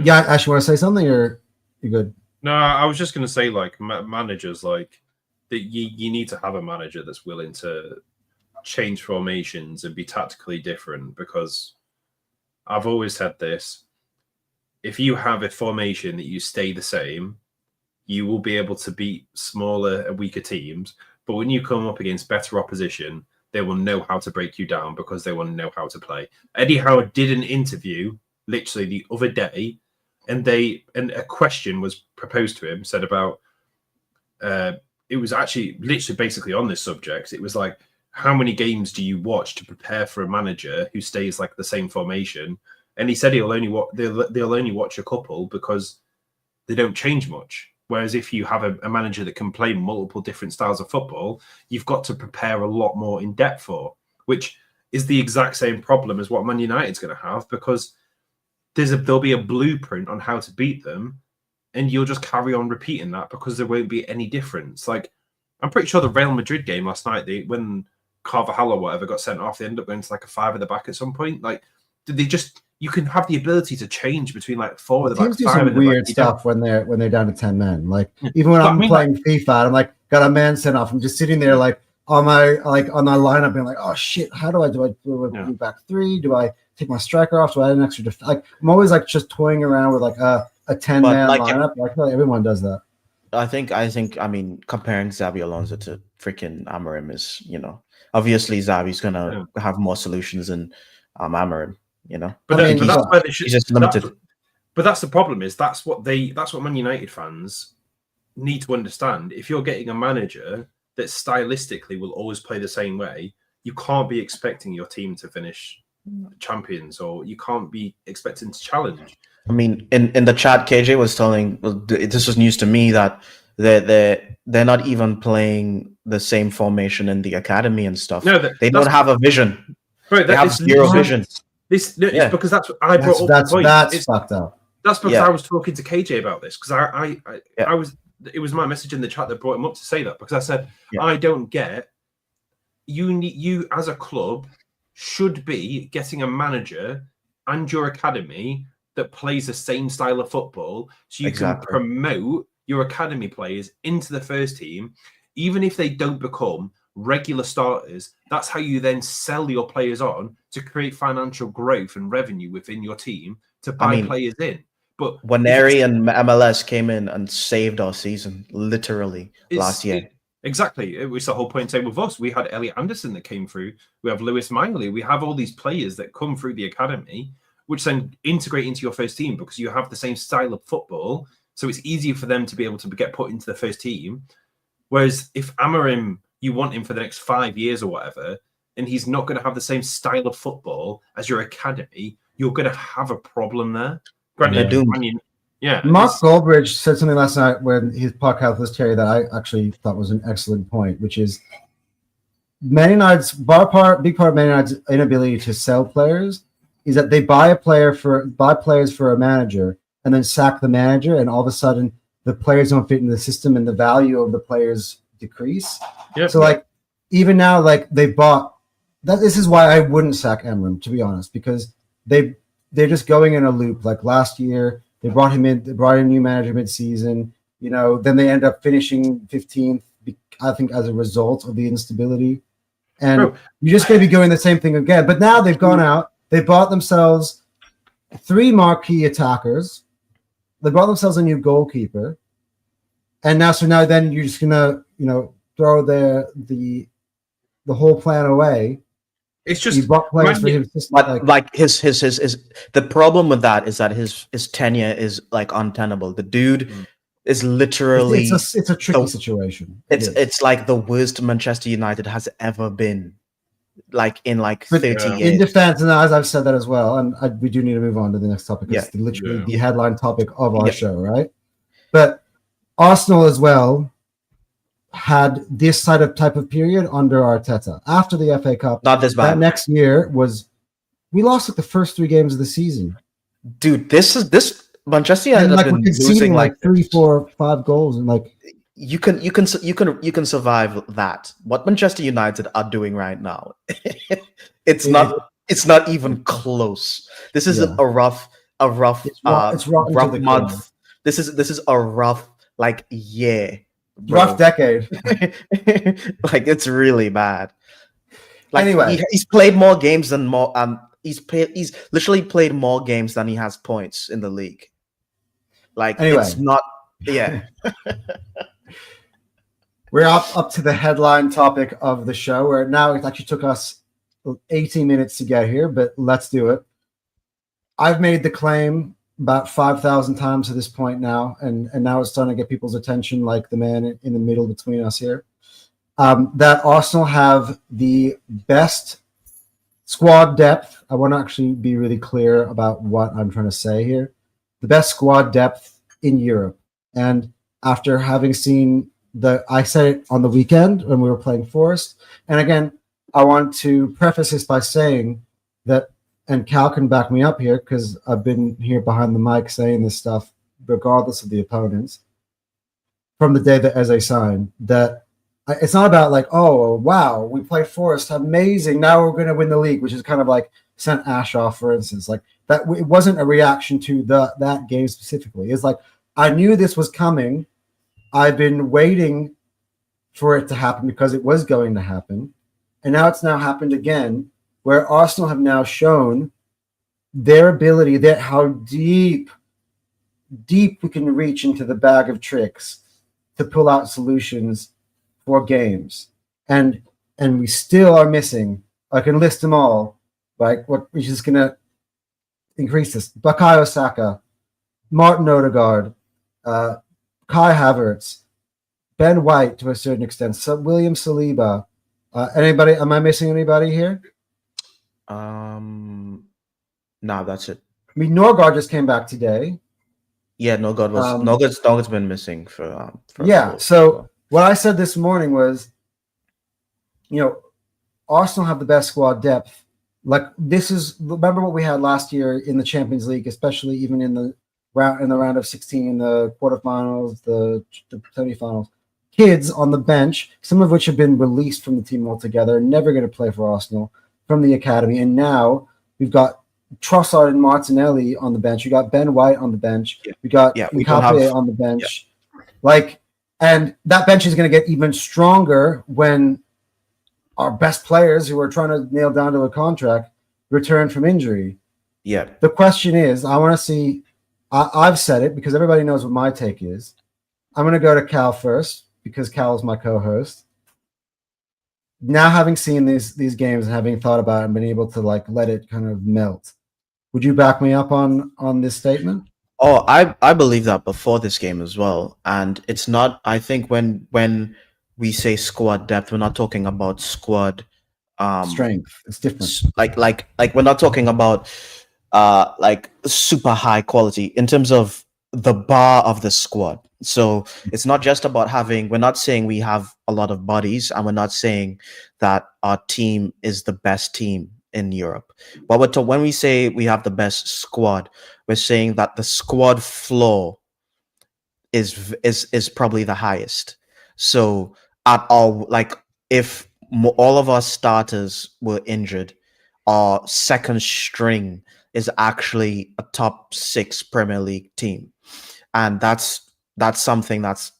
Ash, you want to say something or you good?
No, I was just going to say, like, managers, like, that you need to have a manager that's willing to change formations and be tactically different, because I've always said this: if you have a formation that you stay the same, you will be able to beat smaller and weaker teams. But when you come up against better opposition, they will know how to break you down because they will know how to play. Eddie Howe did an interview literally the other day, and a question was proposed to him, said about it was actually literally basically on this subject. It was like, how many games do you watch to prepare for a manager who stays like the same formation? And he said they'll only watch a couple because they don't change much. Whereas if you have a manager that can play multiple different styles of football, you've got to prepare a lot more in depth for, which is the exact same problem as what Man United's going to have, because there'll be a blueprint on how to beat them, and you'll just carry on repeating that because there won't be any difference. Like, I'm pretty sure the Real Madrid game last night, when Carvajal or whatever got sent off, they ended up going to like a 5 at the back at some point. Like, did they just? You can have the ability to change between like 4 at the back.
Teams do some weird stuff when they're down to 10 men. Like even when I'm playing FIFA, I'm like got a man sent off. I'm just sitting there like on my lineup being like, oh shit, how do I do a back 3? Do I take my striker off? Do I add an extra like I'm always like just toying around with like a 10-man lineup. Like everyone does that.
I think I mean comparing Xabi Alonso to freaking Amorim is, obviously Xavi's gonna have more solutions than Amorim.
But that's where they should.
He's just limited.
But that's the problem. That's what Man United fans need to understand. If you're getting a manager that stylistically will always play the same way, you can't be expecting your team to finish champions, or you can't be expecting to challenge.
I mean, in the chat, KJ was telling, this was news to me, that they're not even playing the same formation in the academy and stuff.
No,
they don't have a vision.
Right,
they have zero vision.
It's because that's what I brought up.
That's fucked up.
That's because I was talking to KJ about this, because I was. It was my message in the chat that brought him up to say that, because I said I don't get. You as a club should be getting a manager and your academy that plays the same style of football, so you can promote your academy players into the first team, even if they don't become regular starters. That's how you then sell your players on to create financial growth and revenue within your team to buy players in. But
Waneri and MLS came in and saved our season literally last year.
Exactly. It was the whole point. Same with us. We had Elliot Anderson that came through. We have Lewis Miley. We have all these players that come through the academy, which then integrate into your first team because you have the same style of football. So it's easier for them to be able to get put into the first team. Whereas if Amorim, you want him for the next 5 years or whatever, and he's not going to have the same style of football as your academy, you're going to have a problem there. Granted,
Mark Goldbridge said something last night when his podcast was Terry that I actually thought was an excellent point, which is Man United's big part of Man United's inability to sell players is that they buy players for a manager and then sack the manager, and all of a sudden the players don't fit into the system and the value of the players decrease. Yep. So like even now, like they bought that. This is why I wouldn't sack Amorim, to be honest, because they're just going in a loop. Like last year, they brought in a new manager mid-season. Then they end up finishing 15th, I think, as a result of the instability. And you're just going to be doing the same thing again. But now they've gone out. They bought themselves 3 marquee attackers. They bought themselves a new goalkeeper. And now then you're just gonna, throw the whole plan away.
It's just
you bought players for him.
Like his the problem with that is that his tenure is like untenable. The dude is literally
it's a tricky situation.
It's like the worst Manchester United has ever been. Like in 30 years.
In defense, and as I've said that as well, and we do need to move on to the next topic. It's literally the headline topic of our show, right? But Arsenal as well had this type of period under Arteta. After the FA Cup,
not this bad.
That next year we lost like the first 3 games of the season.
Dude, this Manchester United
and,
have been
losing like 3, 4, 5 goals, and like
you can survive that. What Manchester United are doing right now, it's not even close. This is a rough month. This is a rough year. Bro.
Rough decade.
Like it's really bad.
Anyway,
he's played more games than he's literally played more games than he has points in the league. It's not. Yeah.
We're up to the headline topic of the show, where now it actually took us 18 minutes to get here, but let's do it. I've made the claim about 5,000 times to this point now, and now it's starting to get people's attention, like the man in the middle between us here, that Arsenal have the best squad depth. I want to actually be really clear about what I'm trying to say here. The best squad depth in Europe. And after having seen I said it on the weekend when we were playing Forest. And again, I want to preface this by saying that, and Cal can back me up here because I've been here behind the mic saying this stuff regardless of the opponents from the day that Eze signed, that it's not about like, oh, wow, we played Forest, amazing, now we're going to win the league, which is kind of like sent Ash off, for instance. Like that, it wasn't a reaction to that game specifically. It's like, I knew this was coming. I've been waiting for it to happen because it was going to happen. And now it's now happened again, where Arsenal have now shown their ability, that how deep we can reach into the bag of tricks to pull out solutions for games. And we still are missing. I can list them all. Like what we're just gonna increase this. Bukayo Saka, Martin Odegaard, Kai Havertz, Ben White to a certain extent, William Saliba. Anybody? Am I missing anybody here?
No, that's it.
I mean, Norgard just came back today.
Yeah, Norgard's been missing for
yeah. So what I said this morning was, Arsenal have the best squad depth. Like remember what we had last year in the Champions League, especially even in the round of 16, in the quarterfinals, the semifinals. Kids on the bench, some of which have been released from the team altogether, never going to play for Arsenal from the academy. And now we've got Trossard and Martinelli on the bench. We got Ben White on the bench. Yeah. We got Mbappe on the bench. Yeah. And that bench is going to get even stronger when our best players who are trying to nail down to a contract return from injury.
Yeah.
The question is, I want to see. I've said it because everybody knows what my take is. I'm going to go to Cal first because Cal is my co-host. Now, having seen these games and having thought about it and been able to let it kind of melt, would you back me up on this statement?
Oh, I believe that before this game as well. And it's not, I think when we say squad depth, we're not talking about squad
strength. It's different.
Like we're not talking about super high quality in terms of the bar of the squad. So it's not just about we're not saying we have a lot of bodies, and we're not saying that our team is the best team in Europe. But when we say we have the best squad, we're saying that the squad floor is probably the highest. So at all, if all of our starters were injured, our second string is actually a top 6 Premier League team. And that's something that's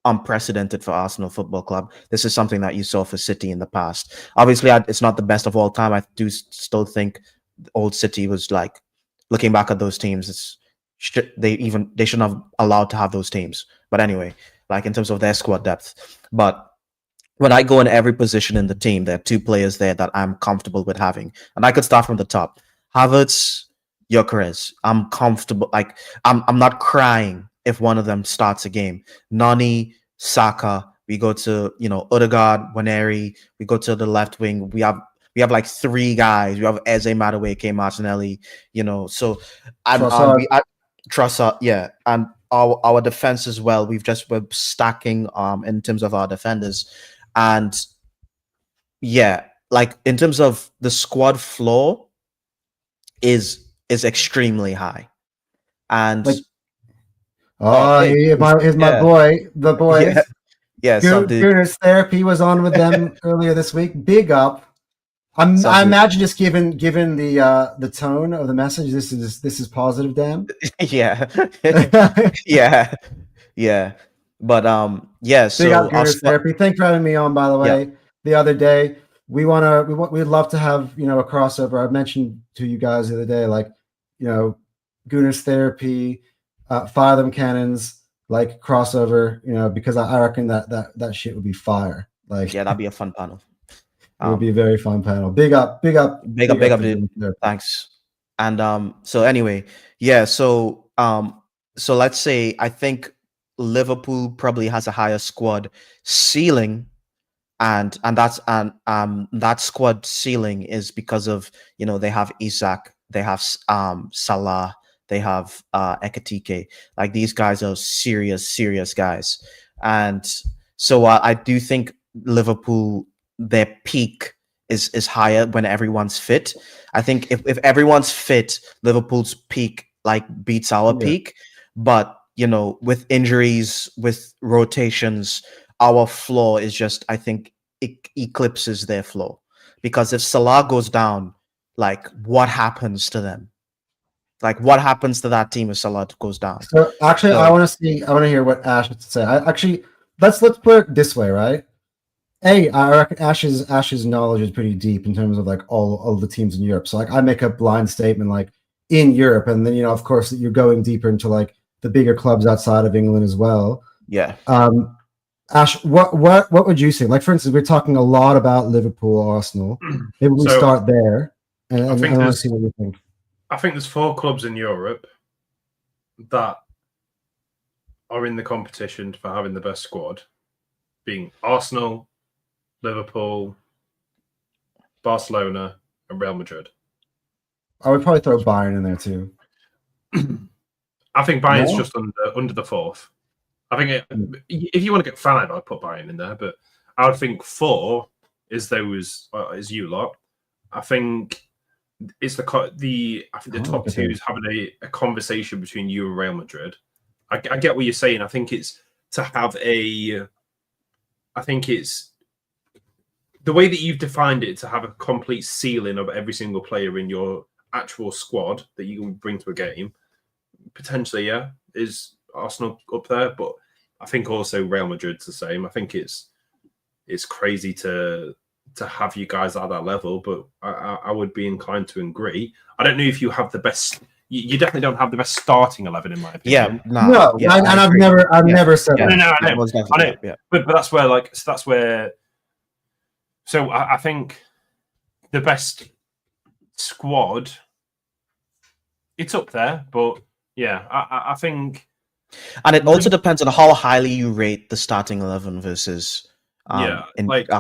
unprecedented for Arsenal Football Club. This is something that you saw for City in the past. Obviously, it's not the best of all time. I do still think old City was looking back at those teams. They shouldn't have allowed to have those teams. But anyway, in terms of their squad depth. But when I go in every position in the team, there are 2 players there that I'm comfortable with having, and I could start from the top. Havertz, Gyökeres. I'm comfortable. I'm not crying if one of them starts a game. Nani, Saka. We go to Odegaard, Waneri. We go to the left wing. We have 3 guys. We have Eze, Madueke, Martinelli. So Trossard, yeah, and our defense as well. We're stacking in terms of our defenders, and yeah, in terms of the squad floor is extremely high, and
here's my boy, the boys.
Yeah,
Gunner's Therapy was on with them earlier this week. Big up. I imagine just given the tone of the message, this is positive, Dan.
Yeah, yeah. But yeah. So
Big up Gunner's Therapy. Thanks for having me on. By the way, the other day we'd love to have a crossover. I mentioned to you guys the other day, Gunner's Therapy, Fire Them Cannons, crossover. Because I reckon that shit would be fire.
Yeah, that'd be a fun panel.
It would be a very fun panel. Big up,
dude. Thanks. And so anyway, yeah, so let's say I think Liverpool probably has a higher squad ceiling, and that squad ceiling is because of, they have Isaac, they have Salah, they have Ekatike. Like, these guys are serious guys. And so I do think Liverpool, their peak is higher when everyone's fit. I think if everyone's fit, Liverpool's peak like beats our
Yeah.
peak. But with injuries, with rotations, our floor is just, I think, it eclipses their floor. Because if Salah goes down, like, what happens to them? Like, what happens to that team if Salah goes down?
So actually,
So-
I want to hear what Ash has to say. Let's put it this way, right? I reckon Ash's knowledge is pretty deep in terms of like all the teams in Europe. So like I make a blind statement like in Europe, and then of course you're going deeper into like the bigger clubs outside of England as well.
yeah.
Ash, what would you say? Like, for instance, we're talking a lot about Liverpool, Arsenal. Maybe we
So,
start there, and I
think
want to
there's-
see what you think.
I think there's 4 clubs in Europe that are in the competition for having the best squad, being Arsenal, Liverpool, Barcelona, and Real Madrid.
I would probably throw Bayern in there too.
I think Bayern's
No?
just under the 4th. I think if you want to get 5, I'd put Bayern in there, but I would think 4 is is you lot. I think it's the top 2 is having a conversation between you and Real Madrid. I get what you're saying. I think it's to have I think it's the way that you've defined it, to have a complete ceiling of every single player in your actual squad that you can bring to a game. Potentially, yeah, is Arsenal up there, but I think also Real Madrid's the same. I think it's crazy to have you guys at that level, but I would be inclined to agree. I don't know if you have the best. You definitely don't have the best starting 11, in my opinion.
I've never said that.
No, I know.
Yeah.
But that's where So I think the best squad, it's up there, but yeah, I think.
And it also depends on how highly you rate the starting 11 versus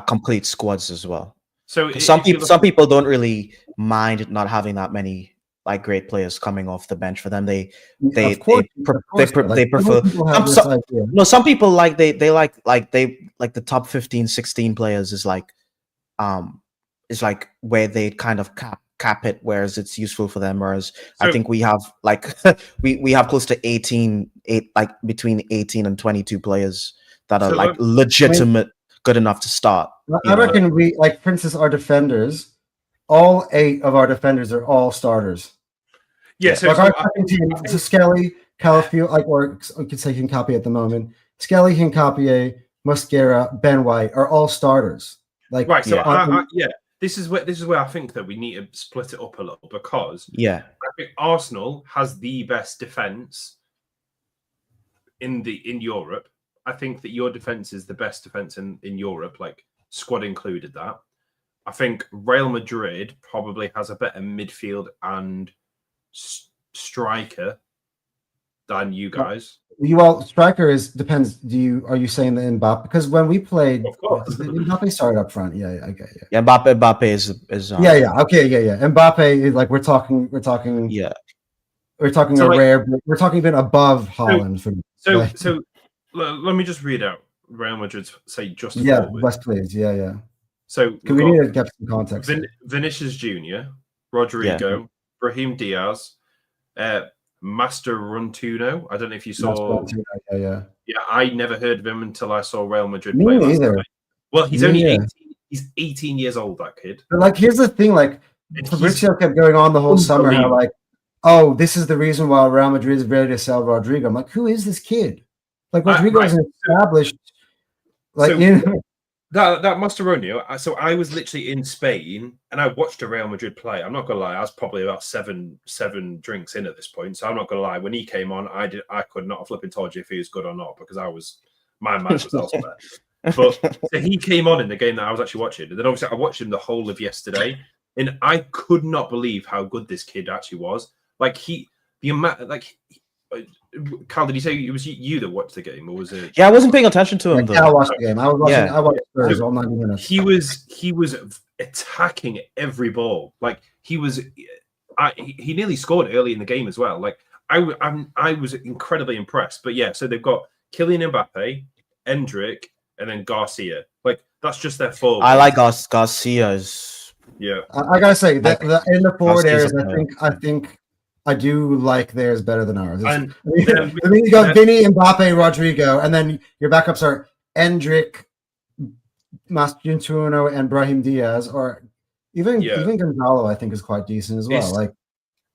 complete squads as well.
So
some people don't really mind not having that many like great players coming off the bench. For them, they prefer. Some people like they like the top 15, 16 players is like where they kind of cap it, whereas it's useful for them. Whereas I think we have like we have close to 18, between 18 and 22 players that are like legitimate, good enough to start.
I reckon we, like, for instance, our defenders, all 8 of our defenders are all starters.
Yeah,
so our second team, so Skelly, Calafield, or we could say Hincapié at the moment. Skelly, Hincapié, Mosquera, Ben White are all starters. Like,
right, so this is where I think that we need to split it up a little, because I think Arsenal has the best defense in Europe. I think that your defense is the best defense in Europe, like squad included that. I think Real Madrid probably has a better midfield and striker than you guys.
Well, striker depends. Are you saying that Mbappe? Because when we played,
of course,
Mbappe started up front. Yeah, okay,
yeah. Mbappe is
Mbappe is like we're talking. We're talking rare. We're talking even above Haaland.
So let me just read out Real Madrid's just forward.
West please. Yeah.
So
we need to get some context.
Vinicius Junior, Rodrigo, Brahim Diaz, Master Runtuno. I don't know if you saw.
Yeah.
I never heard of him until I saw Real Madrid
Me
play
neither.
last night. Well, he's only 18. He's 18 years old, that kid.
But like, here's the thing: like, Fabrizio kept going on the whole summer how like, oh, this is the reason why Real Madrid is ready to sell Rodrigo. I'm like, who is this kid? Like, Rodrigo is established. Like,
that Mascherano. So I was literally in Spain and I watched a Real Madrid play. I'm not gonna lie, I was probably about seven drinks in at this point. So I'm not gonna lie. When he came on, I could not have flipping told you if he was good or not, because my mind was elsewhere. But so he came on in the game that I was actually watching, and then obviously I watched him the whole of yesterday. and I could not believe how good this kid actually was. Like Cal, did you say it was you that watched the game, or was it?
Yeah, I wasn't paying attention to him though.
I watched the game. I was watching.
Yeah.
I watched Spurs all 90 minutes.
He was attacking every ball. Like he nearly scored early in the game as well. Like I was incredibly impressed. But yeah, so they've got Kylian Mbappe, Endrick, and then Garcia. Like that's just their four.
I like Garcia's.
Yeah,
I gotta say that in the forward
Garcia's
areas, I think I do like theirs better than ours.
and
I mean, you got Vinny, Mbappe, Rodrigo, and then your backups are Endrick, Mascherano, and Brahim Diaz, or even Gonzalo. I think is quite decent as well. Like,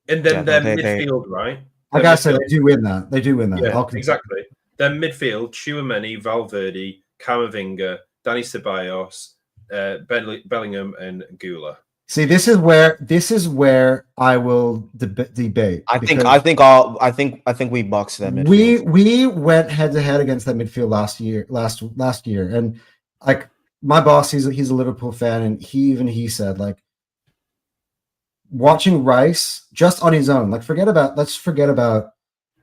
and then their midfield, right?
I gotta say they do win that. They do win that.
Yeah, exactly. Their midfield: Tchouaméni, Valverde, Camavinga, Dani Ceballos, Bellingham, and Gula.
See, this is where I will debate.
I think we boxed them.
We went head to head against that midfield last year, and like my boss, he's a Liverpool fan, and he said like watching Rice just on his own, like let's forget about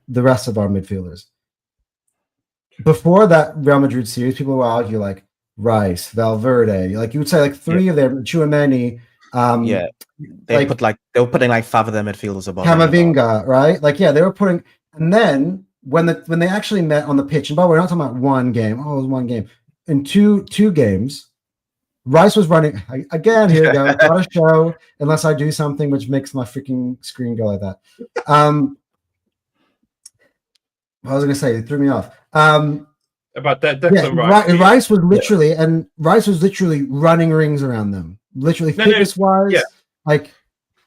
the rest of our midfielders. Before that Real Madrid series, people would argue like Rice, Valverde, like you would say like three of them, Tchouaméni.
They were putting like five of their midfielders above
Camavinga, right? Like they were putting, and then when they actually met on the pitch, and by the way, we're not talking about one game. Oh, it was one game. In two games, Rice was running again. Here we go. Not a show unless I do something which makes my freaking screen go like that. What was I going to say? It threw me off.
About that, Rice.
Rice was literally running rings around them. Literally, fitness-wise, like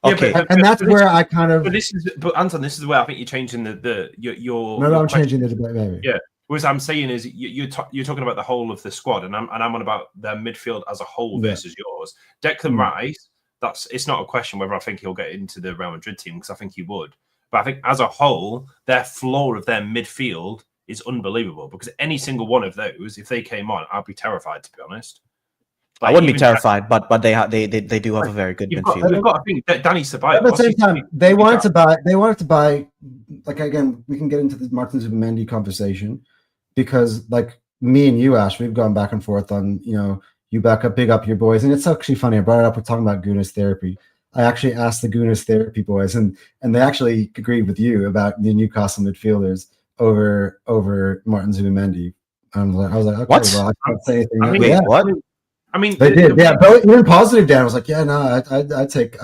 okay,
and that's where I kind of.
But Anton, this is where I think you're changing your.
No, I'm changing the debate, maybe.
Yeah, what I'm saying is you're talking about the whole of the squad, and I'm on about their midfield as a whole versus yours. Declan Rice, it's not a question whether I think he'll get into the Real Madrid team because I think he would, but I think as a whole, their floor of their midfield is unbelievable because any single one of those, if they came on, I'd be terrified to be honest.
Like,
I wouldn't be terrified, but they do have a very good midfield.
You've got, I think, Dani Ceballos.
At the same time, they wanted to buy. Like again, we can get into the Martin Zubimendi conversation because, like me and you, Ash, we've gone back and forth on you big up your boys, and it's actually funny. I brought it up. We're talking about Gunas therapy. I actually asked the Gunas therapy boys, and they actually agreed with you about the Newcastle midfielders over Martin Zubimendi. I was like, okay,
what?
Well, I can't say anything.
What?
I mean,
they did, yeah. But even positive, Dan was like, "Yeah, no, I'd take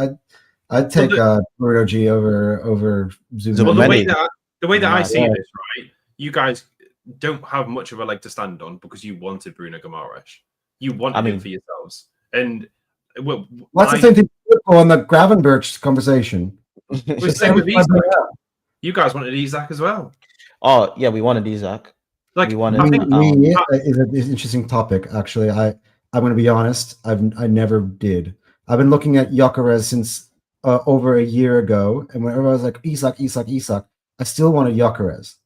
Bruno G over Zubimendi."
Well, the way that I see this, right? You guys don't have much of a leg to stand on because you wanted Bruno Guimaraes. You wanted him for yourselves, and
that's the same thing on the Gravenberch conversation.
We're same with Isak. You guys wanted Isak as well.
Oh yeah, we wanted Isak.
Like we wanted. Is an interesting topic, actually. I'm going to be honest. I never did. I've been looking at Gyökeres since over a year ago, and whenever I was like Isak, I still wanted Gyökeres.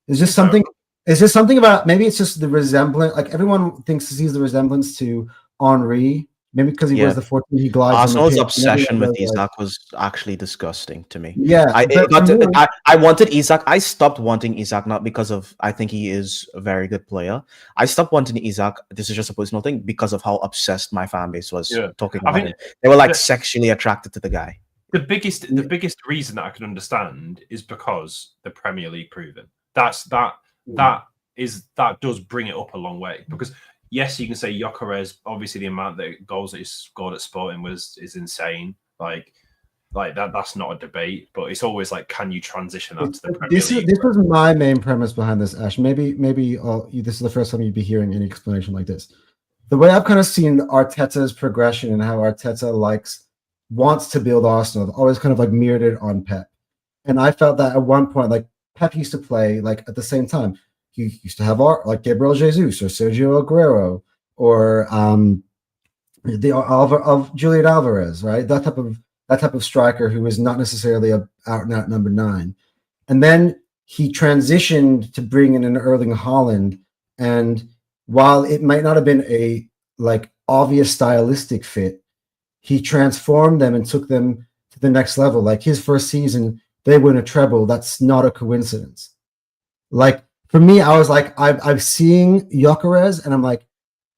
It's just something. It's just something about maybe it's just the resemblance. Like everyone sees the resemblance to Henry. Maybe because he wears the 14, he glides.
Arsenal's obsession with Isak was actually disgusting to me.
Yeah,
I wanted Isak. I stopped wanting Isak not because of I think he is a very good player. I stopped wanting Isak. This is just a personal thing because of how obsessed my fan base was talking about him. They were like sexually attracted to the guy.
The biggest reason that I can understand is because the Premier League proven that does bring it up a long way because. Yes, you can say Gyökeres. Obviously, the amount of goals that he scored at Sporting is insane. Like that's not a debate. But it's always like, can you transition that to the Premier League?
This was my main premise behind this, Ash. Maybe this is the first time you'd be hearing any explanation like this. The way I've kind of seen Arteta's progression and how Arteta wants to build Arsenal, I've always kind of like mirrored it on Pep. And I felt that at one point, like Pep used to play like at the same time. He used to have art like Gabriel Jesus or Sergio Aguero or of Julian Alvarez, right? That type of striker who is not necessarily a out and out number 9. And then he transitioned to bring in an Erling Haaland. And while it might not have been a like obvious stylistic fit, he transformed them and took them to the next level. Like his first season, they win a treble. That's not a coincidence. Like for me, I was like, I'm seeing Gyökeres, and I'm like,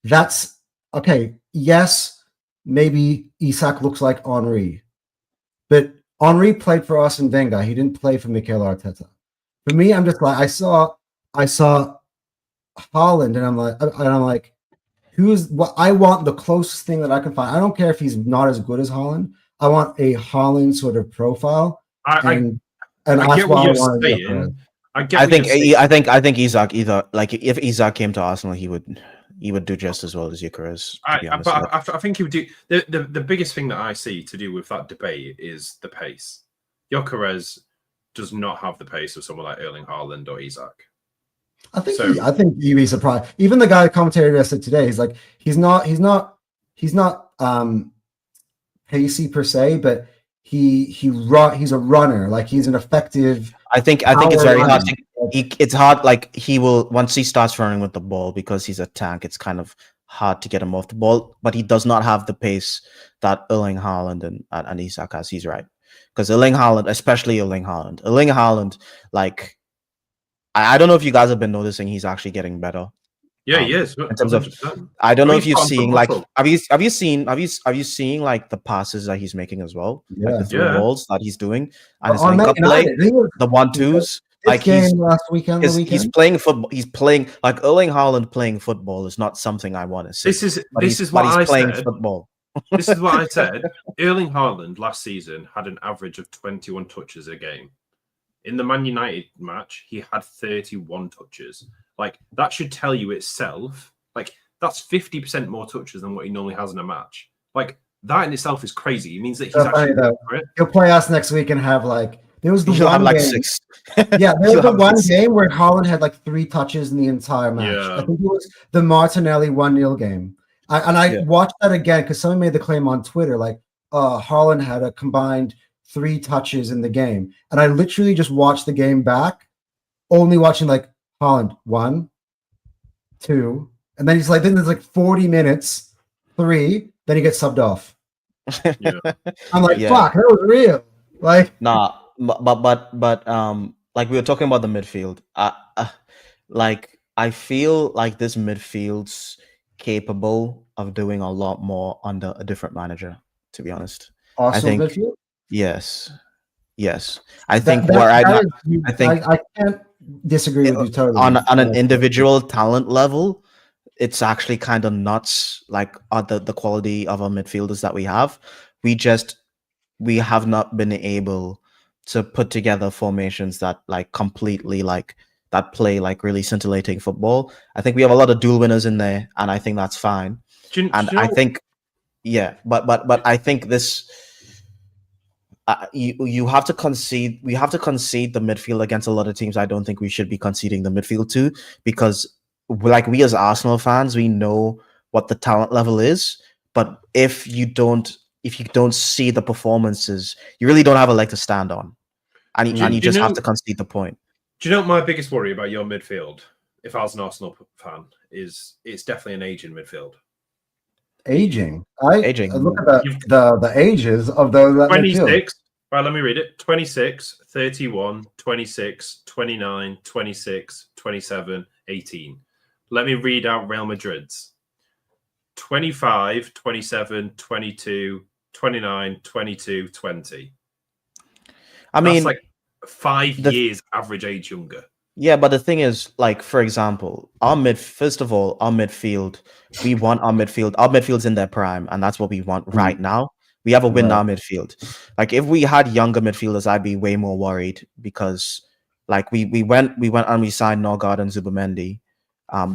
that's okay. Yes, maybe Isak looks like Henry, but Henry played for Arsene Wenger. He didn't play for Mikel Arteta. For me, I'm just like, I saw Haaland, and I'm like, who's what? I want the closest thing that I can find. I don't care if he's not as good as Haaland. I want a Haaland sort of profile, and
I
that's
get
why
what
I
you're
wanted
saying.
I think Isak either like if Isak came to Arsenal, he would do just as well as Gyökeres. To be honest,
but I think he would do. The biggest thing that I see to do with that debate is the pace. Gyökeres does not have the pace of someone like Erling Haaland or Isak.
I think you'd be surprised. Even the guy commentator said today, he's like, he's not pacey per se, but he's a runner. Like he's an effective.
I think it's very hard. It's hard. Like he will once he starts running with the ball because he's a tank. It's kind of hard to get him off the ball. But he does not have the pace that Erling Haaland and Isak has. He's right because Erling Haaland, like I don't know if you guys have been noticing, he's actually getting better.
Yeah, he is.
In terms of, I don't know if you're seeing like, have you seen like the passes that he's making as well, like the through balls that he's doing, and his link up play, the 1-2s. Like
last weekend,
he's playing football. He's playing like Erling Haaland playing football is not something I want to see.
This is what I
playing
said.
Football.
This is what I said. Erling Haaland last season had an average of 21 touches a game. In the Man United match, he had 31 touches. Like, that should tell you itself. Like, that's 50% more touches than what he normally has in a match. Like, that in itself is crazy. It means that he's actually
he'll play us next week and have like there was the one
like
game.
6.
Yeah, there was the one game where Haaland had like 3 touches in the entire match.
Yeah.
I think it was the Martinelli 1-0 game. I watched that again because someone made the claim on Twitter like Haaland had a combined 3 touches in the game. And I literally just watched the game back, only watching like Haaland 1, 2, and then he's like, then there's like 40 minutes, 3, then he gets subbed off.
Yeah.
I'm like, fuck, that was real. Like,
nah, but like we were talking about the midfield. Like I feel like this midfield's capable of doing a lot more under a different manager. To be honest,
Arsenal midfield.
Yes. I think I
can't disagree with you totally.
On an individual talent level, it's actually kind of nuts. Like the quality of our midfielders that we have, we have not been able to put together formations that like completely like that play like really scintillating football. I think we have a lot of dual winners in there, and I think that's fine. I think, but I think this. You have to concede. We have to concede the midfield against a lot of teams. I don't think we should be conceding the midfield to, because like we as Arsenal fans, we know what the talent level is. But if you don't see the performances, you really don't have a leg to stand on, and you just have to concede the point.
Do you know what my biggest worry about your midfield, if I was an Arsenal fan, is it's definitely an aging midfield.
Aging.
Aging.
Look at the ages of those.
26. Right, let me read it. 26, 31, 26, 29, 26, 27, 18. Let me read out Real Madrid's. 25, 27, 22, 29, 22, 20.
I mean,
that's like 5 years average age younger.
Yeah, but the thing is, like, for example, first of all, our midfield, we want our midfield's in their prime, and that's what we want right now. We have a win our midfield. Like, if we had younger midfielders, I'd be way more worried, because like we went and we signed Norgard and Zubimendi.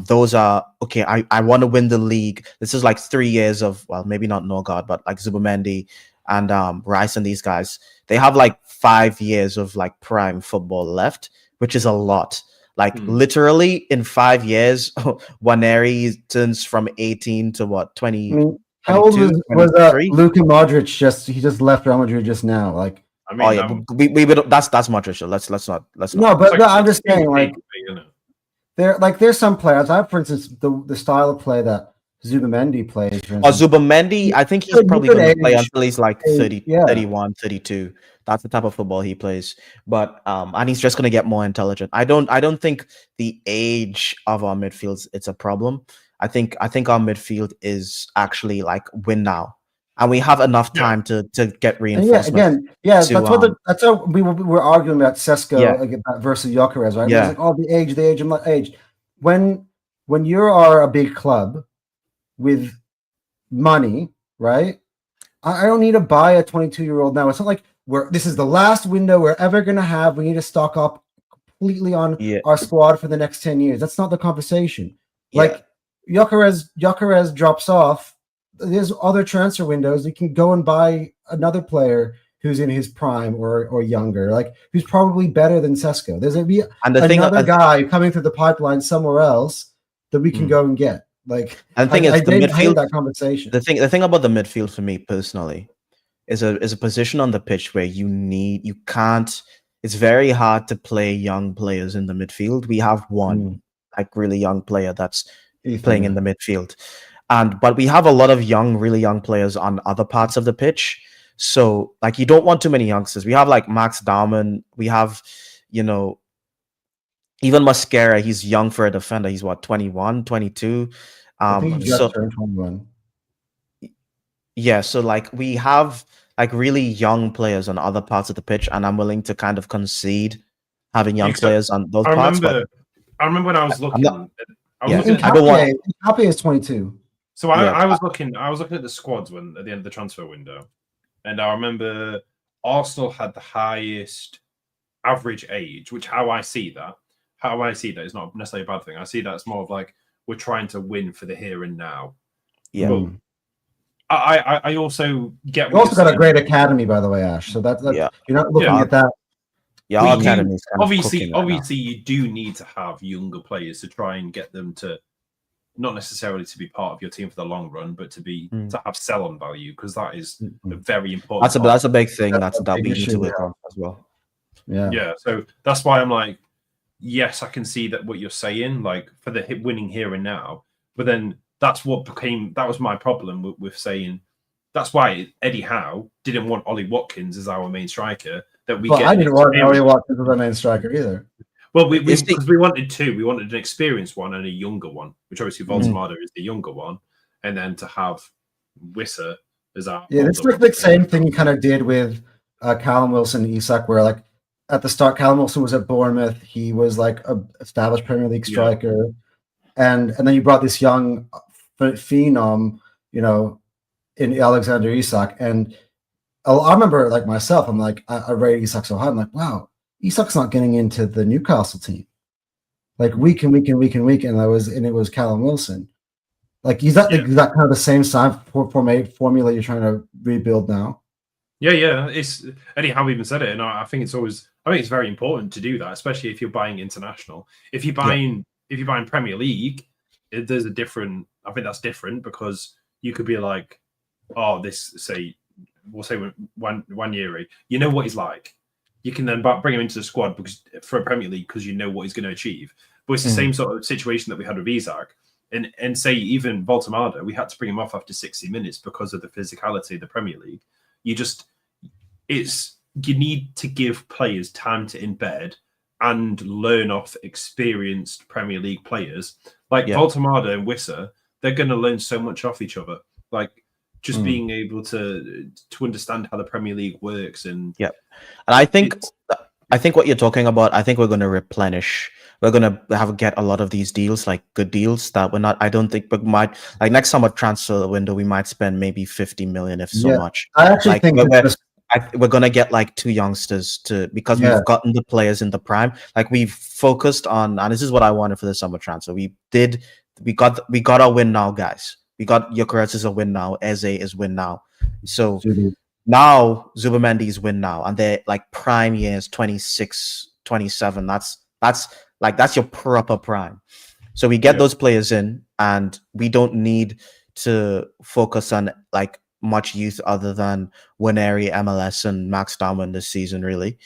Those are okay. I want to win the league. This is like 3 years of, well, maybe not Norgard, but like Zubimendi and Rice and these guys. They have like 5 years of like prime football left, which is a lot. Like literally in 5 years, Waneri turns from 18 to what, 20?
I mean, how old was Luka Modric? He just left Real Madrid just now. Like,
I mean,
that's Modric. So let's not.
No, but I'm just saying, like, there's some players. I have, for instance, the style of play that Zubimendi plays, for
Or
instance.
Zubamendi, I think he's
You
probably
could
going to play
age-
until he's like
age,
30,
yeah.
31, 32. That's the type of football he plays. But and he's just going to get more intelligent. I don't think the age of our midfield it's a problem. I think our midfield is actually like win now. And we have enough time to get
And
reinforcements.
that's
to,
what that's how we were arguing about Sesko versus Gyökeres, right?
Yeah.
It's like, the age. I'm like, age. When you are a big club with money, right? I don't need to buy a 22-year-old now. It's not like this is the last window we're ever going to have. We need to stock up completely on our squad for the next 10 years. That's not the conversation. Like Gyökeres drops off. There's other transfer windows. You can go and buy another player who's in his prime or younger, like who's probably better than Sesko. There's another guy coming through the pipeline somewhere else that we can go and get. Like,
and the thing is, the midfield,
that conversation.
The thing about the midfield for me personally is a position on the pitch where you can't. It's very hard to play young players in the midfield. We have one like really young player that's playing in the midfield, but we have a lot of really young players on other parts of the pitch. So like you don't want too many youngsters. We have like Max Darman. We have, even Mascara, he's young for a defender. He's what, 21, 22?
I think he just turned 21.
Yeah, so like we have like really young players on other parts of the pitch, and I'm willing to kind of concede having young players on those parts.
I remember when I was looking.
Kape is 22.
So I was looking at the squads at the end of the transfer window, and I remember Arsenal had the highest average age, which how I see that is not necessarily a bad thing. I see that it's more of like we're trying to win for the here and now.
Yeah.
But I also get.
You also got a great academy, by the way, Ash. So that's you're not looking at that.
Yeah, our academy.
Obviously, you do need to have younger players to try and get them to not necessarily to be part of your team for the long run, but to have sell-on value, because that is a very important.
That's a big thing. That we need to work on as well.
Yeah. So that's why I'm like, yes, I can see that what you're saying, like for the winning here and now, but then that was my problem with saying that's why Eddie Howe didn't want Ollie Watkins as our main striker. I
didn't want Ollie Watkins as our main striker either.
Well, because we wanted two. We wanted an experienced one and a younger one, which obviously Voltemada is the younger one, and then to have Wissa as our
it's like the same thing you kind of did with Callum Wilson and Isak, where like at the start, Callum Wilson was at Bournemouth. He was like an established Premier League striker, and then you brought this young phenom, in Alexander Isak. And I remember, like myself, I'm like, I rate Isak so high. I'm like, wow, Isak's not getting into the Newcastle team. Like week and it was Callum Wilson. Like is that kind of the same formula you're trying to rebuild now?
Yeah. It's Eddie Howe even said it, and I think it's very important to do that, especially if you're buying international. If you're buying Premier League, there's a different. I think that's different because you could be like, we'll say Wanyeri, you know what he's like. You can then bring him into the squad for a Premier League because you know what he's going to achieve. But it's the same sort of situation that we had with Isak. And say even Voltemada, we had to bring him off after 60 minutes because of the physicality of the Premier League. You need to give players time to embed and learn off experienced Premier League players. Like Voltemada and Wissa, they're going to learn so much off each other. Like just being able to understand how the Premier League works. And
I think what you're talking about, I think we're going to replenish. We're going to get a lot of these deals, like good deals that we're not. I don't think we might, like next summer transfer window, we might spend maybe 50 million, if so much.
I actually think
we're going to get like two youngsters because we've gotten the players in the prime. Like we've focused on, and this is what I wanted for the summer transfer. We got our win now, guys. We got Gyökeres is a win now. Eze is win now. So now Zubamendi's win now, and they're like prime years 26, 27. That's your proper prime. So we get those players in, and we don't need to focus on like much youth other than Wanyeri, MLS, and Max Darman this season, really.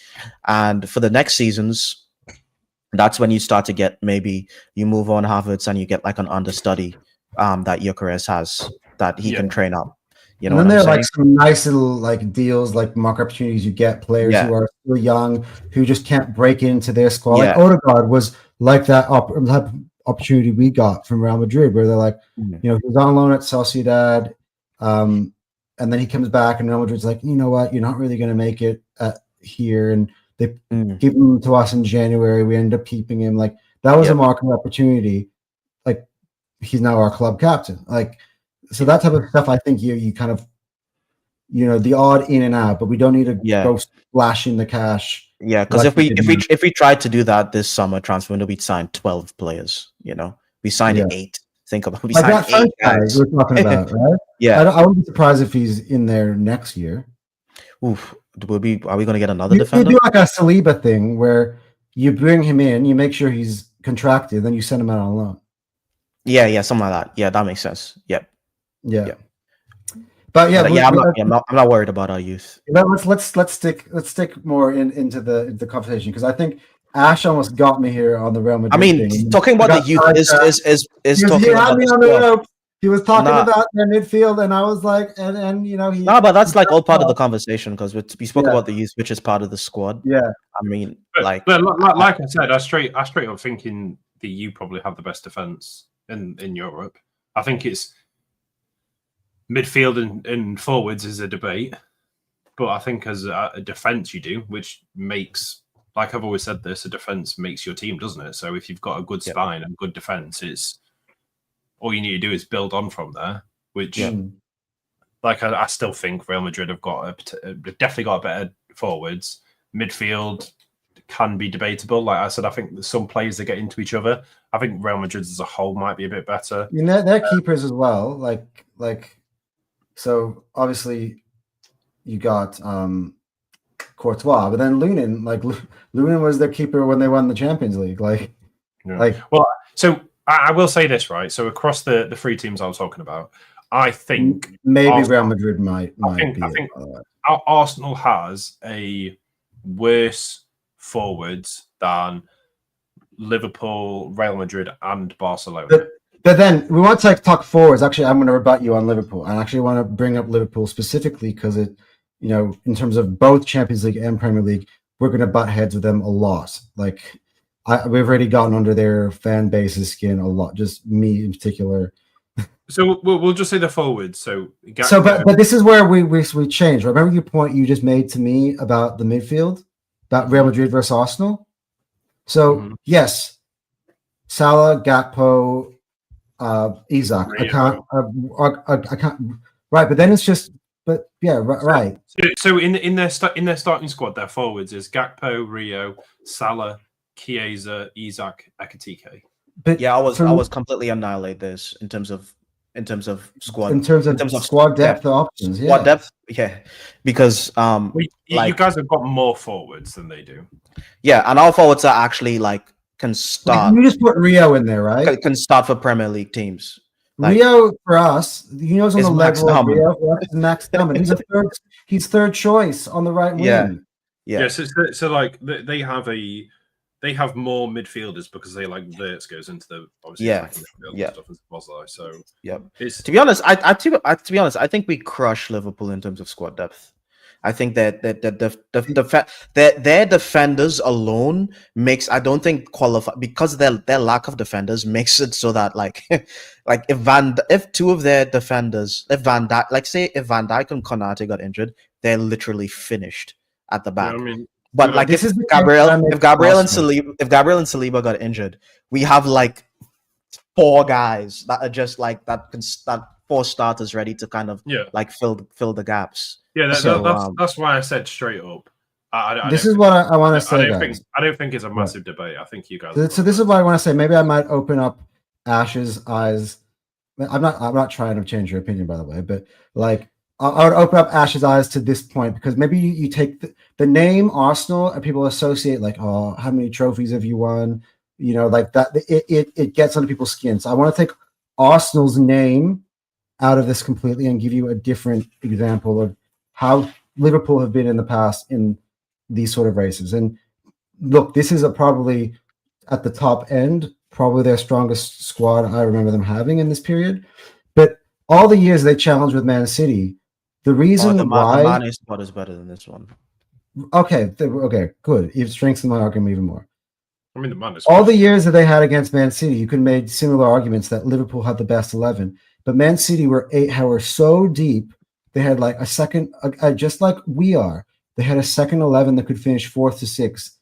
And for the next seasons, that's when you start to get, maybe you move on Havertz and you get like an understudy that Gyökeres has that he can train up. You know
and then
what
there
I'm
are like
saying?
some nice little like deals, like market opportunities you get players who are still young, who just can't break into their squad. Like Odegaard was like that opportunity we got from Real Madrid, where they're like, you know, he was on loan at Sociedad, and then he comes back, and Real Madrid's like, you know what, you're not really going to make it here, and they give him to us in January. We end up keeping him. Like that was a market opportunity. Like he's now our club captain. Like. So that type of stuff, I think you kind of, you know, the odd in and out, but we don't need to go splashing the cash.
Yeah, because if we tried to do that this summer transfer window, we'd sign 12 players. You know, we signed 8. Think about we
like
signed
that
8 guys.
we're talking about, right? I wouldn't be surprised if he's in there next year.
Oof, are we going to get another defender?
You do like a Saliba thing where you bring him in, you make sure he's contracted, then you send him out on loan.
Yeah, something like that. Yeah, that makes sense. Yep.
Yeah. But
I'm not worried about our youth.
Let's stick more into the conversation, because I think Ash almost got me here on the Real Madrid thing.
Talking about the youth is talking about the squad.
He was talking about their midfield, and I was like, and you know,
but that's like all part of the conversation, because we spoke about the youth, which is part of the squad.
Yeah,
I mean,
like I said, I straight up thinking that you probably have the best defense in Europe. I think it's midfield and forwards is a debate, but I think as a defense you do, which makes, like I've always said this, a defense makes your team, doesn't it? So if you've got a good spine and good defense, it's all you need to do is build on from there, which like I still think Real Madrid have definitely got better forwards. Midfield can be debatable. Like I said, I think some players that get into each other. I think Real Madrid as a whole might be a bit better.
You know, they're keepers as well. Like so obviously you got Courtois, but then Lunin was their keeper when they won the Champions League.
Well, so I will say this, right? So across the 3 teams I was talking about, I think
maybe Arsenal, Real Madrid might
I think Arsenal has a worse forwards than Liverpool, Real Madrid, and Barcelona.
But then we want to talk forwards. Actually, I'm going to rebut you on Liverpool. I actually want to bring up Liverpool specifically because it, you know, in terms of both Champions League and Premier League, we're going to butt heads with them a lot. Like we've already gotten under their fan base's skin a lot. Just me in particular.
So we'll just say the forwards.
But this is where we change. Remember your point you just made to me about the midfield, about Real Madrid versus Arsenal. So yes, Salah, Gakpo, Isak. I can't. Right, but then it's just. But yeah, right.
So in their starting squad, their forwards is Gakpo, Rio, Salah, Chiesa, Isak, Ekitike.
But yeah, I was completely annihilate this in terms of squad.
In terms of squad depth options,
squad depth, yeah. Because
you guys have got more forwards than they do.
Yeah, and our forwards are actually can start.
You just put Rio in there, right?
Can start for Premier League teams.
Rio for us, he knows on the level of Rio. Is Max Dummon. He's third choice on the right wing.
Yeah. So they have more midfielders because Wirtz goes into the obviously midfield and stuff as well. So
to be honest, I think we crush Liverpool in terms of squad depth. I think that their defenders alone makes, I don't think qualify, because their lack of defenders makes it so that if 2 of their defenders, if Van Dijk and Konate got injured, they're literally finished at the back.
Yeah, I mean,
but if Gabriel and Saliba got injured, we have 4 guys that are just that 4 starters ready to kind of fill the gaps.
Yeah, that's why I said straight up.
This is what I want to say.
I don't think it's a massive debate. I think you guys.
So this is what I want to say. Maybe I might open up Ash's eyes. I'm not trying to change your opinion, by the way, but I would open up Ash's eyes to this point, because maybe you take the name Arsenal and people associate oh, how many trophies have you won? You know, that it gets under people's skin. So I want to take Arsenal's name out of this completely and give you a different example of how Liverpool have been in the past in these sort of races. And look, this is probably at the top end probably their strongest squad I remember them having in this period. But all the years they challenged with Man City, the reason
the
why
Mane squad is better than this one.
okay, good. You've strengthened my argument even more.
I mean, the man is
All the years that they had against Man City, you could make similar arguments that Liverpool had the best 11, but Man City were so deep. They had like a second, just like we are. They had a second 11 that could finish 4th to 6th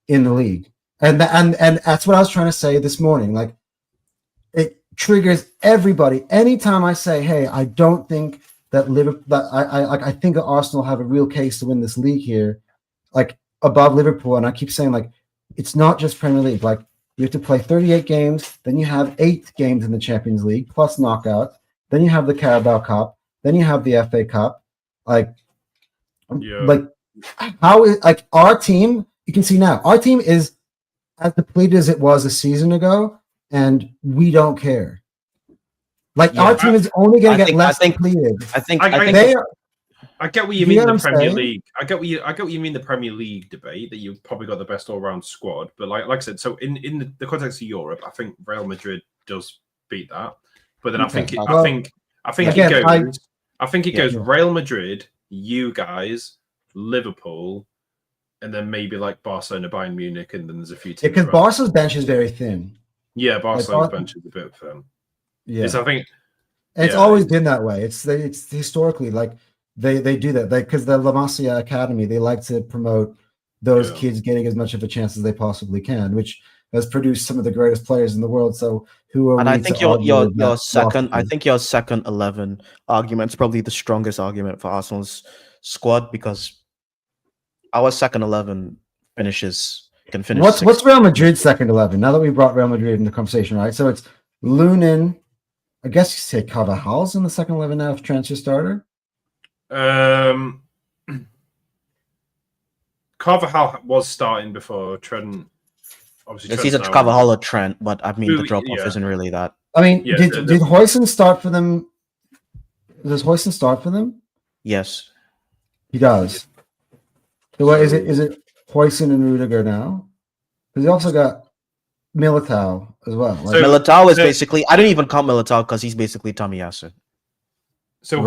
in the league, and that's what I was trying to say this morning. Like, it triggers everybody anytime I say, "Hey, I don't think that Liverpool. That I think that Arsenal have a real case to win this league here, like above Liverpool." And I keep saying, like, it's not just Premier League. Like, you have to play 38 games, then you have 8 games in the Champions League plus knockout, then you have the Carabao Cup, then you have the FA Cup. Like how is like our team? You can see now our team is as depleted as it was a season ago, and we don't care. Like our team is only going to get less depleted.
I get what you mean. The Premier League. I get what you mean. The Premier League debate that you've probably got the best all-round squad, but like I said, so in the context of Europe, I think Real Madrid does beat that. But then I think it goes Real Madrid, you guys, Liverpool, and then maybe like Barcelona, Bayern Munich, and then there's a few teams.
Because Barca's bench is very thin.
Yeah, Barcelona's bench is a bit thin.
Yeah,
I think
it's always been that way. It's historically like. They do that because the La Masia Academy, they like to promote those kids getting as much of a chance as they possibly can, which has produced some of the greatest players in the world. So
I think your second 11 argument is probably the strongest argument for Arsenal's squad, because our second 11 can finish.
What's Real Madrid's second 11? Now that we brought Real Madrid into the conversation, right? So it's Lunin. I guess you say Carvajal's in the second 11 now, if transfer starter.
Carvajal was starting before Trent. Obviously,
it's either Carvajal or Trent, but I mean the drop off isn't really that.
I mean, did Huijsen start for them? Does Huijsen start for them?
Yes,
he does. So what is it? Is it Huijsen and Rudiger now? Because he also got Militao as well.
Like, Militao is basically. I don't even count Militao because he's basically Tomiyasu.
So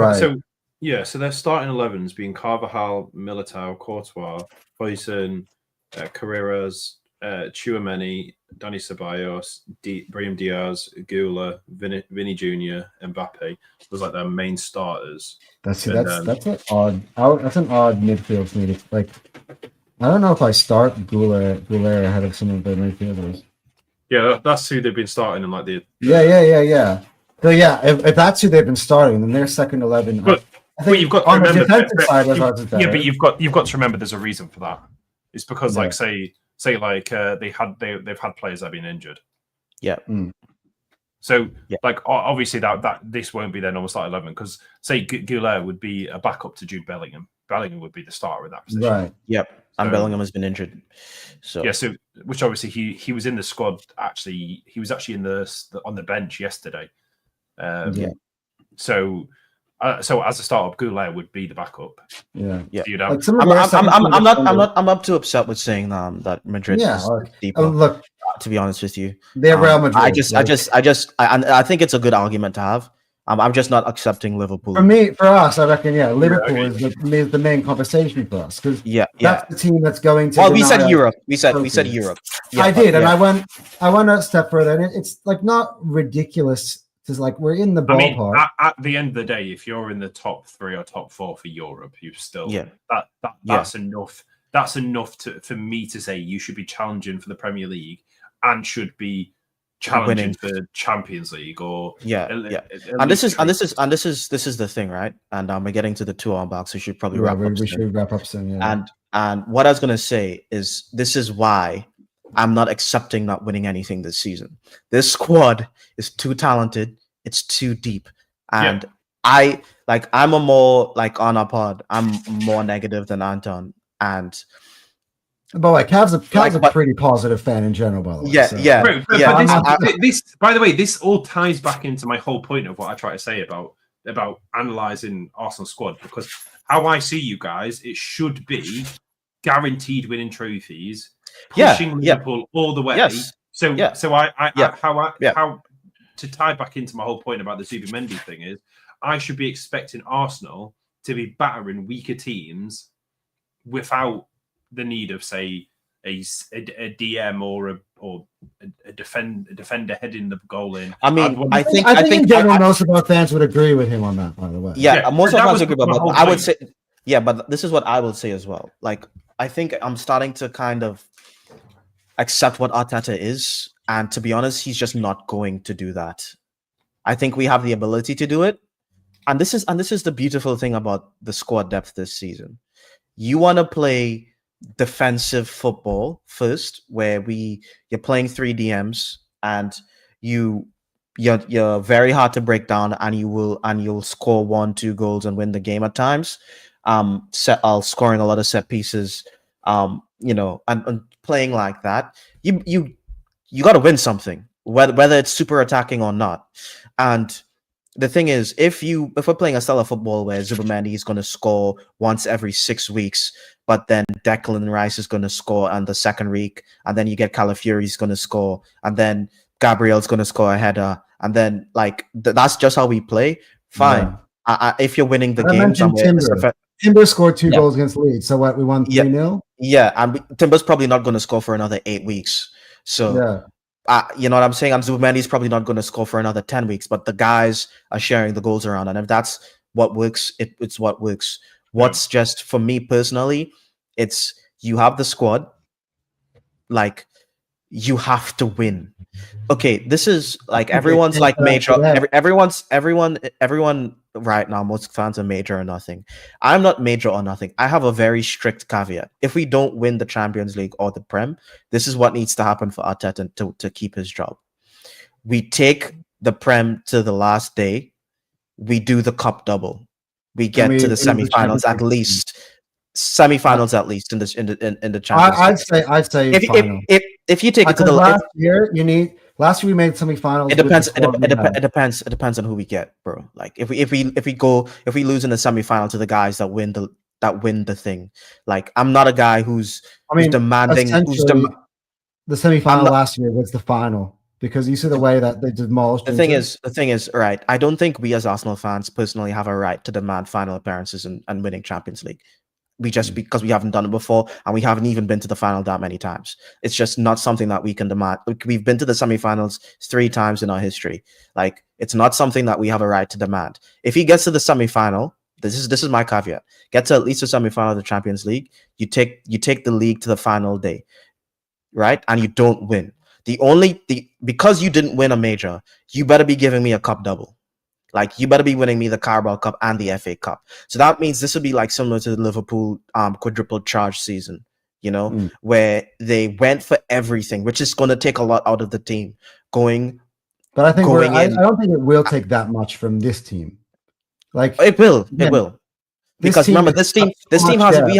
their starting 11s being Carvajal, Militao, Courtois, Huijsen, Carreras, Tchouaméni, Dani Ceballos, Brahim Diaz, Gula, Vinny Jr., Mbappe was like their main starters.
That's an odd midfield for me. Like, I don't know if I start Gula ahead of some of the midfielders.
Yeah, that's who they've been starting in like the.
Yeah. So if that's who they've been starting, then their second 11.
But you've got to remember.
But
you've got to remember. There's a reason for that. It's because, like, say, like they've had players that have been injured.
Yeah.
So, like, obviously that this won't be their normal start 11 because, say, Goulet would be a backup to Jude Bellingham. Bellingham would be the starter in that position.
Right.
Yep. And Bellingham has been injured. So
which obviously he was in the squad. Actually, he was actually on the bench yesterday. So as a startup, Goulet would be the backup.
Yeah.
I'm not too upset with saying that Madrid is deeper.
Look,
to be honest with you,
they're Real Madrid.
I think it's a good argument to have. I'm just not accepting Liverpool.
For us, I reckon, Liverpool is the main conversation for us because that's the team that's going to.
Well, we said Europe. We said Europe.
Yeah, I did, and I went a step further, and it's like not ridiculous. It's like we're in the ballpark.
I mean, at the end of the day, if you're in the top 3 or top 4 for Europe, you've still that's enough. That's enough for me to say you should be challenging for the Premier League and should be challenging for Champions League or
And this is the thing, right? And we're getting to the 2-hour box. We should probably wrap up.
We should wrap up soon. Yeah.
And what I was gonna say is this is why I'm not accepting not winning anything this season. This squad is too talented. It's too deep. And I'm a more like on our pod. I'm more negative than Anton. And
but like Cav's a pretty positive fan in general, by the way.
This, by the way, this all ties back into my whole point of what I try to say about analysing Arsenal squad, because how I see you guys, it should be guaranteed winning trophies, pushing Liverpool all the way, So
Yeah.
so
Yeah.
how to tie back into my whole point about the Zubimendi thing is, I should be expecting Arsenal to be battering weaker teams without the need of, say, a DM or a defender heading the goal in.
I mean, I think
in general most of our fans would agree with him on that. By the way,
yeah, most of us agree. But
my whole
I would
point.
say, yeah, but this is what I will say as well. Like, I think I'm starting to kind of accept what Arteta is, and to be honest, he's just not going to do that. I think we have the ability to do it, and this is the beautiful thing about the squad depth this season. You want to play defensive football first, where you're playing 3 DMs and you're very hard to break down, and you'll score 1-2 goals and win the game at times. Scoring a lot of set pieces, and playing like that. You got to win something, whether it's super attacking or not. And the thing is, if we're playing a style of football where Zubimendi is going to score once every 6 weeks, but then Declan Rice is going to score on the second week, and then you get Calafiori is going to score, and then Gabriel's going to score a header, and then that's just how we play. Fine. Yeah. If you're winning the game,
Timber scored 2 goals against Leeds. So what? We won 3-0.
Yeah, and Timber's probably not going to score for another 8 weeks. So. Yeah. You know what I'm saying? And Zubimendi's probably not going to score for another 10 weeks, but the guys are sharing the goals around. And if that's what works, it's what works. What's just, for me personally, it's you have the squad, like, you have to win. Okay, this is like everyone's like major. Everyone right now, most fans are major or nothing. I'm not major or nothing. I have a very strict caveat. If we don't win the Champions League or the Prem, this is what needs to happen for Arteta to keep his job. We take the Prem to the last day. We do the cup double. We get to the semi-finals at least. Semi-finals at least in the Champions League.
I'd say
if you take it to the
last year, last year we made semi-finals.
It depends. It depends on who we get, bro. Like if we lose in the semi-final to the guys that win the thing. Like, I'm not a guy who's demanding.
The semi-final last year was the final, because you see the way that they demolished.
The thing is, right. I don't think we as Arsenal fans personally have a right to demand final appearances and winning Champions League. Because we haven't done it before, and we haven't even been to the final that many times. It's just not something that we can demand. We've been to the semi-finals 3 times in our history. Like, it's not something that we have a right to demand. If he gets to the semi-final, this is my caveat. Get to at least the semi-final of the Champions League. You take the league to the final day, right? And you don't win. Because you didn't win a major, you better be giving me a cup double. Like, you better be winning me the Carabao Cup and the FA Cup. So that means this would be like similar to the Liverpool quadruple charge season, where they went for everything, which is going to take a lot out of the team.
But I think I don't think it will take that much from this team. Like,
it will. Because remember, this team has we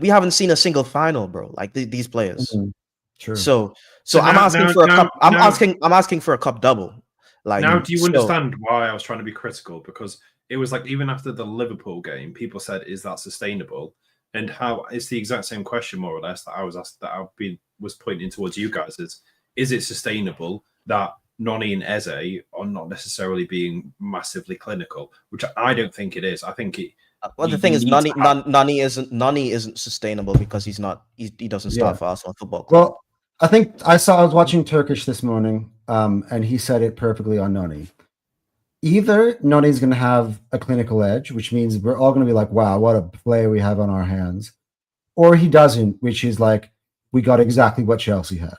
haven't seen a single final, bro. Like these players.
Mm-hmm. True.
So I'm asking for a cup. I'm asking for a cup double. Like,
now, do you understand why I was trying to be critical? Because it was like, even after the Liverpool game, people said, "Is that sustainable?" And how it's the exact same question, more or less, that I was asked, that was pointing towards you guys. Is it sustainable that Noni and Eze are not necessarily being massively clinical? Which I don't think it is. I think it.
Well, the thing is, Nani isn't sustainable because he doesn't start for Arsenal Football Club.
Well, I think I was watching Turkish this morning, and he said it perfectly on Noni. Either Noni's going to have a clinical edge, which means we're all going to be like, wow, what a player we have on our hands. Or he doesn't, which is like, we got exactly what Chelsea had.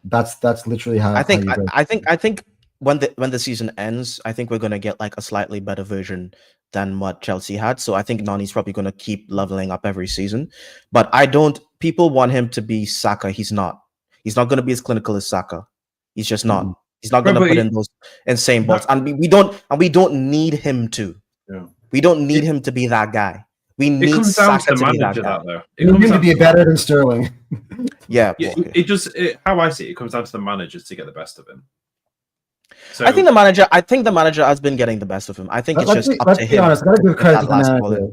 That's literally how I
think when the season ends, I think we're going to get like a slightly better version than what Chelsea had. So I think Nani's probably going to keep leveling up every season. But people want him to be Saka. He's not. He's not going to be as clinical as Saka. He's just not. He's not going to put in those insane balls. And we don't need him to. Yeah. We don't need him to be that guy. We need Saka to be that guy.
Though.
We need him to be better than Sterling.
Yeah.
How I see it, it comes down to the managers to get the best of him. So,
I think the manager has been getting the best of him. I think it's just up to him.
Let's be honest. Gotta give credit to the manager.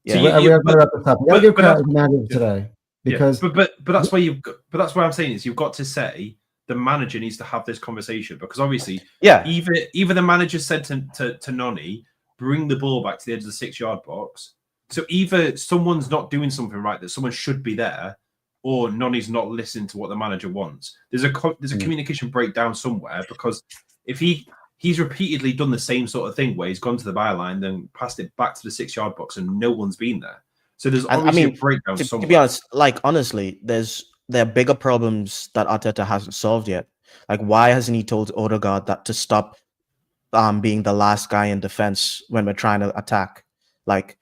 Yeah,
we are up the top. Gotta give credit to the manager today, because
but that's why I'm saying is you've got to say the manager needs to have this conversation, because obviously,
Yeah.
either the manager said to Noni, bring the ball back to the edge of the 6-yard box. So either someone's not doing something right, that someone should be there, or Noni's not listening to what the manager wants. There's a communication breakdown somewhere, because if he's repeatedly done the same sort of thing where he's gone to the byline, then passed it back to the 6-yard box, and no one's been there. So there's obviously a breakdown somewhere.
To be honest, like honestly, there are bigger problems that Arteta hasn't solved yet. Like, why hasn't he told Odegaard that to stop being the last guy in defense when we're trying to attack? Like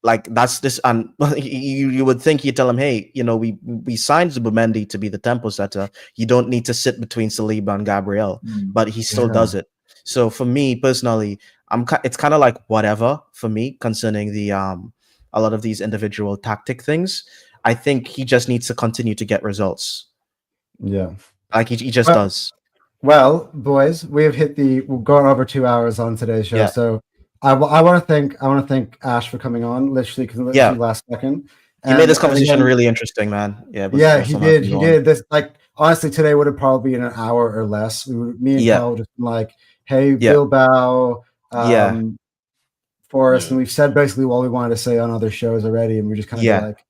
that's this, and you would think you tell him, hey, we signed Zubimendi to be the tempo setter. You don't need to sit between Saliba and Gabriel, but he still does it. So for me personally, it's kind of like whatever for me concerning the a lot of these individual tactic things. I think he just needs to continue to get results.
Yeah,
like he just does.
Well, boys, we've gone over 2 hours on today's show, so I want to thank Ash for coming on. Literally last second.
He made this conversation really interesting, man. Yeah,
he did. He did this. Like, honestly, today would have probably been an hour or less. Me and Cal would have been like, "Hey, Bilbao, Forest," and we've said basically what we wanted to say on other shows already, and we're just kind of like,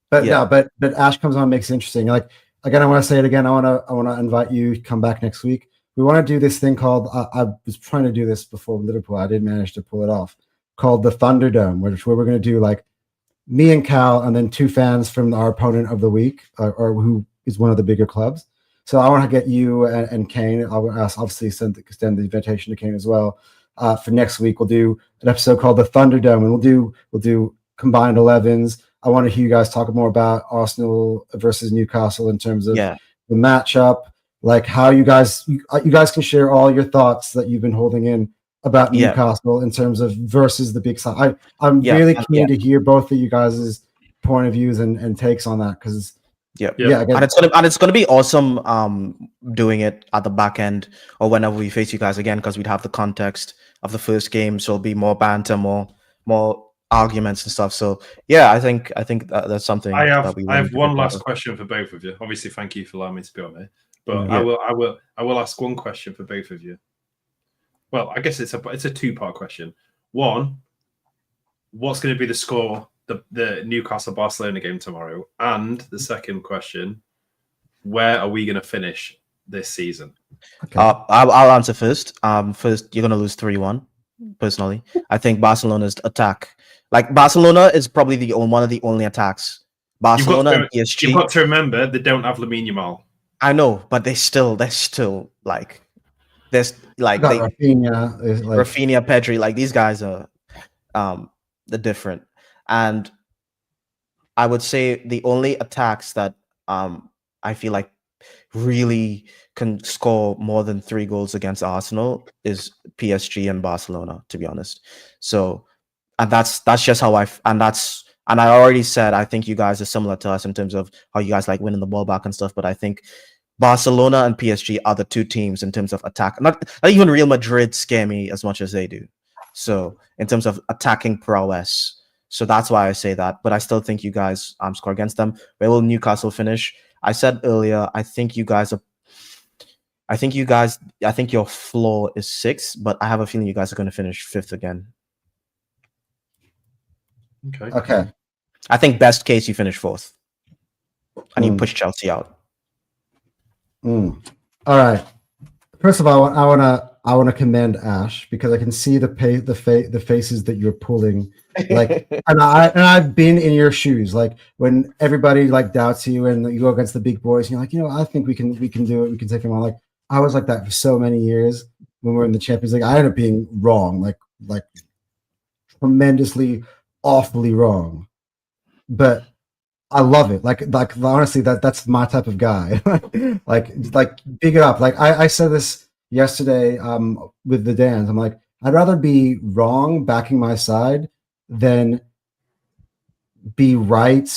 but Ash comes on, and makes it interesting. Like, again, I want to say it again. I want to invite you to come back next week. We want to do this thing called, I was trying to do this before Liverpool. I didn't manage to pull it off, called the Thunderdome, where we're going to do like me and Cal and then 2 fans from our opponent of the week, or who is one of the bigger clubs. So I want to get you and Kane. I'll obviously extend the invitation to Kane as well. For next week, we'll do an episode called the Thunderdome, and we'll do combined 11s. I want to hear you guys talk more about Arsenal versus Newcastle in terms of the matchup. Like, how you guys can share all your thoughts that you've been holding in about Newcastle in terms of versus the big side. I'm really keen to hear both of you guys' point of views and takes on that, because and
it's gonna be awesome doing it at the back end or whenever we face you guys again, because we'd have the context of the first game, so it'll be more banter, more arguments and stuff. So I think that's something.
I have one last question for both of you. Obviously, thank you for allowing me to be on here. But I will ask one question for both of you. Well, I guess it's a 2-part question. One, what's going to be the score, the Newcastle Barcelona game tomorrow? And the second question, where are we going to finish this season?
Okay. I'll answer first. First, you're going to lose 3-1. Personally, I think Barcelona's attack, like Barcelona, is probably one of the only attacks. Barcelona and PSG.
You've got to remember they don't have Lamine Yamal.
I know, but they're still like, there's like
Rafinha,
Pedri, like these guys are they're different. And I would say the only attacks that I feel like really can score more than 3 goals against Arsenal is PSG and Barcelona, to be honest. So, and that's just how and I already said, I think you guys are similar to us in terms of how you guys like winning the ball back and stuff. But I think Barcelona and PSG are the 2 teams in terms of attack. Not even Real Madrid scare me as much as they do. So in terms of attacking prowess. So that's why I say that. But I still think you guys score against them. Where will Newcastle finish? I said earlier, I think your floor is 6, but I have a feeling you guys are going to finish 5th again.
Okay.
I think best case you finish 4th, and you push Chelsea out.
All right. First of all, I want to commend Ash, because I can see the faces that you're pulling. Like, and I've been in your shoes. Like, when everybody like doubts you and you go against the big boys, and you're like, I think we can do it. We can take them on. Like, I was like that for so many years when we were in the Champions League. I ended up being wrong, like tremendously, awfully wrong. But I love it. Like honestly, that's my type of guy. like big it up. Like I said this yesterday with the Dans. I'm like, I'd rather be wrong backing my side than be right,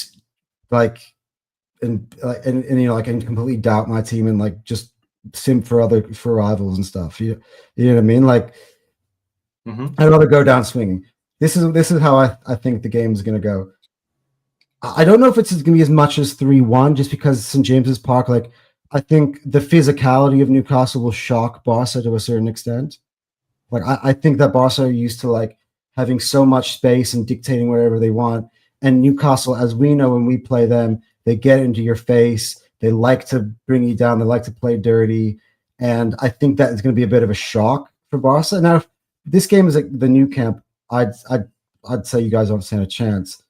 and completely doubt my team and like just simp for rivals and stuff. You know what I mean? Like, I'd rather go down swinging. This is how I think the game is going to go. I don't know if it's going to be as much as 3-1, just because St. James's Park, like, I think the physicality of Newcastle will shock Barca to a certain extent. Like I think that Barca are used to like having so much space and dictating whatever they want. And Newcastle, as we know when we play them, they get into your face. They like to bring you down. They like to play dirty. And I think that is going to be a bit of a shock for Barca. Now, if this game is like the new camp, I'd say you guys don't stand a chance.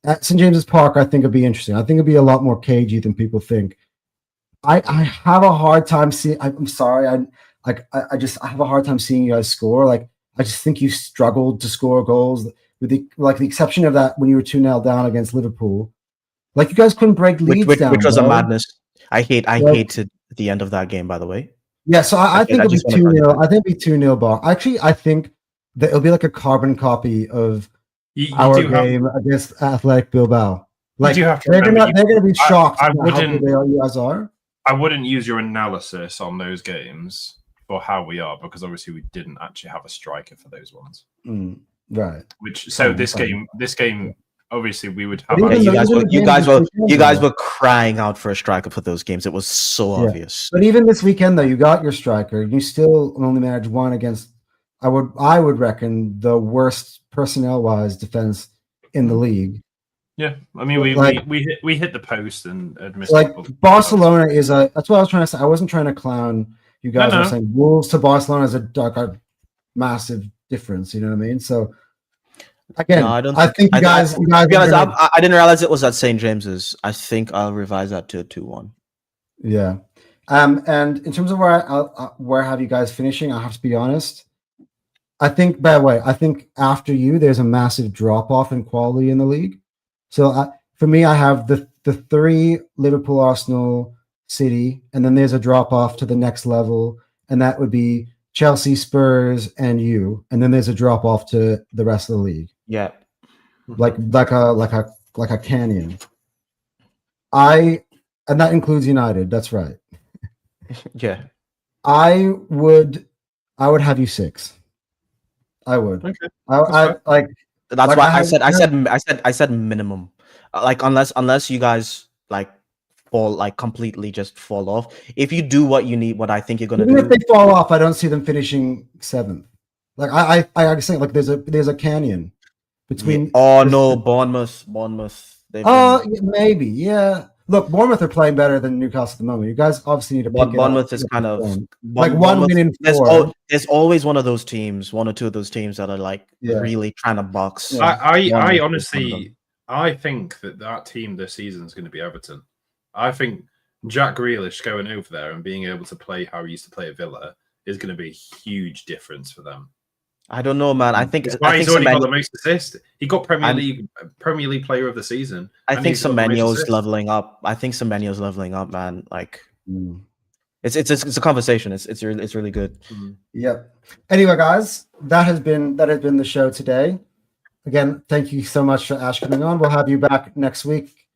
At St. James's Park, I think it'd be interesting. I think it'd be a lot more cagey than people think. I have a hard time seeing. I'm sorry. I just have a hard time seeing you guys score. Like I just think you struggled to score goals with the exception of that when you were 2-0 down against Liverpool. Like you guys couldn't break leads down,
which was a
bro.
madness. I hated the end of that game, by the way.
Yeah, so I think it'll be
just wanna
2-0. I think it'll be 2-0 Bar. Actually, I think that it'll be like a carbon copy of our game against Athletic Bilbao. Like
do have to
they're
remember,
gonna be shocked
I
at how
wouldn't-
good you guys are.
I wouldn't use your analysis on those games for how we are, because obviously we didn't actually have a striker for those ones.
Right.
This game, obviously we would have.
But
You
even
guys were crying out for a striker for those games. It was so obvious.
But even this weekend, though, you got your striker. You still only managed one against. I would reckon the worst personnel-wise defense in the league.
Yeah, I mean we hit the post and missed.
Like Barcelona is a. That's what I was trying to say. I wasn't trying to clown you guys. I was saying Wolves to Barcelona is a massive difference. You know what I mean? So again,
No,
I think you guys.
To be honest, I didn't realize it was at St. James's. I think I'll revise that to a 2-1.
Yeah, and in terms of where have you guys finishing? I have to be honest. I think, by the way, after you, there's a massive drop off in quality in the league. So for me, I have the 3 Liverpool, Arsenal, City, and then there's a drop off to the next level, and that would be Chelsea, Spurs, and you, and then there's a drop off to the rest of the league.
Yeah,
like a canyon. And that includes United. That's right.
yeah.
I would have you 6. I would.
Okay.
I like.
That's
like
why I said minimum. Like unless you guys like fall like completely just fall off. If you do what you need, what I think you're gonna
Even
do.
if they fall off, I don't see them finishing 7th. Like I say, like there's a canyon between.
Oh no, Bournemouth.
Maybe, yeah. Look, Bournemouth are playing better than Newcastle at the moment. You guys obviously need to pick
Bournemouth
it up.
is kind of
like one win in 4.
There's always one or two of those teams that are like really trying to box.
Yeah. I honestly, I think that team this season is going to be Everton. I think Jack Grealish going over there and being able to play how he used to play at Villa is going to be a huge difference for them.
I don't know, man. I think
he's already got the most assists. He got Premier League Player of the Season.
I think Semenyo's leveling up. Man. Like, it's a conversation. It's really good.
Yep. Anyway, guys, that has been the show today. Again, thank you so much for Ash coming on. We'll have you back next week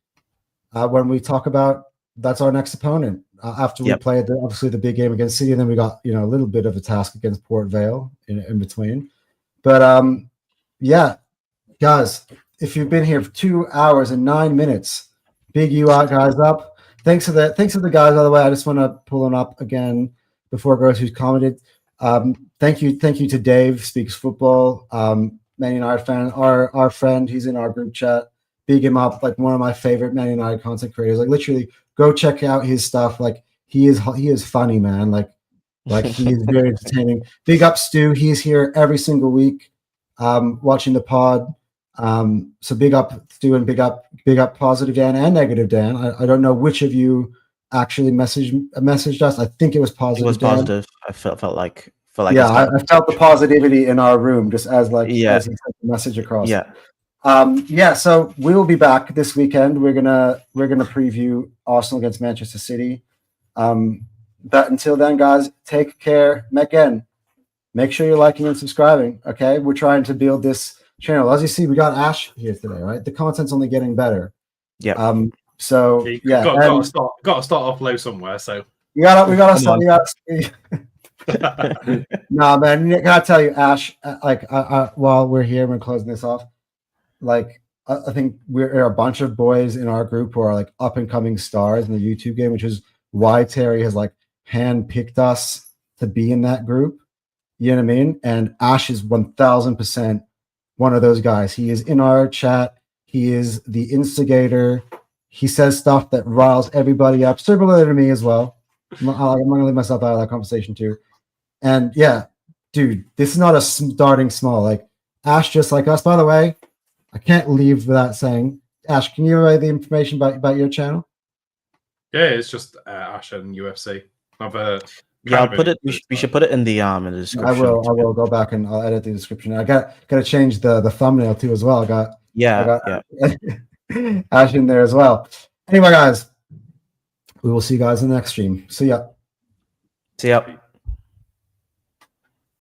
when we talk about that's our next opponent. After we played obviously the big game against City, and then we got a little bit of a task against Port Vale in between. But yeah, guys, if you've been here for 2 hours and 9 minutes, big you out, guys up. Thanks to the guys. By the way, I just want to pull them up again before it goes. Who's commented? Thank you to Dave Speaks Football, Man United fan, our friend. He's in our group chat. Big him up, like one of my favorite Man United content creators. Like literally, go check out his stuff. Like he is funny, man. Like he is very entertaining. Big up Stu. He's here every single week, watching the pod. So big up Stu and big up Positive Dan and Negative Dan. I don't know which of you actually messaged us. I think it was Positive.
It was
Dan.
Positive. I felt like
yeah. I felt the positivity in our room just as as he sent the message across.
Yeah.
So we will be back this weekend. We're gonna preview Arsenal against Manchester City. But until then, guys, take care. Again, make sure you're liking and subscribing. Okay, we're trying to build this channel. As you see, we got Ash here today, right? The content's only getting better.
Yeah.
So yeah,
got to start off low somewhere. So
we gotta start. Nah, man. Can I tell you, Ash? While we're here, we're closing this off. Like, I think we're a bunch of boys in our group who are like up and coming stars in the YouTube game, which is why Terry has like handpicked us to be in that group. You know what I mean? And Ash is 1000% one of those guys. He is in our chat. He is the instigator. He says stuff that riles everybody up. Similar to me as well. I'm gonna leave myself out of that conversation too. And yeah, dude, this is not a starting small. Like Ash, just like us. By the way, I can't leave without saying, Ash, can you write the information about your channel?
Yeah, it's just Ash and UFC.
Yeah, I'll put it. We should put it in the description.
I will go back and I'll edit the description. I got to change the thumbnail too as well. I got Ash in there as well. Anyway, guys, we will see you guys in the next stream. See ya.
See ya.